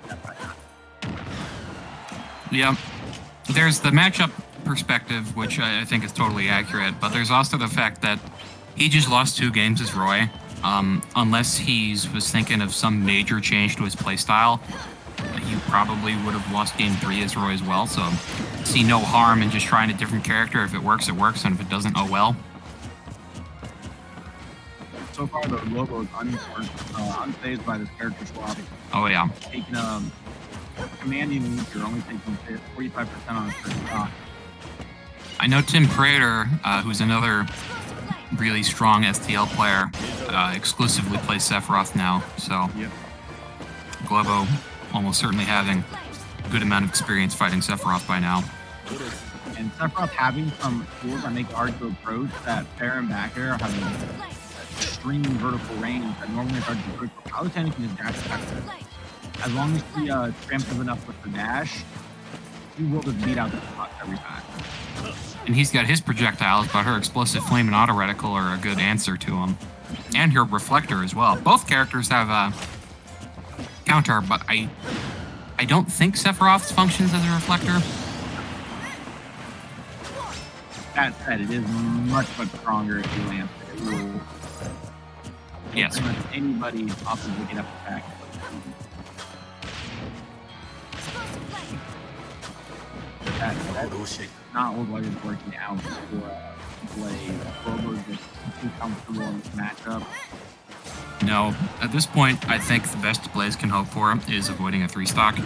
that by now. yeah. There's the matchup perspective, which I think is totally accurate, but there's also the fact that he just lost 2 games as Roy. Unless he was thinking of some major change to his playstyle, he probably would have lost game 3 as Roy as well, so see no harm in just trying a different character. If it works, it works, and if it doesn't, oh well. So far, the logo is unfazed by this character swap. Oh yeah. Taking commanding you're only taking 45% on his first shot. I know Tim Prater, who's another really strong STL player, exclusively plays Sephiroth now, so Yep. Globo almost certainly having a good amount of experience fighting Sephiroth by now. And Sephiroth having some tools that make it hard to approach, that fair and back air have an extreme vertical range that normally is hard to approach. Paladin can just dash attack. As long as she tramps enough with the dash, she will just beat out the spots every time. And he's got his projectiles, but her explosive flame and auto reticle are a good answer to him. And her reflector as well. Both characters have a counter, but I don't think Sephiroth's functions as a reflector. That said, it is much stronger if you land it. It will Yes. pretty much anybody off of looking up attack. That's not what Blade is working out for Blade. Rolla is just too comfortable in this matchup. No, at this point, I think the best Blaze can hope for is avoiding a 3-stock.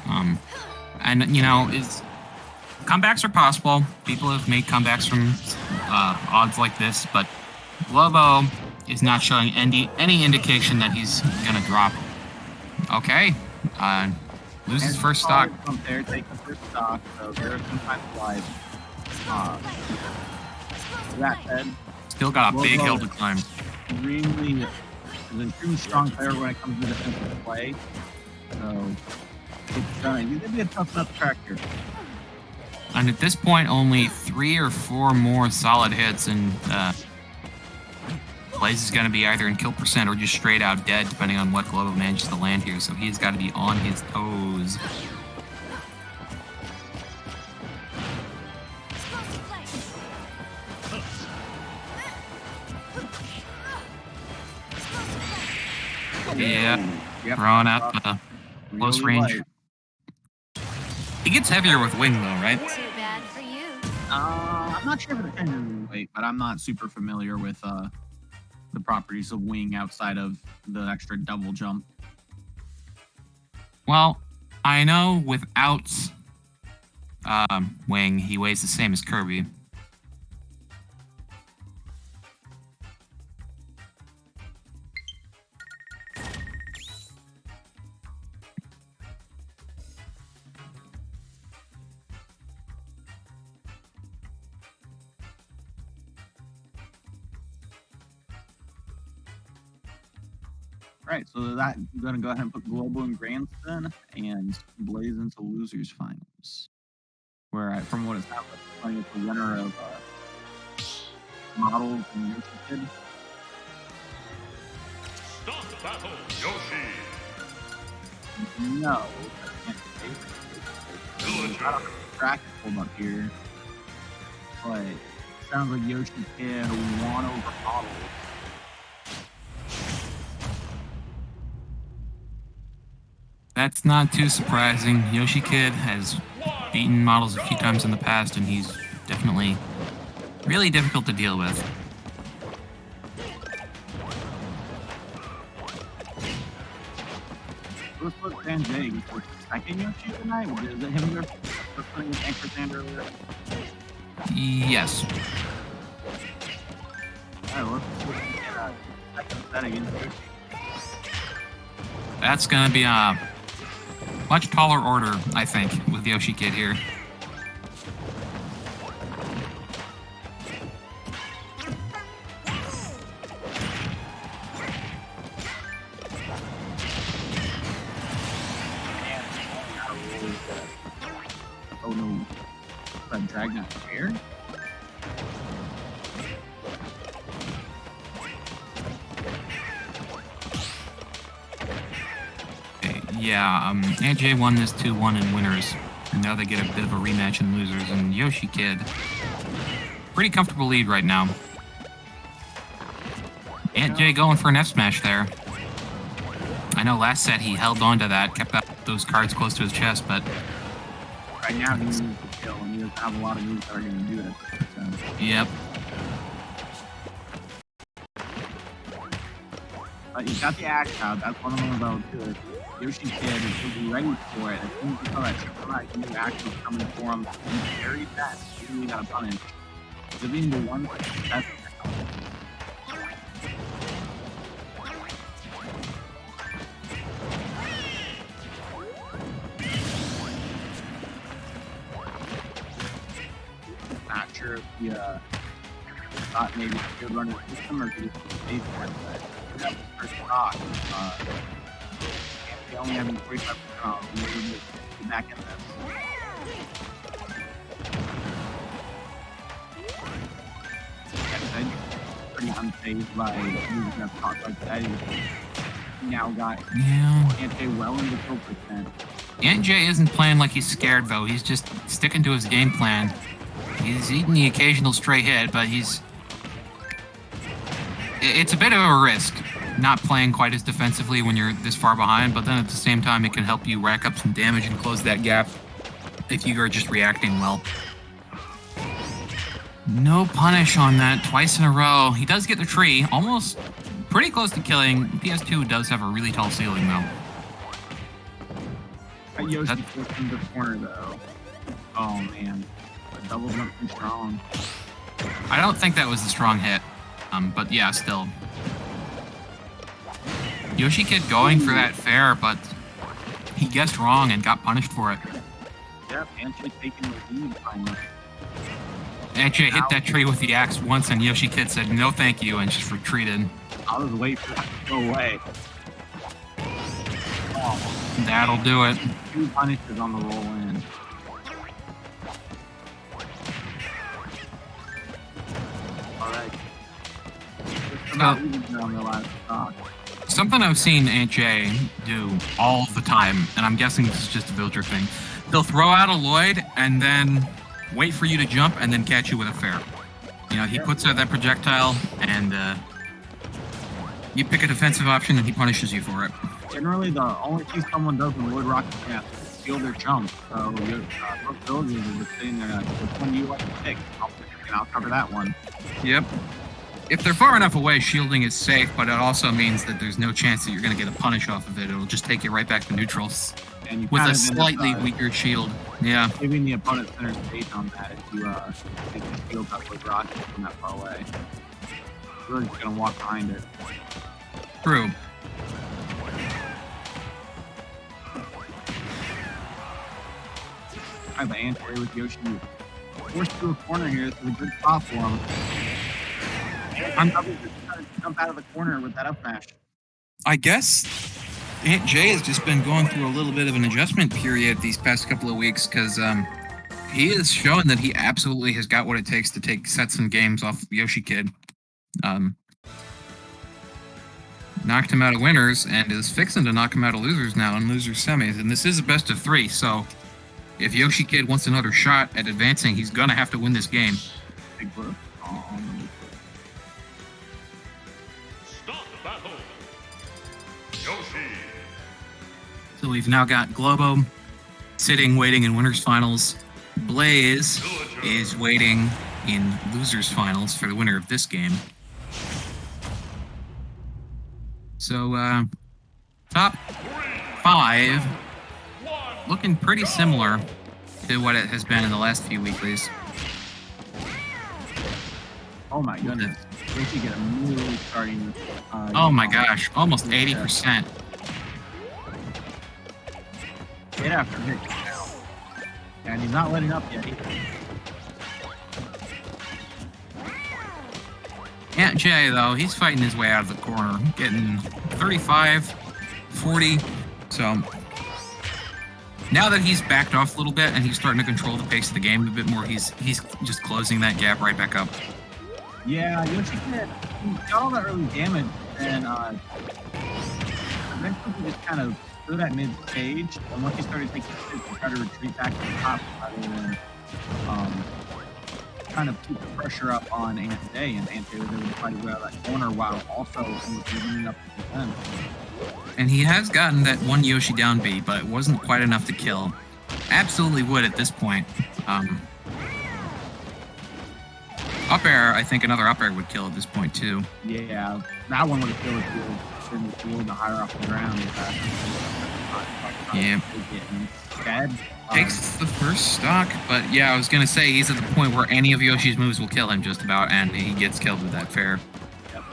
And, you know, comebacks are possible. People have made comebacks from odds like this, but Globo is not showing any indication that he's going to drop. Okay. Loses And first stock. From there, take the first stock, so there are some kind of life. That said, Still got a big hill to climb. Extremely is a extremely strong player when it comes to defensive play. So it's going to be a tough nut to crack here. And at this point, only 3 or 4 more solid hits, and Blaze is going to be either in kill percent or just straight out dead, depending on what Globo manages to land here. So he's got to be on his toes. Yeah, Yep. throwing out close Really range. light. He gets heavier with wing, though, right? Too bad for you. I'm not sure if it depends on weight, but I'm not super familiar with the properties of wing outside of the extra double jump. Well, I know without wing, he weighs the same as Kirby. Right, so that I'm gonna go ahead and put Global and Grandson and Blaze into losers finals. Where from what it sounds like, we're playing with the winner of Models and Yoshi Kid. Stop the battle, Yoshi. No, I can't say. I don't have the track pulled up here, but it sounds like Yoshi Kid won over Models. That's not too surprising. Yoshi Kid has beaten Models a few times in the past, and he's definitely really difficult to deal with. Let's look at Sanjay. Was the second Yoshi tonight? Is it him there putting his anchor sand earlier? Yes. Alright, let's look at second set against Yoshi. That's going to be a much taller order, I think, with Yoshi Kid here. Oh no. That Dragnet chair? Yeah, AJ won this 2-1 in winners. And now they get a bit of a rematch in losers, and Yoshi Kid, pretty comfortable lead right now. Aunt J going for an F smash there. I know last set he held on to that, kept those cards close to his chest, but Right now he needs to kill, and he doesn't have a lot of moves that are going to do it. So. yep. But he's got the axe out. That's one of the ones I would do. Yoshi Kid is be ready for it. As soon as you saw that triple knight, you knew axe was coming for him. He's very fast. You really got to punish. Giving the one that's not sure if he thought maybe he would run his system or if he just stayed there. But that was first stock. They only having 45% off. We need to get back in this. Like I said, pretty unfazed by using that stock like that. He now got Ante well into kill percent. NJ isn't playing like he's scared, though. He's just sticking to his game plan. He's eating the occasional stray hit, but it's a bit of a risk not playing quite as defensively when you're this far behind, but then at the same time, it can help you rack up some damage and close that gap if you are just reacting well. No punish on that twice in a row. He does get the tree, almost pretty close to killing. PS2 does have a really tall ceiling, though. Yoshi pushed in the corner, though. Oh, man. The double jump too strong. I don't think that was a strong hit, but yeah, still. Yoshi Kid going for that fair, but he guessed wrong and got punished for it. Yep, Ante taking the lead finally. Ante hit that tree with the axe once, and Yoshi Kid said no thank you and just retreated. I was waiting for that to go away. Oh, that'll do it. 2 punishes on the roll in. Alright. Just about even on the last stock. Something I've seen Aunt Jay do all the time, and I'm guessing this is just a villager thing. They'll throw out a Lloyd and then wait for you to jump and then catch you with a fair. You know, he puts out that projectile and you pick a defensive option and he punishes you for it. Generally, the only thing someone does in Wood Rocket Camp is steal their jump. So most villagers are just sitting there like, which one do you like to pick? I'll cover that one. Yep. If they're far enough away, shielding is safe, but it also means that there's no chance that you're going to get a punish off of it. It'll just take you right back to neutrals and you with a kind of slightly weaker shield. Yeah. Giving the opponent center stage on that if you take the shield up with rockets from that far away. You're just going to walk behind it. True. Alright, the Ante with Yoshi forced to a corner here. This is a good spot for him. I'm probably just trying to jump out of the corner with that up smash. I guess Aunt Jay has just been going through a little bit of an adjustment period these past couple of weeks because he is showing that he absolutely has got what it takes to take sets and games off Yoshi Kid. Knocked him out of winners and is fixing to knock him out of losers now in losers semis. And this is a best of 3, so if Yoshi Kid wants another shot at advancing, he's gonna have to win this game. Big blue. Start the battle. Yoshi. So we've now got Globo sitting, waiting in winners finals. Blaze is waiting in losers finals for the winner of this game. So, top 5 looking pretty similar to what it has been in the last few weeklies. Oh my goodness. Yoshi get immediately starting. Oh my gosh, almost 80%. Hit after hit. And he's not letting up yet either. Aunt Jay, though, he's fighting his way out of the corner, getting 35, 40. So now that he's backed off a little bit and he's starting to control the pace of the game a bit more, he's just closing that gap right back up. Yeah, Yoshi Kid, he got all that early damage, and eventually he just kind of threw that mid-stage, and once he started taking hits, he tried to retreat back to the top rather than kind of keep the pressure up on Ante, and Ante was able to fight his way out of that corner while also moving up the defense. And he has gotten that one Yoshi down B, but it wasn't quite enough to kill. Absolutely would at this point. Up air, I think another up air would kill at this point too. Yeah, that one would have killed if you didn't feel the higher off the ground. Yeah. Dead. Takes the first stock, but yeah, I was gonna say he's at the point where any of Yoshi's moves will kill him just about, and he gets killed with that fair. Yep.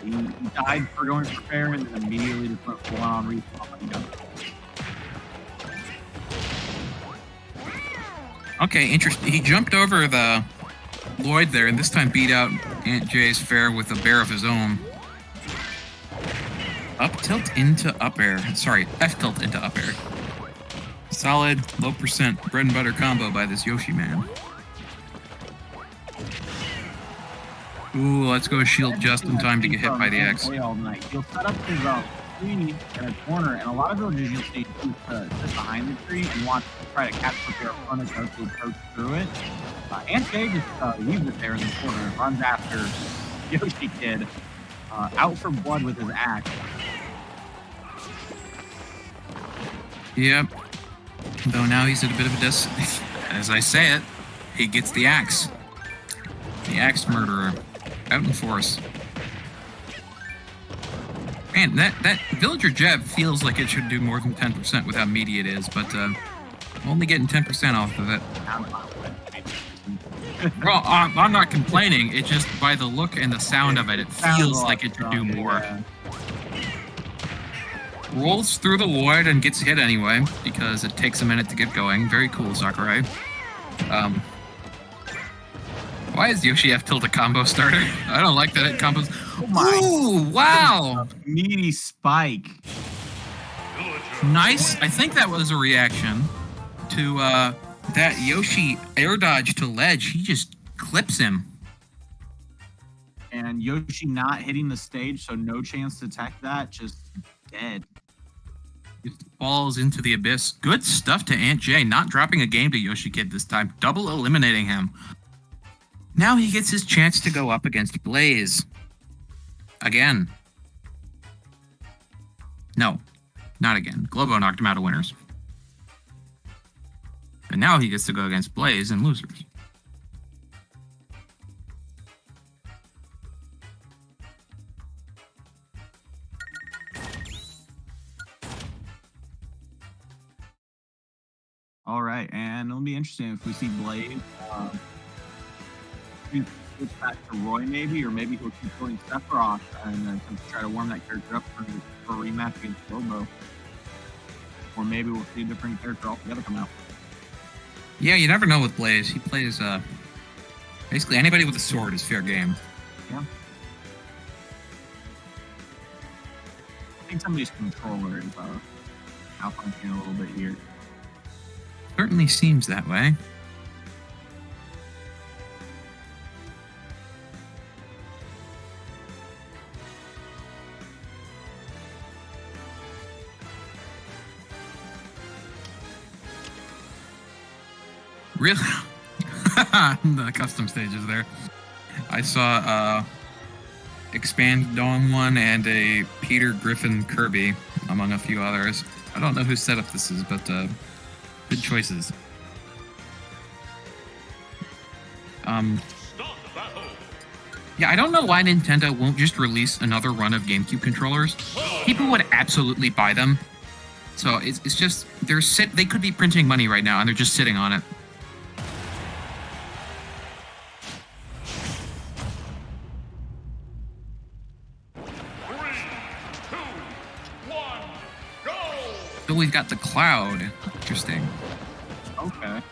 He died for going for fair, and then immediately just went full on respawn. Okay, interesting. He jumped over the Lloyd there, and this time beat out Aunt Jay's fair with a bear of his own. Up tilt into up air. Sorry, F tilt into up air. Solid, low percent bread and butter combo by this Yoshi man. Ooh, let's go shield just in time to get hit by the X. All night. He'll set up his tree in a corner, and a lot of villagers you'll see sit behind the tree and want to try to catch what their opponent does to approach through it. Aunt Jay just leaves it there in the corner and runs after Yoshi Kid, out for blood with his axe. Yep. Though now he's at a bit of a as I say it, he gets the axe. The axe murderer. Out in force. Man, that villager jab feels like it should do more than 10% with how meaty it is, but only getting 10% off of it. Well, I'm not complaining. It just, by the look and the sound of it, it feels like it should do more. Yeah. Rolls through the void and gets hit anyway, because it takes a minute to get going. Very cool, Sakurai. Why is Yoshi F tilt a combo starter? I don't like that it combos. Oh my. Ooh, wow! Meaty spike. Nice. I think that was a reaction to that Yoshi air dodge to ledge. He just clips him. And Yoshi not hitting the stage, so no chance to tech that, just dead. Just falls into the abyss. Good stuff to Aunt Jay, not dropping a game to Yoshi Kid this time. Double eliminating him. Now he gets his chance to go up against Blaze. Again. No, not again. Globo knocked him out of winners. And now he gets to go against Blaze and losers. All right, and it'll be interesting if we see Blade switch back to Roy maybe, or maybe he'll keep going Sephiroth and try to warm that character up for a rematch against Robo. Or maybe we'll see a different character altogether come out. Yeah, you never know with Blaze. He plays, basically anybody with a sword is fair game. Yeah. I think somebody's controller is malfunctioning a little bit here. Certainly seems that way. Really? The custom stages there. I saw Expand Dawn one and a Peter Griffin Kirby, among a few others. I don't know whose setup this is, but good choices. Yeah, I don't know why Nintendo won't just release another run of GameCube controllers. People would absolutely buy them. So it's just they could be printing money right now and they're just sitting on it. So we've got the cloud. Interesting. Okay.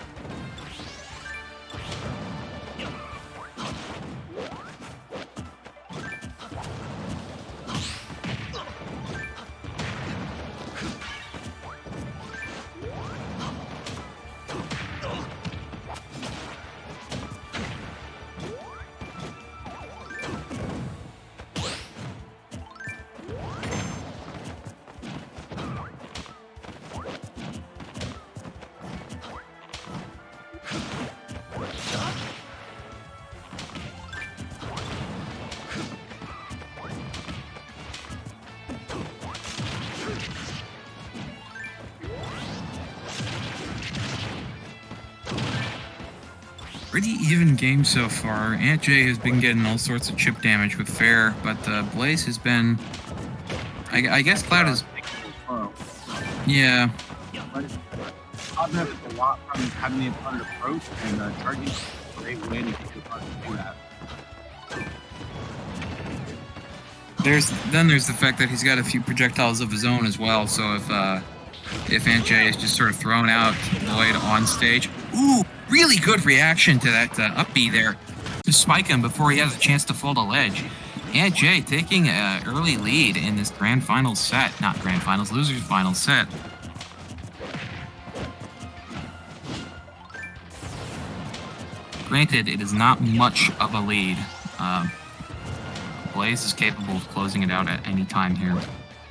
Pretty even game so far. Aunt Jay has been getting all sorts of chip damage with Fair, but Blaze has been... I guess Cloud is... Yeah. But I'll benefit a lot from having the opponent approach, and charging is a great way to get your opponent to do that. There's the fact that he's got a few projectiles of his own as well, so if Aunt Jay is just sort of thrown out Lloyd on stage... Ooh! really good reaction to that up B there to spike him before he has a chance to fall to ledge. And Jay taking an early lead in this grand finals set. Not grand finals, losers finals set. Granted, it is not much of a lead. Blaze is capable of closing it out at any time here.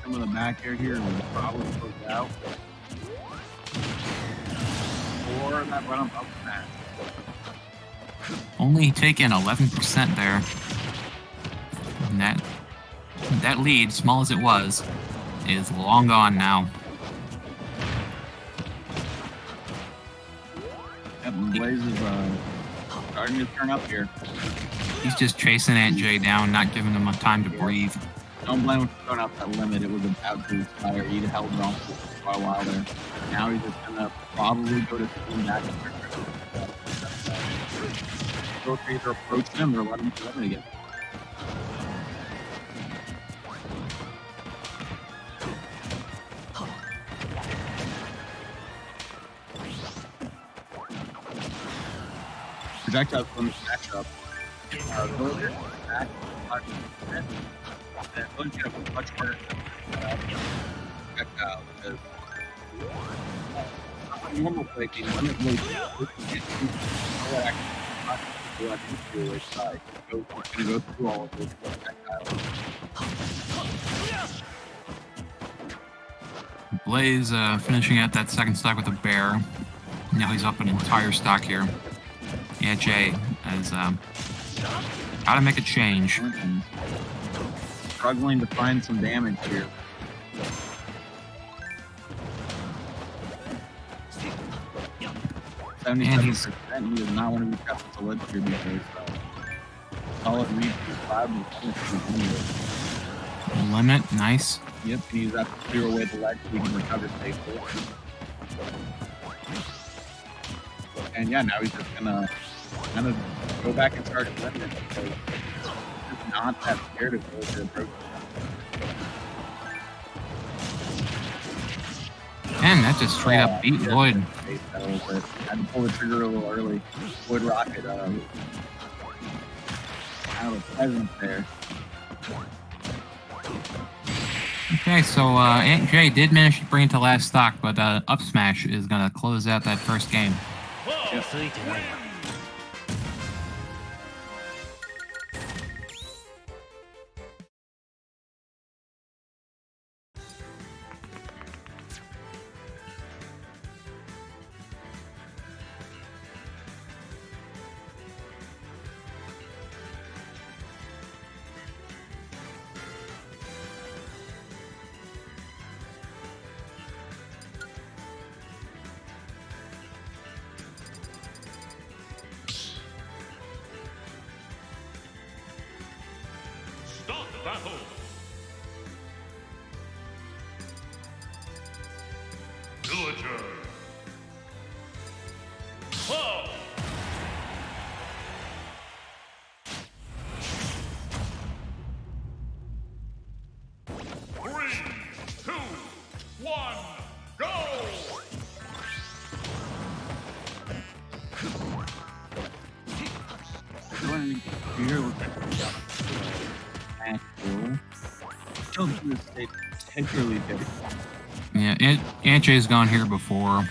Some of the back air here will probably close out. Or that run up smash. Only taking 11% there. And that lead, small as it was, is long gone now. Yep, Blaze is starting to turn up here. He's just chasing Aunt Jay down, not giving him a time to breathe. Don't blame him for throwing out that limit. It was about to expire. He'd held it on for a while there. Now he's just gonna probably go to spin back. Go either approach him or let him to limit again. Projectiles from the matchup. Villager back, and Villager have a much harder projectile because normal play team limit really which side going to go through all of those projectiles. Blaze finishing out that second stock with a bear. Now he's up an entire stock here. Yeah, Jay has got to make a change. Struggling to find some damage here. And 77%, he does not want to be kept to ledge here because solid read for 5 anyway. Limit, nice. Yep, and he's got to clear away the ledge so he can recover safely. And yeah, now he's just gonna kind of go back and start limit because he's not that scared of those approach. And that just straight up beat Lloyd. Had to pull the trigger a little early. Wood rocket, kind of a presence there. Okay, so Aunt Jay did manage to bring it to last stock, but up smash is gonna close out that first game. Start battle. Villager. Whoa. 3, 2, 1, go! Here we're still to this state particularly difficult. Yeah, Aunt Jay's gone here before.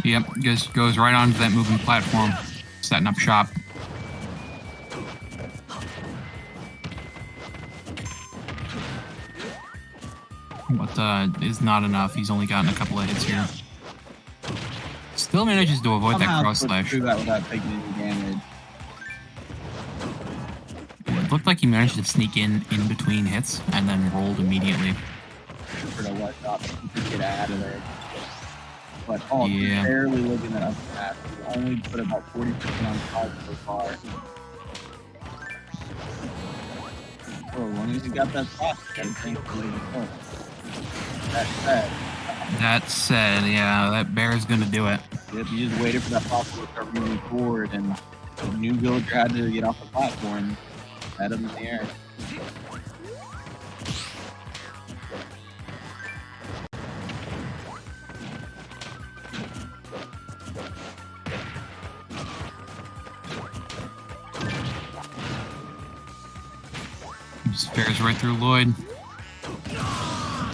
Yep, just goes right onto that moving platform, setting up shop. But is not enough. He's only gotten a couple of hits here. Still manages to avoid that cross slash. Through that without taking any damage. It looked like he managed to sneak in between hits and then rolled immediately. For the let up to get out of there. But Yeah. barely looking at up pass. He's only put about 40% on top so far. So as long as you got that spot, you gotta think the way to go. That said, yeah, that bear's gonna do it. Yep, you just waited for that platform to start moving forward, and the new villager had to get off the platform, had him in the air. Spares right through Lloyd.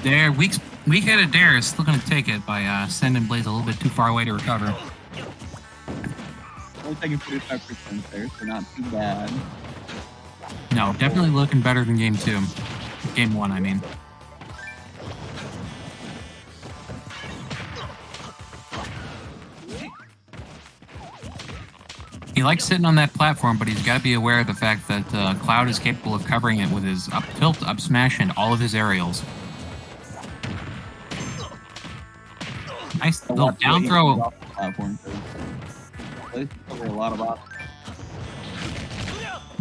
There, weak-headed Dare is still going to take it by sending Blaze a little bit too far away to recover. Only taking 45% there, so not too bad. No, definitely looking better than game 2. Game 1, I mean. He likes sitting on that platform, but he's got to be aware of the fact that Cloud is capable of covering it with his up tilt, up smash, and all of his aerials. Nice little down throw.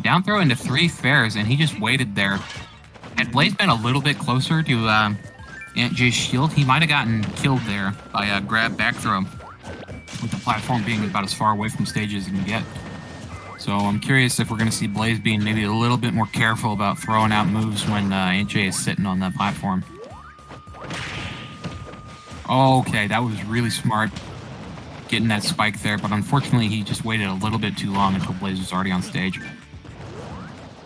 Down throw into 3 fairs, and he just waited there. Had Blaze been a little bit closer to Aunt J's shield, he might have gotten killed there by a grab back throw, with the platform being about as far away from stage as you can get. So I'm curious if we're going to see Blaze being maybe a little bit more careful about throwing out moves when Aunt J is sitting on that platform. Okay, that was really smart, getting that spike there, but unfortunately he just waited a little bit too long until Blaze was already on stage.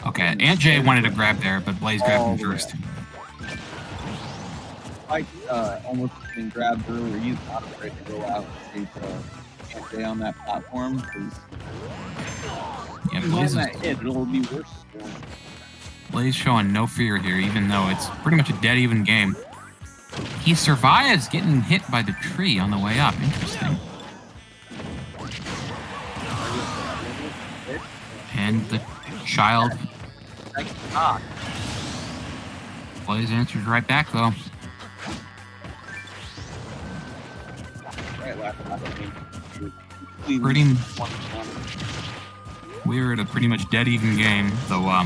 Okay, Aunt J wanted to grab there, but Blaze grabbed him first. Spike almost been grabbed earlier. He's not afraid to go out and take Aunt J on that platform, because yeah, Blaze that hit, it'll be worse for him. Blaze showing no fear here, even though it's pretty much a dead even game. He survives getting hit by the tree on the way up. Interesting. And the child. Blaze answers right back, though. We're at a pretty much dead even game, though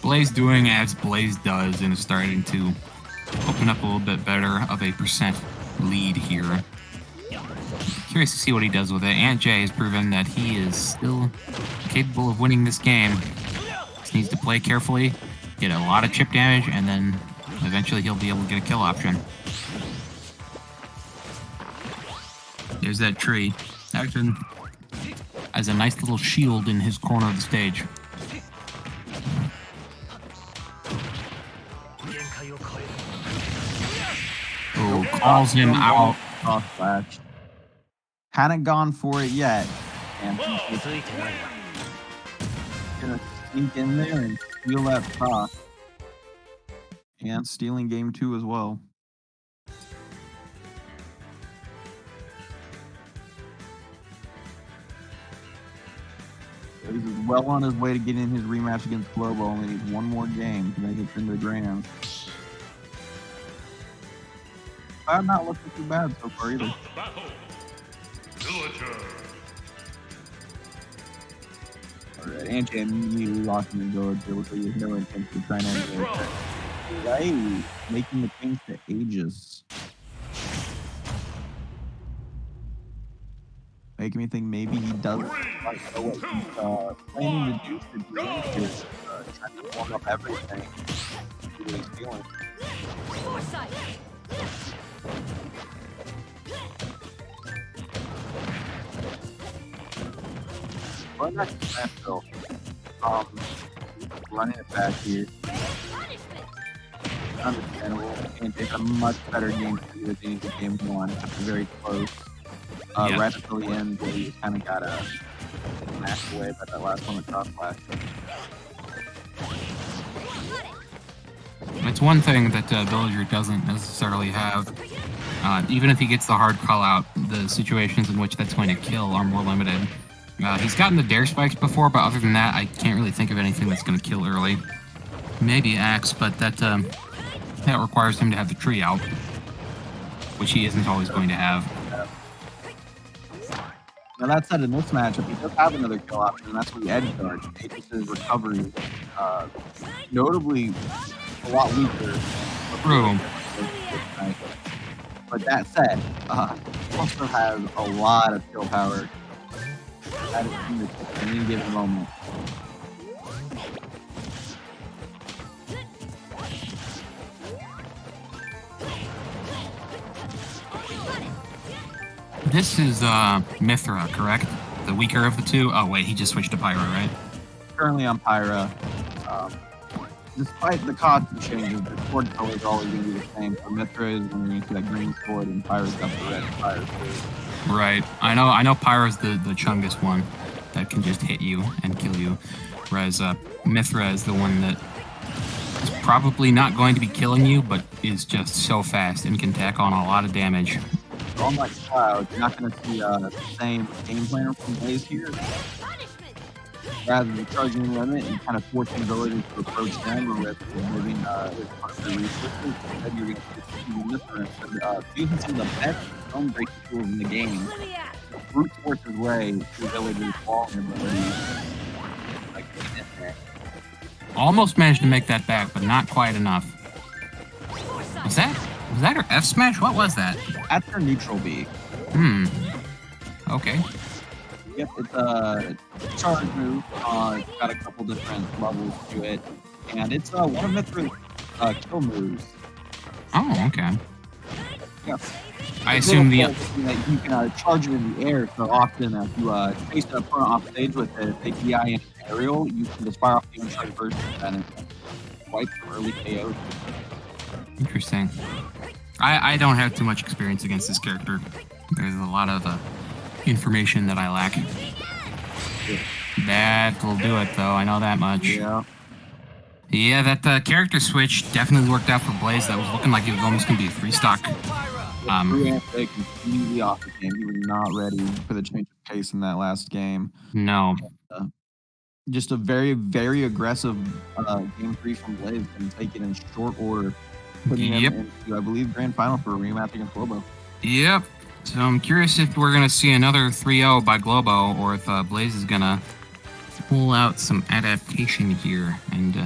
Blaze doing as Blaze does and is starting to open up a little bit better of a percent lead here. Curious to see what he does with it. Aunt J has proven that he is still capable of winning this game. Just needs to play carefully, get a lot of chip damage, and then eventually he'll be able to get a kill option. There's that tree. Action as a nice little shield in his corner of the stage. Oh, calls him out. Cross flash. Hadn't gone for it yet. And he's gonna sneak in there and steal that stock. And stealing game 2 as well. He's well on his way to getting his rematch against Globo. Only needs one more game to make it into the grand. I'm not looking too bad so far either. Alright, Aunt J immediately lost him in Villager. Looks like he has no intention of trying to end it. Right, making the change to Aegis. Making me think maybe he doesn't like know what he's planning to do for the is trying to warm up everything. See what he's feeling. Well, that's Nashville. Running it back here. Understandable. And it's a much better game to do than game 1. It's very close. Right until the end, where he just kind of got smashed away by that last one with cross flash. It's one thing that Villager doesn't necessarily have. Even if he gets the hard call out, the situations in which that's going to kill are more limited. He's gotten the dare spikes before, but other than that, I can't really think of anything that's going to kill early. Maybe Axe, but that requires him to have the tree out, which he isn't always going to have. Now that said, in this matchup, he does have another kill option, and that's with the edge guard. Aegis' recovery, notably a lot weaker. True. But that said, he also has a lot of kill power at his fingertips at any given moment. This is Mithra, correct? The weaker of the two? Oh wait, he just switched to Pyra, right? Currently on Pyra. despite the costume changes, the sword colors are always going to be the same. So Mithra is going to see that green sword, and Pyro's got the red fire sword. Right. I know Pyro's the chungus one that can just hit you and kill you, whereas Mithra is the one that is probably not going to be killing you, but is just so fast and can tack on a lot of damage. Unlike Cloud, you're not going to see the same game plan from Blaze here. Rather than charging the limit and kind of forcing abilities to approach them with moving his partner resources, instead you're going to see Mithra using some of the best zone breaking tools in the game. Brute force his way to ability to fall and ability like in there. Almost managed to make that back, but not quite enough. Was that her F smash? What was that? That's her neutral B. Okay. Yep, it's a charge move. It's got a couple different levels to it, and it's one of Mithra's kill moves. Oh, okay. Yeah. I assume the that you can charge it in the air so often if you chase an opponent off stage with it, if they DI in aerial, you can just fire off the uncharged version and wipe some early KOs. Interesting. I don't have too much experience against this character. There's a lot of information that I lack. That will do it, though. I know that much. Yeah. Yeah, that character switch definitely worked out for Blaze. That was looking like it was almost going to be a 3-stock. They completely off the game. He was not ready for the change of pace in that last game. No. Just a very, very aggressive game 3 from Blaze and take it in short order. Putting him into, I believe, grand final for a rematch against Globo. Yep. So I'm curious if we're going to see another 3-0 by Globo, or if Blaze is going to pull out some adaptation here. And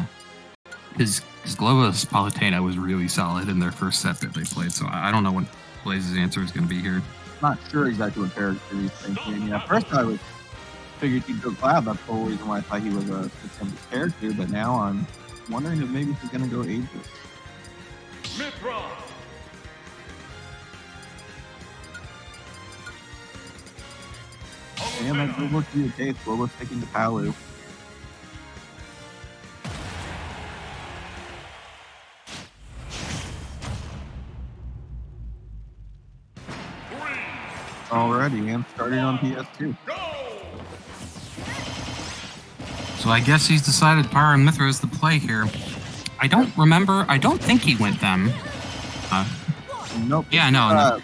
because Globo's Palutena was really solid in their first set that they played, so I don't know what Blaze's answer is going to be here. Not sure exactly what character he's thinking. At first I figured he'd go Cloud. That's the whole reason why I thought he was a simple character, but now I'm wondering if maybe he's going to go Aegis. Mithra. And that could look to be the case. Rolla sticking to Palu. Already, and starting on PS2. So I guess he's decided Pyro and Mithra is the play here. I don't think he went them. Nope. Yeah, no. I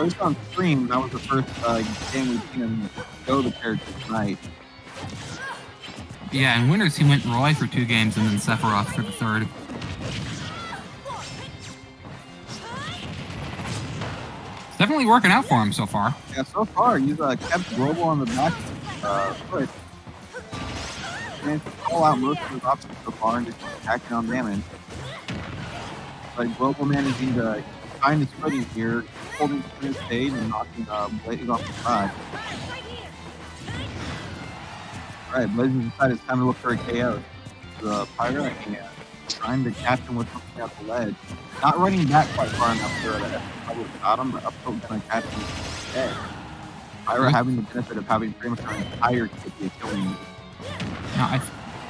was on stream. That was the first game we've seen him go the character tonight. Yeah, in winners he went Roy for 2 games and then Sephiroth for the 3rd. It's definitely working out for him so far. Yeah, so far he's kept Global on the back foot. Managed to call out most of his options so far and just attacking on damage. But Global managing to find his footing here, holding his stage and knocking Blaze off the side. Alright, Blaze has decided it's time to look for a KO. The Pyro and trying to catch him with something at the ledge. Not running back quite far enough so that probably got him, but up tilt gonna catch him instead. Pyro having the benefit of having pretty much an entire kitty killing him. Now,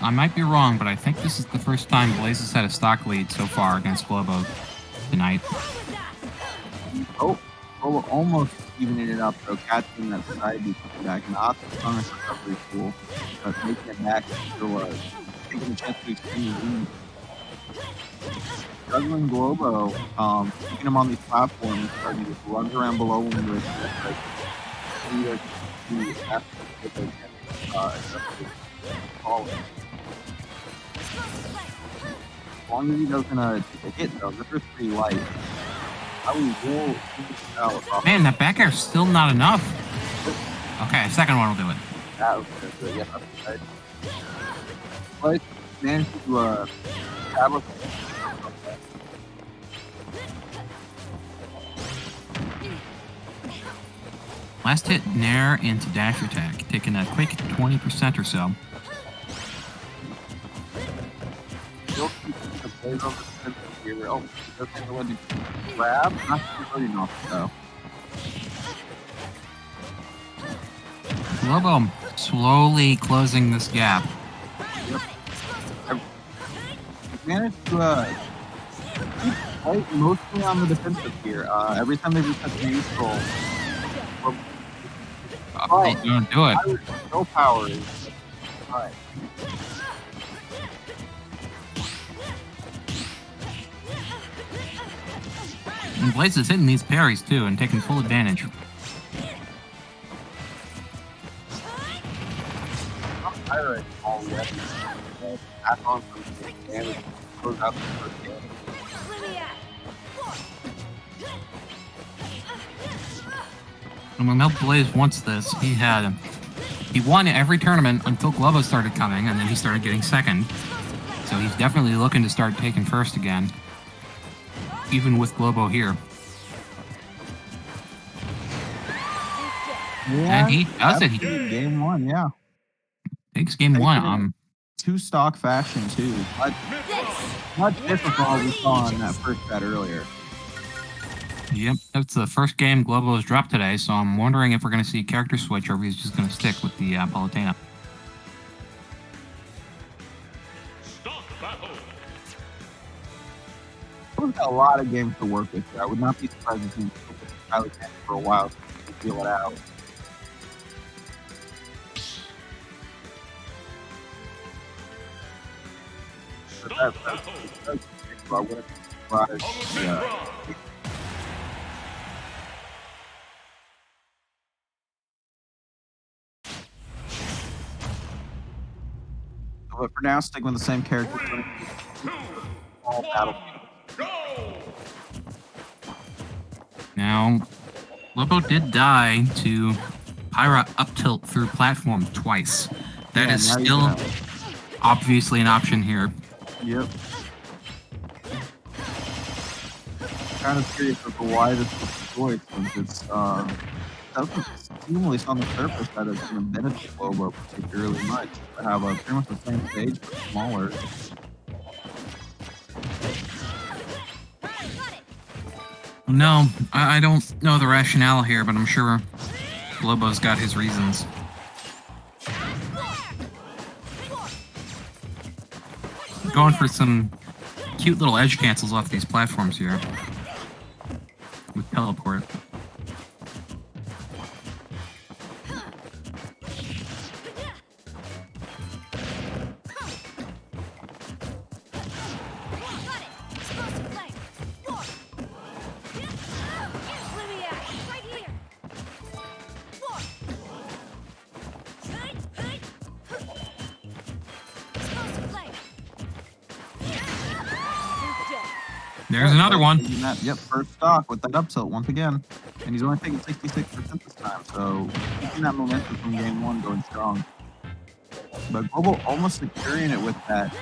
I might be wrong, but I think this is the first time Blaze has had a stock lead so far against Globo tonight. Oh, Rolla almost evening it up, though, catching that side B coming back. Not the strongest recovery tool, but making it back and still taking the chance to extend the lead. Juggling Globo, keeping him on these platforms, starting to just run around below him with as long as he doesn't take a hit, though, this is pretty light. How we will out. Man, that back air's still not enough. Okay, second one will do it. That was good. Yeah, that's right. But managed to have a Last hit Nair into dash attack, taking a quick 20% or so. still keeping the Blaze over the here. Oh, he doesn't know when to grab. Not really enough, though. Globo slowly closing this gap. Yep. managed to keep White mostly on the defensive here. Every time they reset the neutral, They don't do it. Pirate's no power is right. And Blaze is hitting these parries too and taking full advantage. Pirate already back on some damage. Goes out the first game. And when Mel Blaze wants this, he won every tournament until Globo started coming, and then he started getting second. So he's definitely looking to start taking first again, even with Globo here. Yeah, And he does it. He game one, yeah. takes game one. Two stock fashion too. Much difficult we saw in that first set earlier. Yep, that's the first game Globo has dropped today, so I'm wondering if we're going to see a character switch or if he's just going to stick with the Palutena. Stock battle. We've got a lot of games to work with here. I would not be surprised if he took this Palutena for a while so he can feel it out. But that's I wouldn't be surprised. Yeah. But for now, stick with the same character. All battle. Go! Now, Globo did die to Pyra up tilt through platform twice. That Yeah, is now you still know. obviously an option here. Yep. Kind of curious as to why this was the choice, since it's doesn't seem, at least on the surface, that it's going to benefit Globo particularly much. To have pretty much the same stage but smaller. No, I don't know the rationale here, but I'm sure Globo's got his reasons. Going for some cute little edge cancels off these platforms here. With teleport. There's another one. Yep, first stock with that up tilt once again. And he's only taking 66% this time, so keeping that momentum from game one going strong. But Global almost securing it with that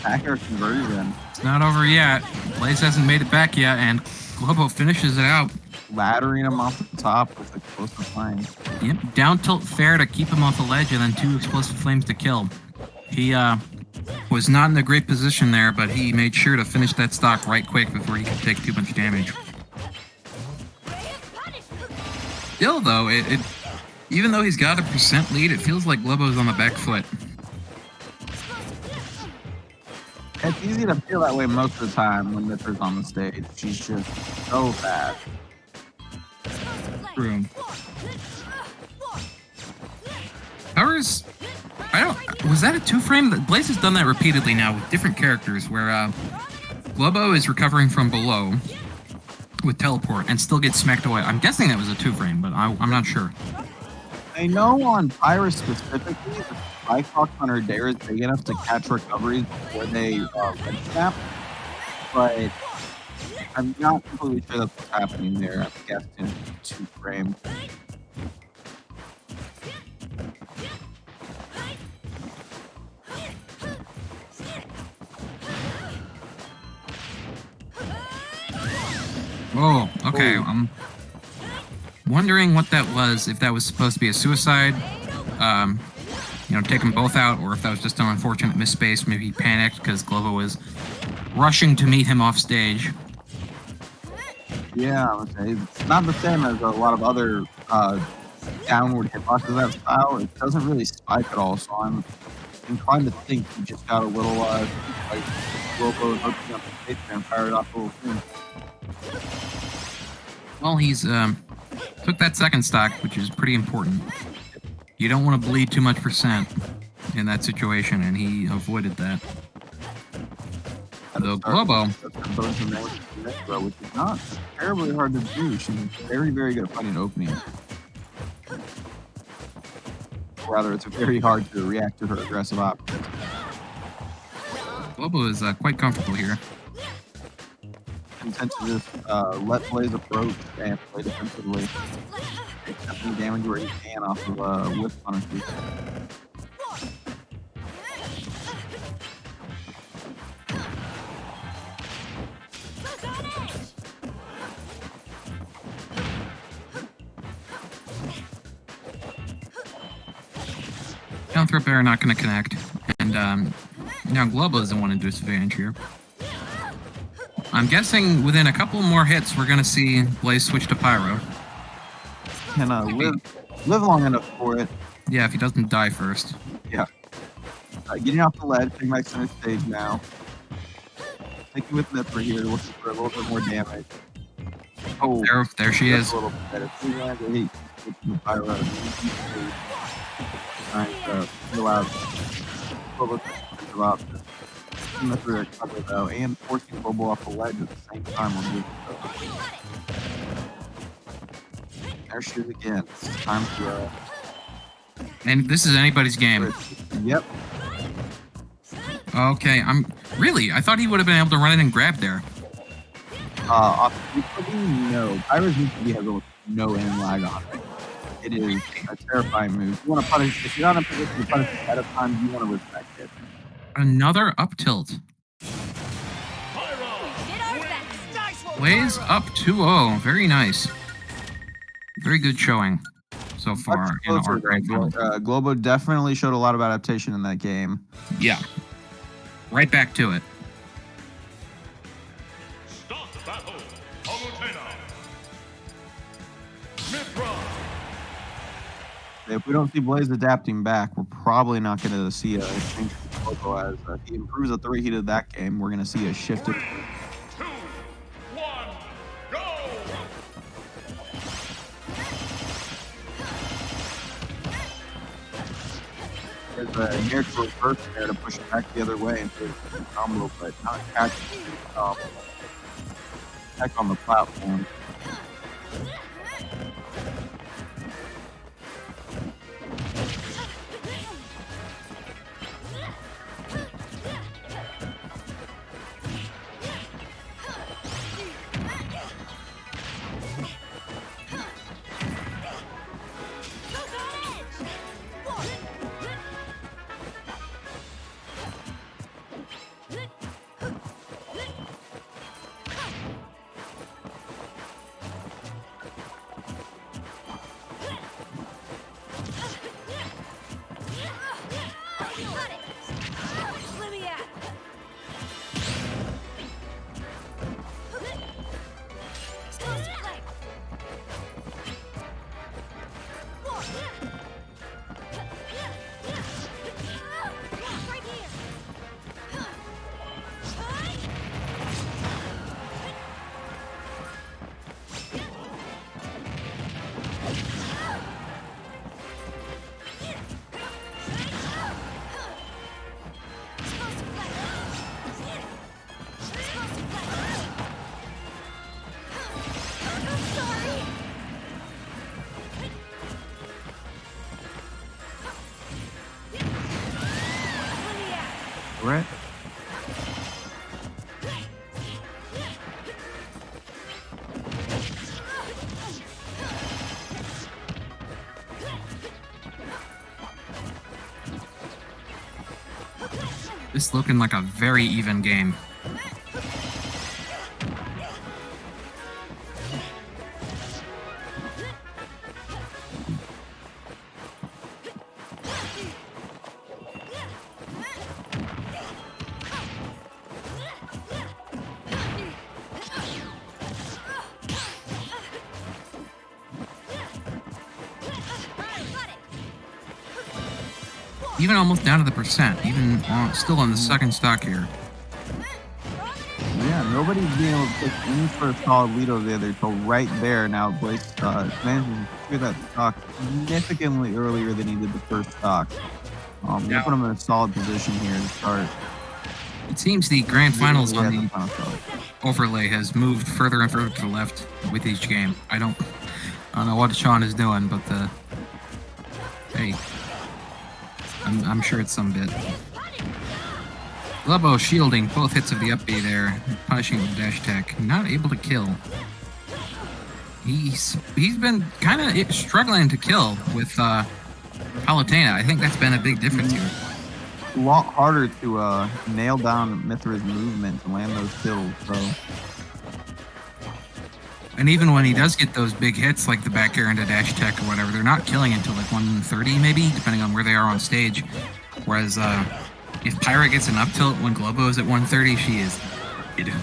back air conversion. It's not over yet. Blaze hasn't made it back yet, and Globo finishes it out. Laddering him off the top with explosive flames. Yep, down tilt fair to keep him off the ledge, and then 2 explosive flames to kill. He was not in a great position there, but he made sure to finish that stock right quick before he could take too much damage. Still, though, even though he's got a % lead, it feels like Globo's on the back foot. It's easy to feel that way most of the time when Mitter's on the stage. She's just so fast. True. Powers, was that a 2-frame? Blaze has done that repeatedly now with different characters where Globo is recovering from below with teleport and still gets smacked away. I'm guessing that was a 2-frame, but I'm not sure. I know on Pyrus specifically, the spike box on her dare is big enough to catch recoveries before they red snap, but I'm not completely sure that's what's happening there. I'm guessing 2-frame. Oh, okay. I'm wondering what that was, if that was supposed to be a suicide, take them both out, or if that was just an unfortunate misspace. Maybe he panicked because Globo was rushing to meet him off stage. Yeah, I would say it's not the same as a lot of other downward hitboxes of that style. It doesn't really spike at all, so I'm inclined to think he just got a little Rolla is opening up the space and fired off a little soon. Well, he's took that second stock, which is pretty important. You don't want to bleed too much percent in that situation, and he avoided that. Though Globo, Which is not terribly hard to do. She's very, very good at finding openings. Rather, it's very hard to react to her aggressive options. Globo is quite comfortable here. And tend to just let Blaze approach and play defensively. Take any damage where he can off of whip punishes. Down throw bear not going to connect, and now Globo is the one in disadvantage here. I'm guessing within a couple more hits, we're going to see Blaze switch to Pyro. Can live long enough for it. Yeah, if he doesn't die first. Yeah. Getting off the ledge, taking back center stage now. Taking with Nipper here, looking for a little bit more damage. Oh, There she is. a little bit better. 3 lands, 8. Switching the Pyro out of trying to fill out a little bit of options. Nipper recover though, and forcing Bobo off the ledge at the same time. There she is again. It's time to And this is anybody's game. Yep. Okay, I thought he would have been able to run in and grab there. Off no. Pyro's UTV has almost no aim lag on it. It is a terrifying move. You want to punish, if you're not in a position to punish ahead of time, you want to respect it. Another up tilt. Blaze up 2-0. Very nice. Very good showing so far in our grand final. Globo definitely showed a lot of adaptation in that game. Yeah. Right back to it. Start battle. Palutena. Mithra. If we don't see Blaze adapting back, we're probably not going to see a change from Globo as he improves at the rate he did that game. We're going to see a shift. 2, 1, go! There's a near to reverse there to push it back the other way into a combo, but not catching back on the platform. Right. This looking like a very even game. Even almost down to the percent, even still on the second stock here. nobody's being able to take any sort of solid lead over the other till right there. Now Blaze manages to secure that stock significantly earlier than he did the first stock. Gonna put him in a solid position here to start. It seems the grand finals on the final start. overlay has moved further and further to the left with each game. I don't know what Sean is doing, but hey, I'm sure it's some bit. Lobo shielding both hits of the up B there, punishing the dash attack. Not able to kill. He's been kind of struggling to kill with Palutena. I think that's been a big difference here. A lot harder to nail down Mithra's movement to land those kills. So, and even when he does get those big hits like the back air into dash attack or whatever, they're not killing until like 130 maybe, depending on where they are on stage. Whereas if Pyra gets an up tilt when Globo is at 130, she is dead.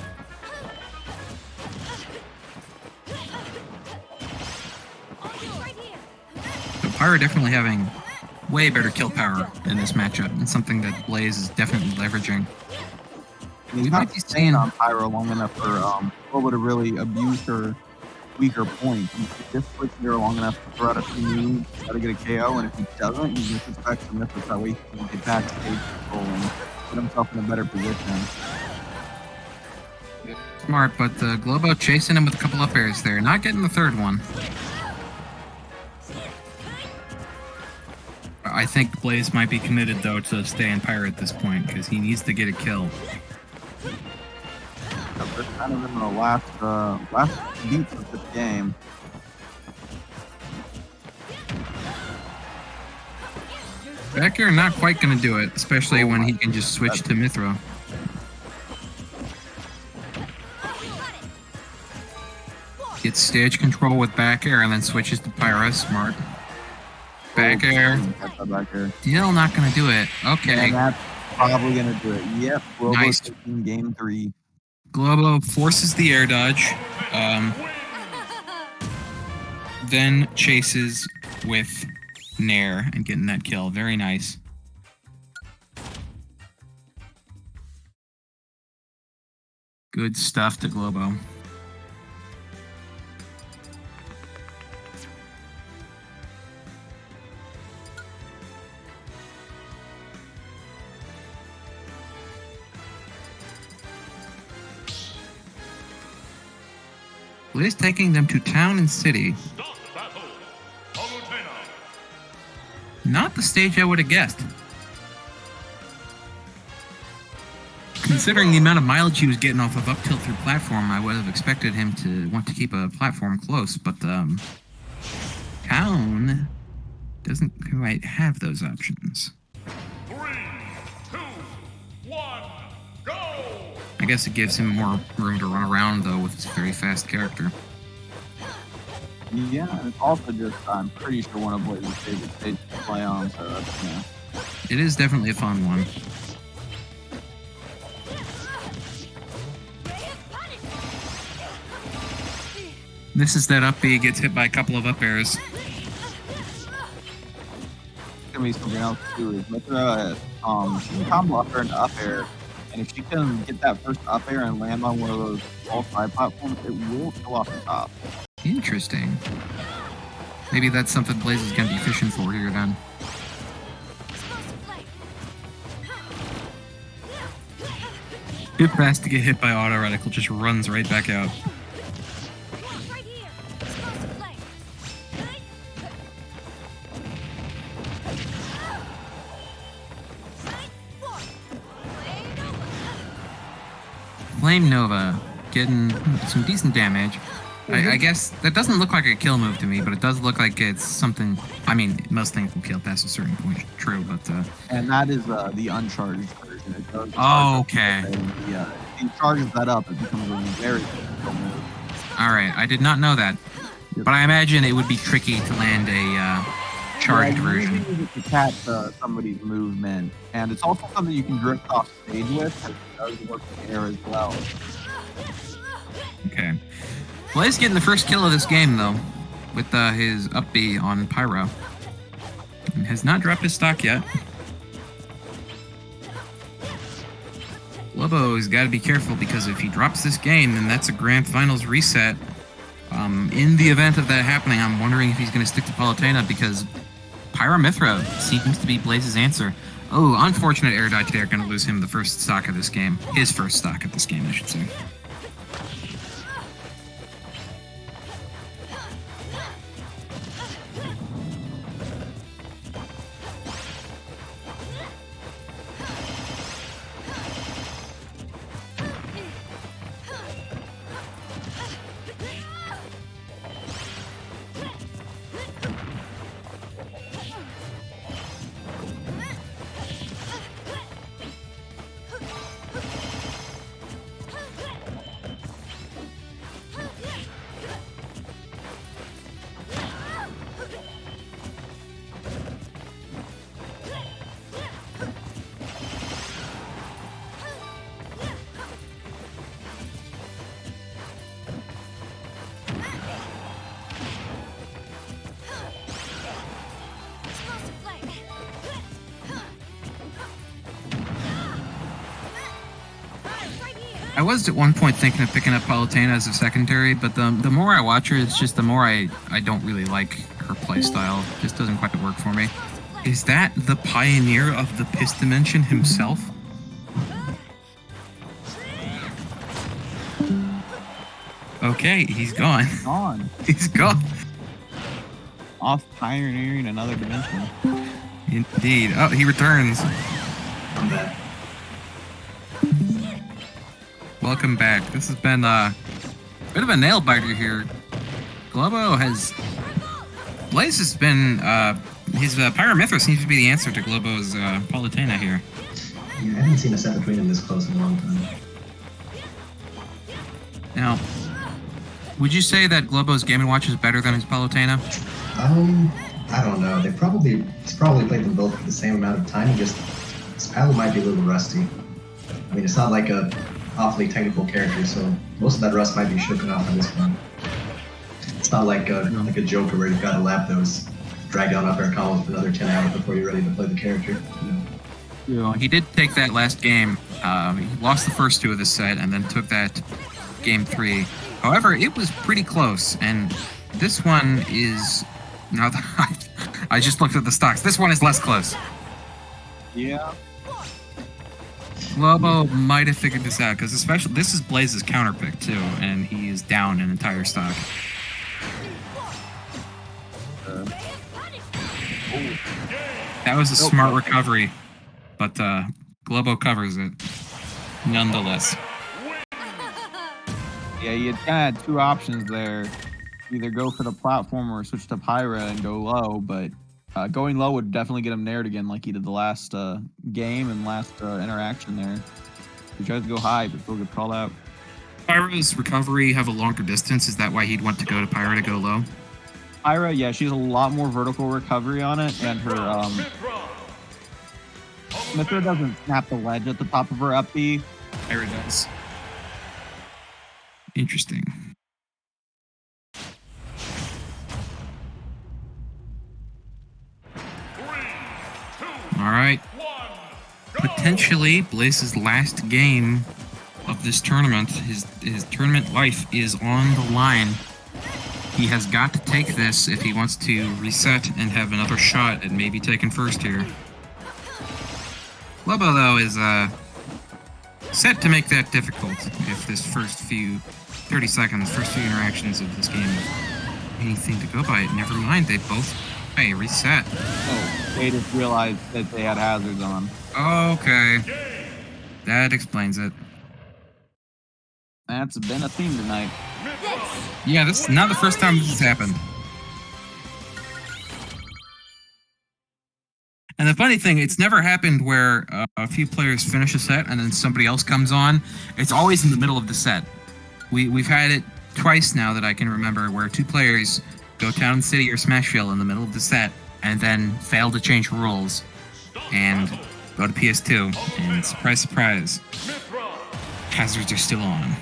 So Pyra definitely having way better kill power in this matchup, and something that Blaze is definitely leveraging. he's not staying on Pyro long enough for Rolla to really abuse her weaker points. He just switches her long enough to throw out a few moves, try to get a KO, and if he doesn't, he just expects the Mithra that way he can get back stage control and put himself in a better position. Smart, but Globo chasing him with a couple up airs there, not getting the third one. I think Blaze might be committed though to staying Pyra at this point because he needs to get a kill. They're kind of in the last beats of this game. Back air not quite going to do it, especially when he can just switch to Mithra. Gets stage control with back air and then switches to Pyra. Smart. Back air. Still not going to do it. Okay. And that's probably going to do it. Yep. Globo's Nice. taking game 3. Globo forces the air dodge. Then chases with Nair and getting that kill. Very nice. Good stuff to Globo. Blaze taking them to town and city. Start battle. Palutena. Not the stage I would have guessed. Considering the amount of mileage he was getting off of up tilt through platform, I would have expected him to want to keep a platform close, but town doesn't quite have those options. 3, 2, 1, go! I guess it gives him more room to run around though with his very fast character. Yeah, and it's also just, I'm pretty sure one of Blaze's favorite stages to play on, so that's, yeah. It is definitely a fun one. This is that up B, gets hit by a couple of up airs. Gonna be something else too, is Mithra, she can combo up air and up air, and if she can get that first up air and land on one of those all side platforms, it will kill off the top. Interesting. Maybe that's something Blaze is going to be fishing for here then. Too fast to get hit by auto reticle, just runs right back out. Flame Nova getting some decent damage. I guess that doesn't look like a kill move to me, but it does look like it's something. I mean, most things will kill past a certain point, true, but. And that is the uncharged version. It does Oh, okay. Yeah, if he charges that up, it becomes a very difficult move. Alright, I did not know that. But I imagine it would be tricky to land a charged version. You usually use it to catch somebody's movement, and it's also something you can drift off stage with, and it does work in the air as well. Okay. Blaze getting the first kill of this game, though, with his up B on Pyro. And has not dropped his stock yet. Globo's got to be careful because if he drops this game, then that's a grand finals reset. In the event of that happening, I'm wondering if he's going to stick to Palutena because Pyra/Mythra seems to be Blaze's answer. Oh, unfortunate air dodge there. Going to lose him the first stock of this game. His first stock of this game, I should say. I was at one point thinking of picking up Palutena as a secondary, but the more I watch her, it's just the more I don't really like her playstyle. It just doesn't quite work for me. Is that the pioneer of the Piss Dimension himself? Okay, he's gone. Gone. He's gone. Off pioneering another dimension. Indeed. Oh, he returns. I'm back. Welcome back. This has been a bit of a nail biter here. Globo has... Blaze has been... his Pyra/Mythra seems to be the answer to Globo's Palutena here. Yeah, I haven't seen a set between them this close in a long time. Now, would you say that Globo's Game & Watch is better than his Palutena? I don't know. He's probably played them both for the same amount of time. Just his Palu might be a little rusty. I mean, it's not like a awfully technical character, so most of that rust might be shaken off on this one. It's not like a Joker where you've got to lap those drag down up air combos for another 10 hours before you're ready to play the character. You know? Yeah. He did take that last game. He lost the first two of the set and then took that game 3. However, it was pretty close, and this one is... Now that I just looked at the stocks, this one is less close. Yeah. Globo might have figured this out, because especially this is Blaze's counter pick too, and he is down an entire stock. That was a smart recovery, but Globo covers it nonetheless. Yeah, you kind of had two options there. Either go for the platform or switch to Pyra and go low, but going low would definitely get him nared again like he did the last game and last interaction there. He tries to go high, but still gets called out. Pyra's recovery have a longer distance. Is that why he'd want to go to Pyra to go low? Pyra, yeah, she has a lot more vertical recovery on it than her. Mythra doesn't snap the ledge at the top of her up B. Pyra does. Interesting. All right. Potentially Blaze's last game of this tournament. His tournament life is on the line. He has got to take this if he wants to reset and have another shot at maybe taking first here. Globo, though, is set to make that difficult if this first few 30 seconds, first few interactions of this game have anything to go by. Never mind, they both reset. Oh, they just realized that they had hazards on. Okay. That explains it. That's been a theme tonight. Yeah, this is not the first time this has happened. And the funny thing, it's never happened where a few players finish a set and then somebody else comes on. It's always in the middle of the set. We've had it twice now that I can remember where two players go Town City or Smashville in the middle of the set and then fail to change rules and go to PS2. And surprise, surprise, hazards are still on.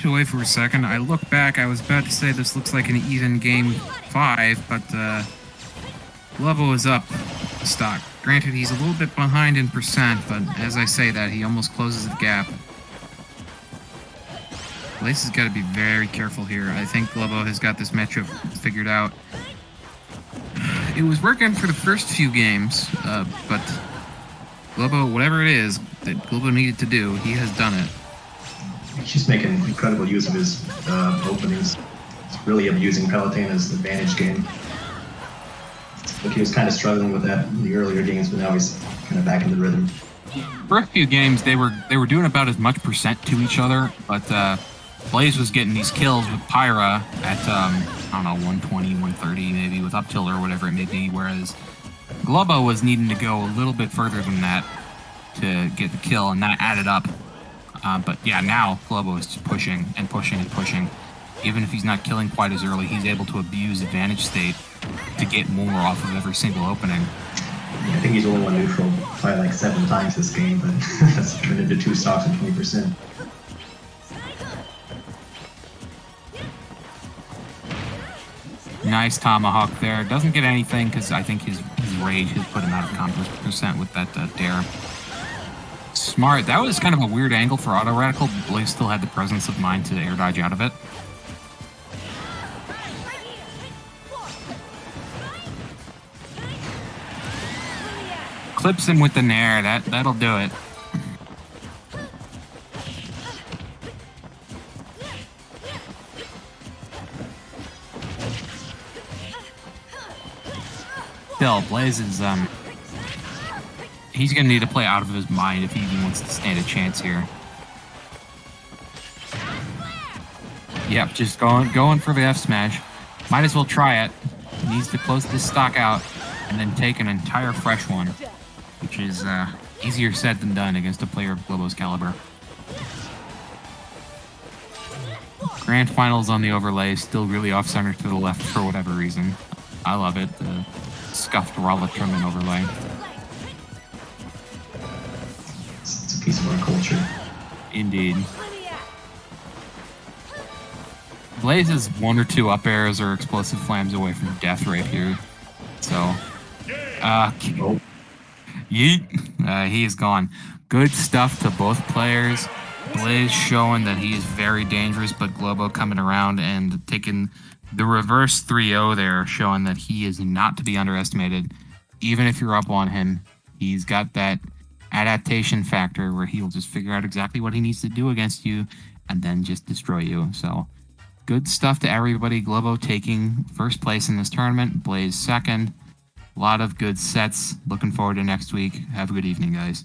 stepped away for a second. I looked back. I was about to say this looks like an even game 5, but Globo is up stock. Granted, he's a little bit behind in percent, but as I say that, he almost closes the gap. Blaze has got to be very careful here. I think Globo has got this matchup figured out. It was working for the first few games, but Globo, whatever it is that Globo needed to do, he has done it. He's making incredible use of his openings. He's really abusing Palutena's advantage game. Like he was kind of struggling with that in the earlier games, but now he's kind of back in the rhythm. For a few games, they were doing about as much percent to each other, but Blaze was getting these kills with Pyra at I don't know, 120, 130 maybe with up tilt or whatever it may be, whereas Globo was needing to go a little bit further than that to get the kill, and that added up. But yeah, now Globo is just pushing and pushing and pushing. Even if he's not killing quite as early, he's able to abuse advantage state to get more off of every single opening. Yeah, I think he's only won neutral probably like 7 times this game, but that's turned into 2 stocks and 20%. Nice tomahawk there. Doesn't get anything because I think his rage has put him out of combo percent with that dare. Smart. That was kind of a weird angle for auto radical. Blaze still had the presence of mind to air dodge out of it. Clips him with the nair. That'll do it. Still, Blaze is he's gonna need to play out of his mind if he even wants to stand a chance here. Yep, just going for the F smash. Might as well try it. He needs to close this stock out and then take an entire fresh one, which is easier said than done against a player of Globo's caliber. Grand Finals on the overlay, still really off-center to the left for whatever reason. I love it. The scuffed Rolla tournament overlay. It's a piece of our culture. Indeed. Blaze is 1 or 2 up airs or explosive flams away from death right here. So, yeet. He is gone. Good stuff to both players. Blaze showing that he is very dangerous, but Globo coming around and taking the reverse 3-0 there, showing that he is not to be underestimated. Even if you're up on him, he's got that adaptation factor where he'll just figure out exactly what he needs to do against you and then just destroy you. So, good stuff to everybody. Globo taking first place in this tournament. Blaze second. A lot of good sets. Looking forward to next week. Have a good evening, guys.